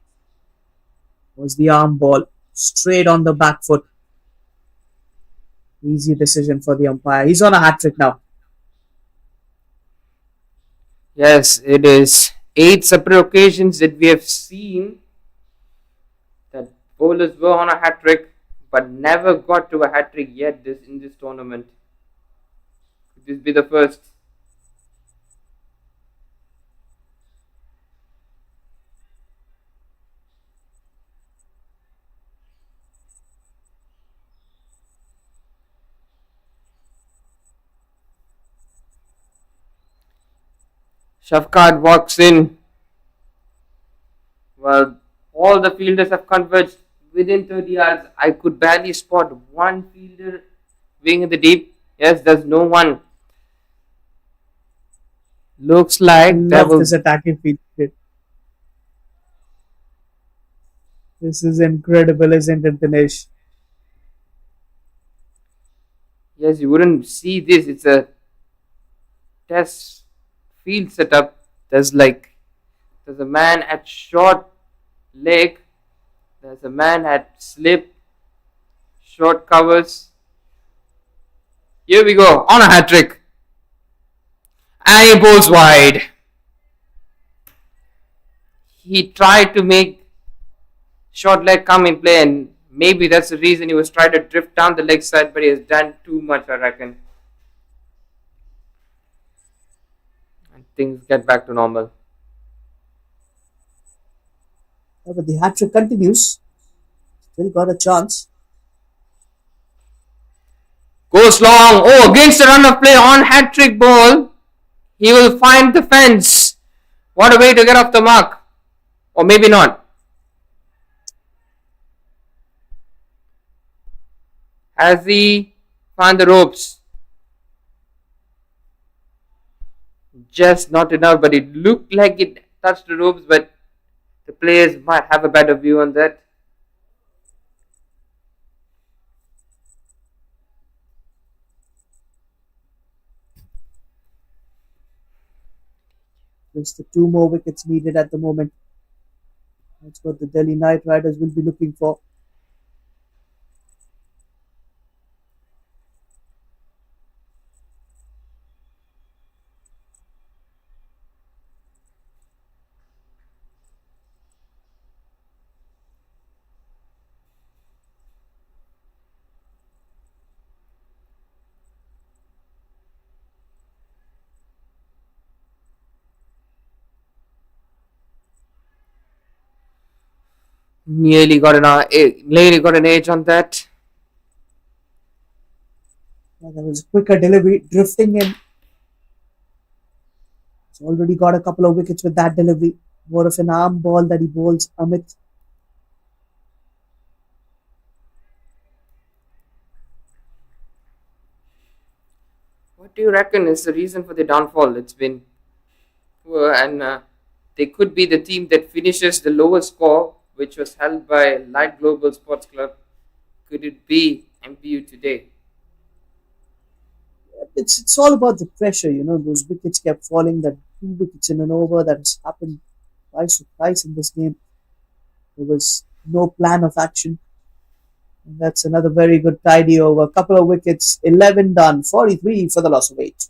was the arm ball, straight on the back foot. Easy decision for the umpire. He's on a hat trick now. Yes, it is 8 separate occasions that we have seen that bowlers were on a hat trick, but never got to a hat trick yet in this tournament. Could this be the first? Shafqat walks in. Well, all the fielders have converged within 30 yards. I could barely spot one fielder being in the deep. Yes, there's no one. Looks like there Love will. this attacking field. This is incredible, isn't it, Dinesh? Yes, you wouldn't see this. It's a test field setup. There's a man at short leg. There's a man at slip, short covers. Here we go, on a hat trick. And he bowls wide. He tried to make short leg come in play, and maybe that's the reason he was trying to drift down the leg side, but he has done too much, I reckon. And things get back to normal. Yeah, but the hat trick continues. Still got a chance. Goes long. Oh, against the run of play on hat trick ball. He will find the fence. What a way to get off the mark. Or maybe not. Has he found the ropes? Just not enough, but it looked like it touched the ropes, but the players might have a better view on that. Just the 2 more wickets needed at the moment. That's what the Delhi Knight Riders will be looking for. Nearly got an edge on that. Yeah, there was a quicker delivery, drifting in. He's already got a couple of wickets with that delivery. More of an arm ball that he bowls, Amit. What do you reckon is the reason for the downfall? It's been poor, and they could be the team that finishes the lowest score, which was held by Light Global Sports Club. Could it be MPU today? It's all about the pressure, you know. Those wickets kept falling. That 2 wickets in an over that has happened twice or twice in this game. There was no plan of action. And that's another very good tidy over. A couple of wickets, 11 done, 43 for the loss of 8.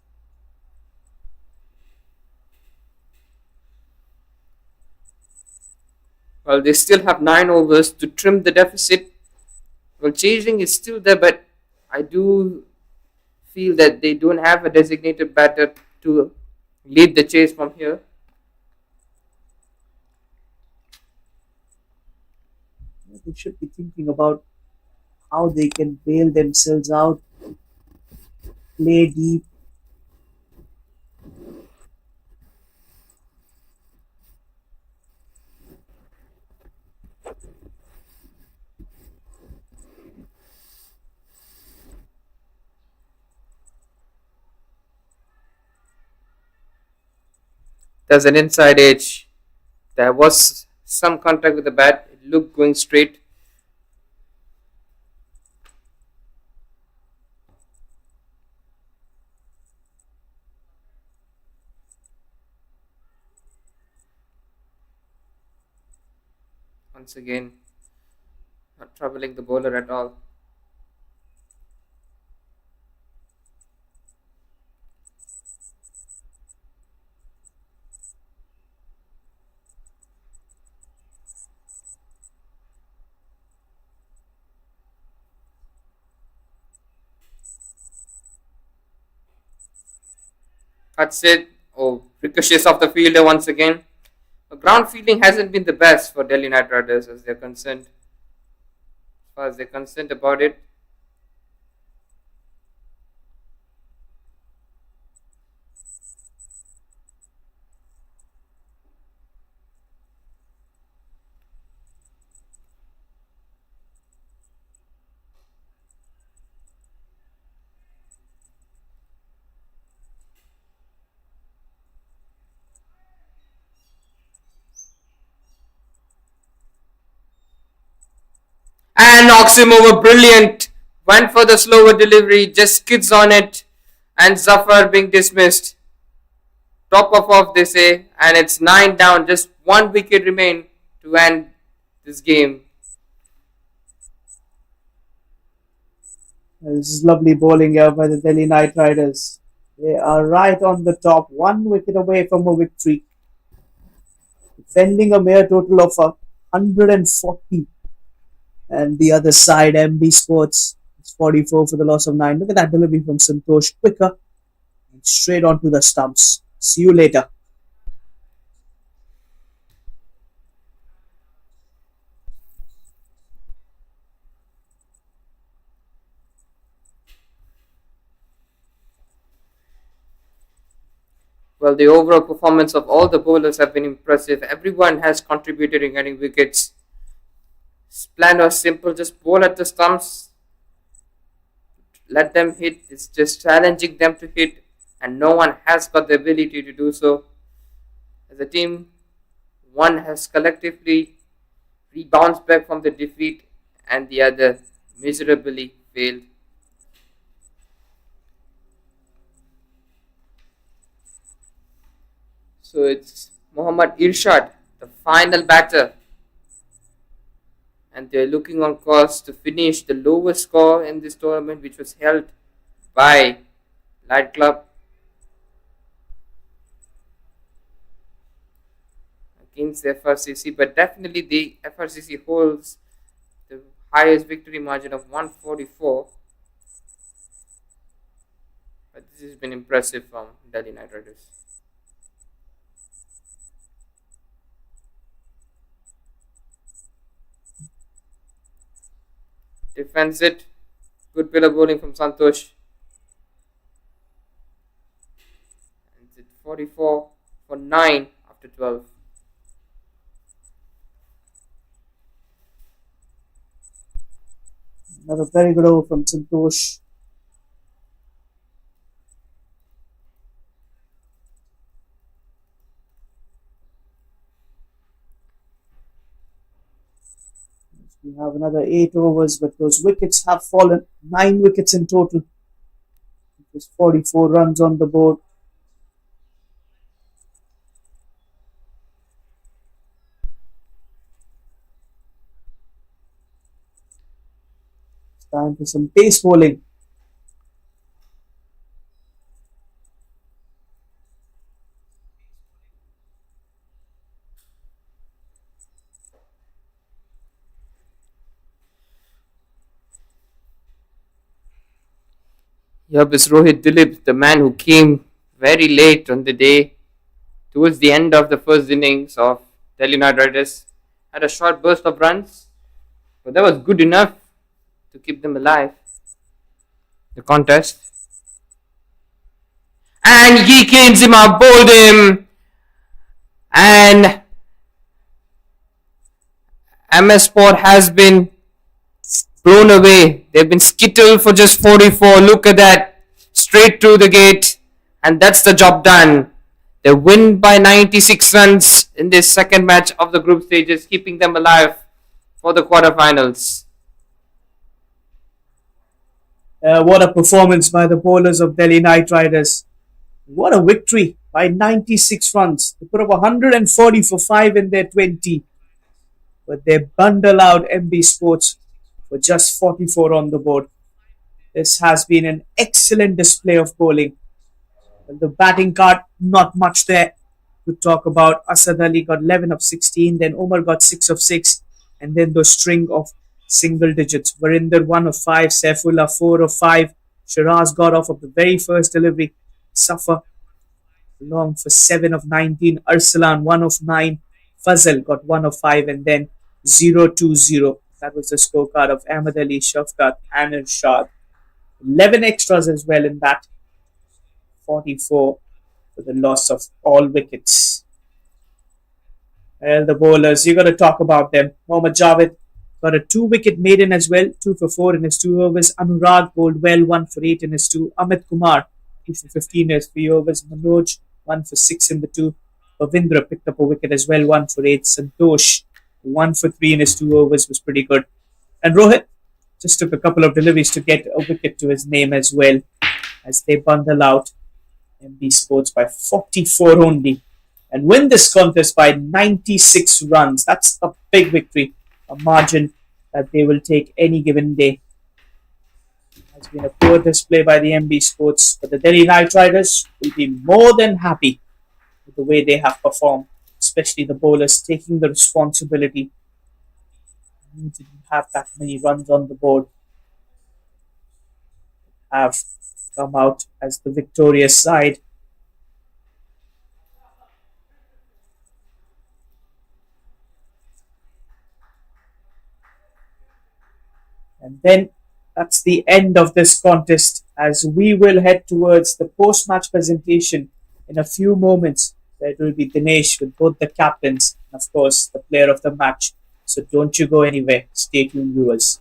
Well, they still have 9 overs to trim the deficit. Well, chasing is still there, but I do feel that they don't have a designated batter to lead the chase from here. They should be thinking about how they can bail themselves out, play deep. There's an inside edge. There was some contact with the bat. It looked going straight. Once again, not troubling the bowler at all. That's it. Oh, ricochets off the fielder once again. The ground fielding hasn't been the best for Delhi Knight Riders as they're concerned. As far as they're concerned about it, and knocks him over. Brilliant. Went for the slower delivery, just skids on it, and Zafar being dismissed. Top of off, they say, and it's 9 down. Just 1 wicket remain to end this game. This is lovely bowling here by the Delhi Knight Riders. They are right on the top, 1 wicket away from a victory, defending a mere total of 140. And the other side, MB Sports, it's 44 for the loss of 9. Look at that delivery from Santosh, quicker and straight onto the stumps. See you later. Well, the overall performance of all the bowlers have been impressive. Everyone has contributed in getting wickets. Plan was simple, just bowl at the stumps, let them hit. It's just challenging them to hit, and no one has got the ability to do so. As a team, one has collectively rebounded back from the defeat, and the other miserably failed. So it's Mohammad Irshad, the final batter, and they're looking on course to finish the lowest score in this tournament, which was held by Light Club against the FRCC. But definitely the FRCC holds the highest victory margin of 144. But this has been impressive from Delhi Knight Riders. Defends it. Good pillar bowling from Santosh. And it's 44 for 9 after 12. Another very good over from Santosh. We have another 8 overs, but those wickets have fallen. 9 wickets in total. Just 44 runs on the board. It's time for some pace bowling. Yup, it's Rohit Dilip, the man who came very late on the day, towards the end of the first innings of Delhi Knight Riders. Had a short burst of runs, but that was good enough to keep them alive. The contest. And he came Zima, bowled him. And MS Sport has been blown away. They've been skittled for just 44. Look at that. Straight through the gate. And that's the job done. They win by 96 runs in this second match of the group stages, keeping them alive for the quarterfinals. What a performance by the bowlers of Delhi Knight Riders. What a victory by 96 runs. They put up 140 for 5 in their 20. But they bundle out MB Sports for just 44 on the board. This has been an excellent display of bowling. The batting card, not much there to talk about. Asad Ali got 11 of 16, then Omar got 6 of 6, and then the string of single digits. Varinder 1 of 5, Saifullah 4 of 5, Shiraz got off of the very first delivery, Safa long for 7 of 19, Arsalan 1 of 9, Fazal got 1 of 5, and then 0-2-0. That was the scorecard of Ahmed Ali, Shafqat, and Irshad. 11 extras as well in that. 44 for the loss of all wickets. Well, the bowlers, you got to talk about them. Mohammad Javed got a 2-wicket maiden as well, 2 for 4 in his 2 overs. Anurag bowled well, 1 for 8 in his 2. Amit Kumar, 2 for 15 in his 3 overs. Manoj, 1 for 6 in the 2. Pavindra picked up a wicket as well, 1 for 8. Santosh, 1 for 3 in his 2 overs, was pretty good. And Rohit just took a couple of deliveries to get a wicket to his name as well, as they bundle out MB Sports by 44 only and win this contest by 96 runs. That's a big victory, a margin that they will take any given day. It has been a poor display by the MB Sports, but the Delhi Knight Riders will be more than happy with the way they have performed, especially the bowlers taking the responsibility. They didn't have that many runs on the board, have come out as the victorious side. And then that's the end of this contest, as we will head towards the post-match presentation in a few moments, where it will be Dinesh with both the captains and of course the player of the match. So don't you go anywhere. Stay tuned, viewers.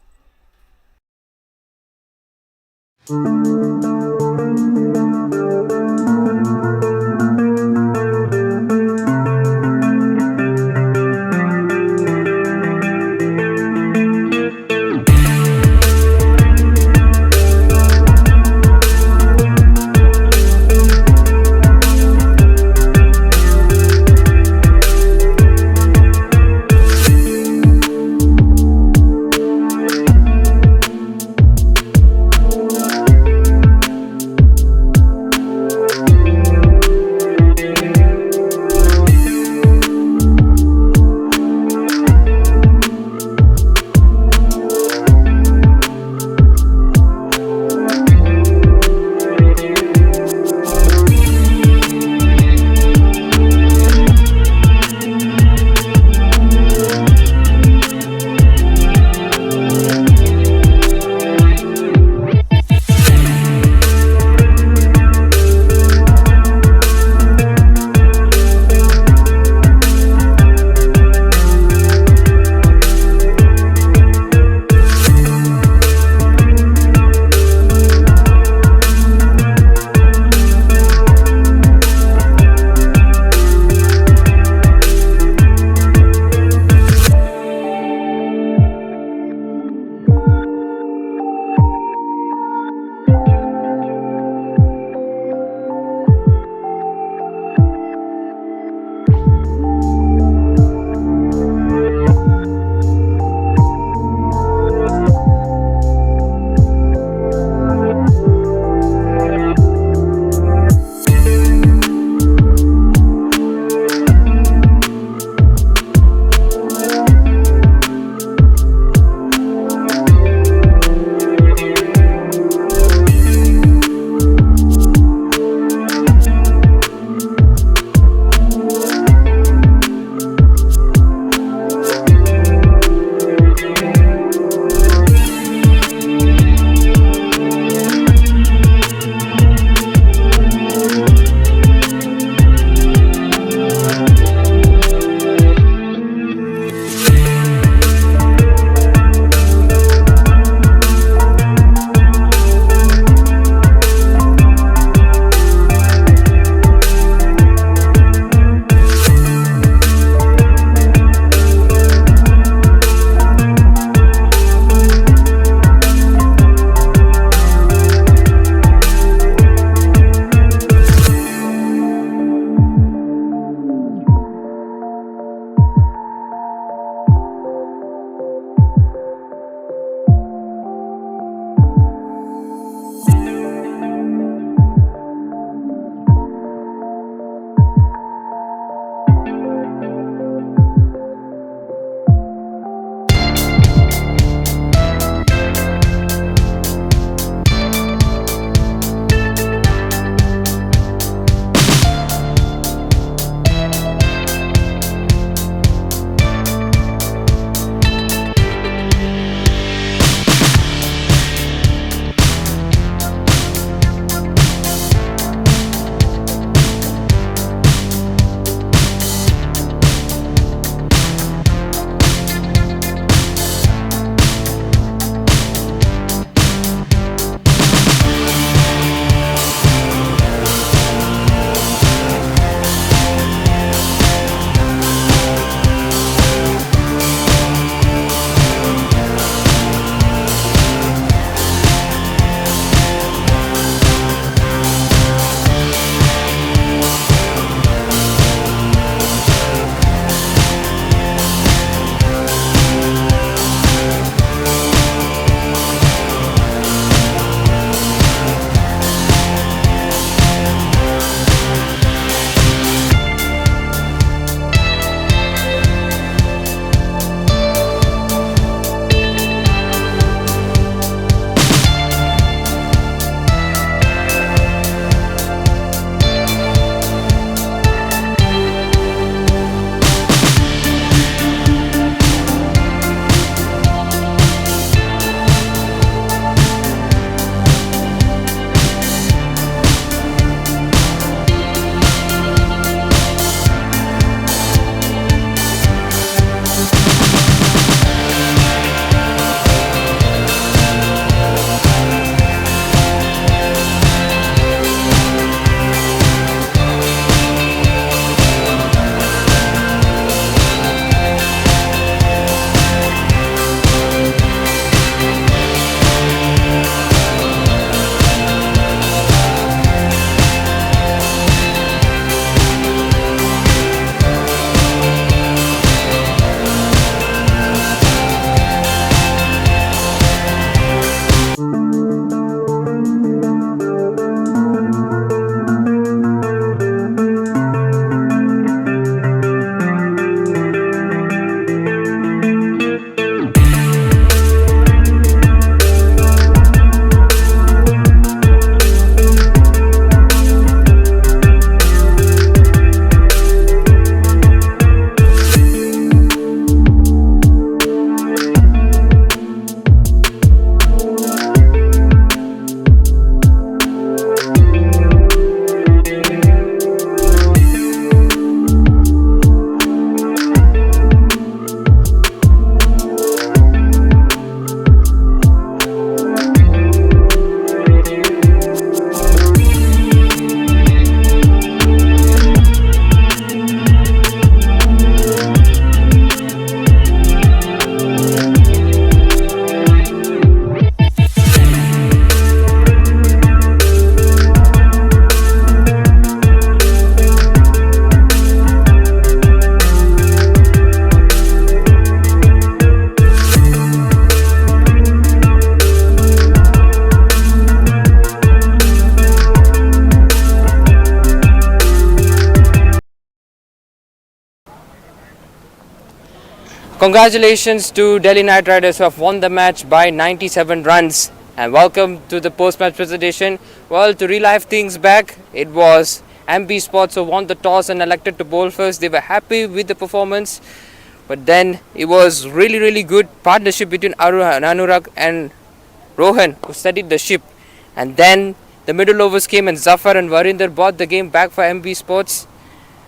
Congratulations to Delhi Knight Riders who have won the match by 97 runs. And welcome to the post-match presentation. Well, to relive things back, it was MB Sports who won the toss and elected to bowl first. They were happy with the performance. But then it was really good partnership between Anurag and Rohan who steadied the ship. And then the middle overs came and Zafar and Varinder brought the game back for MB Sports.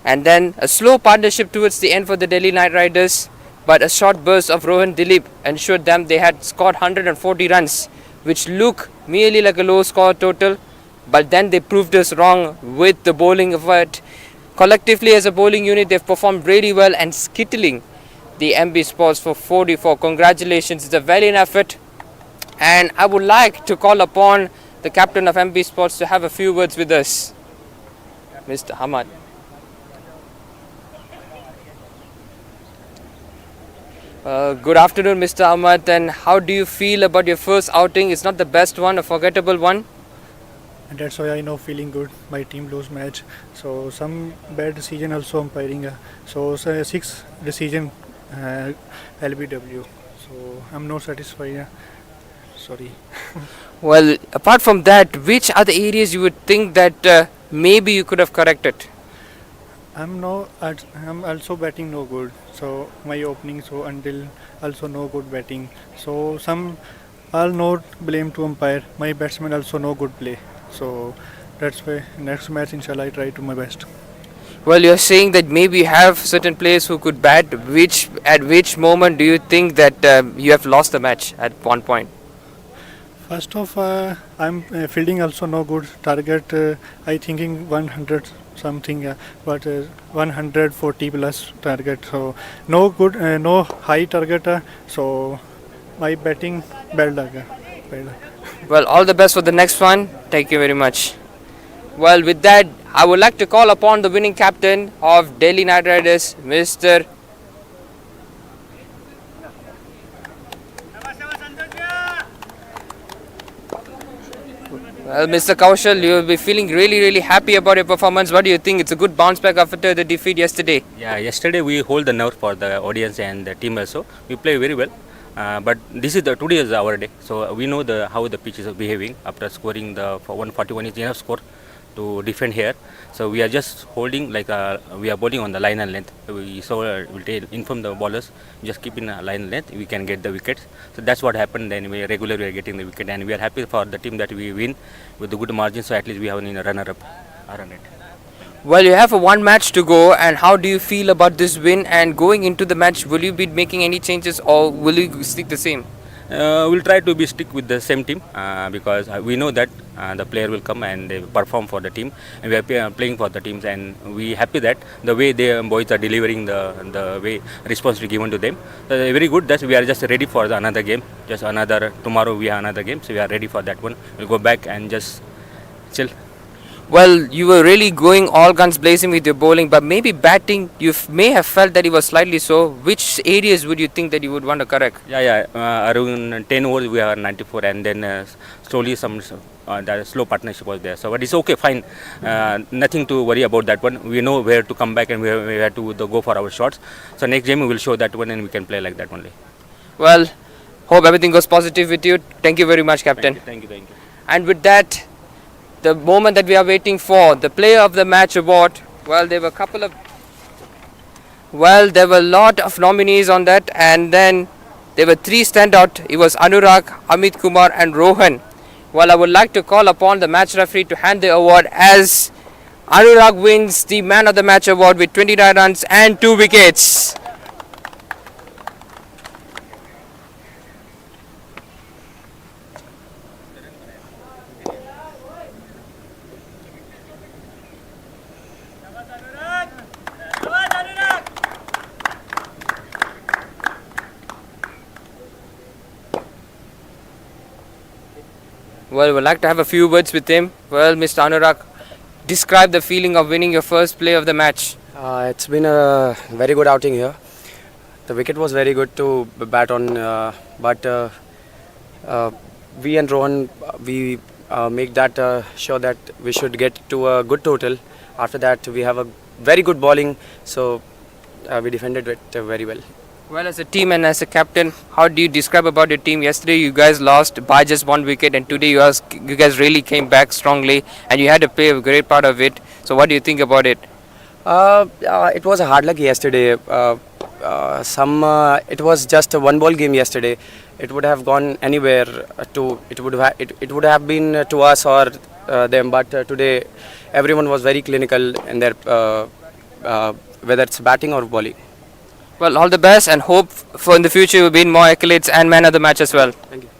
And then a slow partnership towards the end for the Delhi Knight Riders. But a short burst of Rohan Dilip ensured them they had scored 140 runs, which look merely like a low score total. But then they proved us wrong with the bowling effort. Collectively as a bowling unit, they've performed really well and skittling the MB Sports for 44. Congratulations, it's a valiant effort. And I would like to call upon the captain of MB Sports to have a few words with us, Mr. Hamad. Good afternoon, Mr. Ahmad, and how do you feel about your first outing? It's not the best one, a forgettable one. And that's why I know feeling good. My team lose match, so some bad decision also umpiring. So 6 decision LBW. So I'm not satisfied. Sorry. Well, apart from that, which are the areas you would think that maybe you could have corrected? I'm also batting no good. So my opening until also no good batting. So I'll not blame to umpire. My batsman also no good play. So that's why next match inshallah I try to my best. Well, you're saying that maybe you have certain players who could bat. At which moment do you think that you have lost the match at one point? First of I'm fielding also no good. Target I thinking 100 something, but 140 plus target. So no good, no high target. So my batting bad laga. Well, all the best for the next one. Thank you very much. Well, with that, I would like to call upon the winning captain of Delhi Knight Riders, Mr. Well, Mr. Kaushal, you will be feeling really happy about your performance. What do you think? It's a good bounce back after the defeat yesterday. Yeah, yesterday we hold the nerve for the audience and the team also. We play very well. But today is our day, so we know how the pitch is behaving. After scoring for 141 is enough score to defend here. So we are just holding we are bowling on the line and length. We'll inform the bowlers, just keep in a line and length, we can get the wickets. So that's what happened. Then we regularly are getting the wicket, and we are happy for the team that we win with the good margin. So at least we have a runner-up run rate. Well, you have one match to go, and how do you feel about this win? And going into the match, will you be making any changes or will you stick the same? We'll try to stick with the same team because we know that the player will come and they perform for the team, and we are playing for the teams, and we happy that the way the boys are delivering the way response we given to them. So very good. That we are just ready for another game. Tomorrow we have another game, so we are ready for that one. We'll go back and just chill. Well, you were really going all guns blazing with your bowling, but maybe batting, you may have felt that it was slightly so. Which areas would you think that you would want to correct? Around 10 overs we are 94, and then slowly the slow partnership was there. So but it's okay, fine. Nothing to worry about that one. We know where to come back and we have to go for our shots. So next game we will show that one and we can play like that only. Well, hope everything goes positive with you. Thank you very much, Captain. Thank you. And with that, the moment that we are waiting for, the Player of the Match award. Well, there were a lot of nominees on that, and then there were 3 standout. It was Anurag, Amit Kumar and Rohan. Well, I would like to call upon the match referee to hand the award as Anurag wins the Man of the Match award with 29 runs and 2 wickets. Well, we'd like to have a few words with him. Well, Mr. Anurag, describe the feeling of winning your first play of the match. It's been a very good outing here. The wicket was very good to bat on, but we and Rohan, we make that sure that we should get to a good total. After that, we have a very good bowling, so we defended it very well. Well, as a team and as a captain, how do you describe about your team? Yesterday, you guys lost by just 1 wicket, and today you guys really came back strongly, and you had to play a great part of it. So, what do you think about it? It was a hard luck yesterday. It was just a one ball game yesterday. It would have gone anywhere it would have been to us or them. But today, everyone was very clinical in their whether it's batting or bowling. Well, all the best, and hope for in the future you will win more accolades and man of the match as well. Thank you.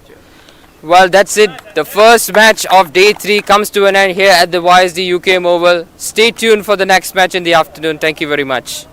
Well, that's it. The first match of day 3 comes to an end here at the YSD UKM Oval. Stay tuned for the next match in the afternoon. Thank you very much.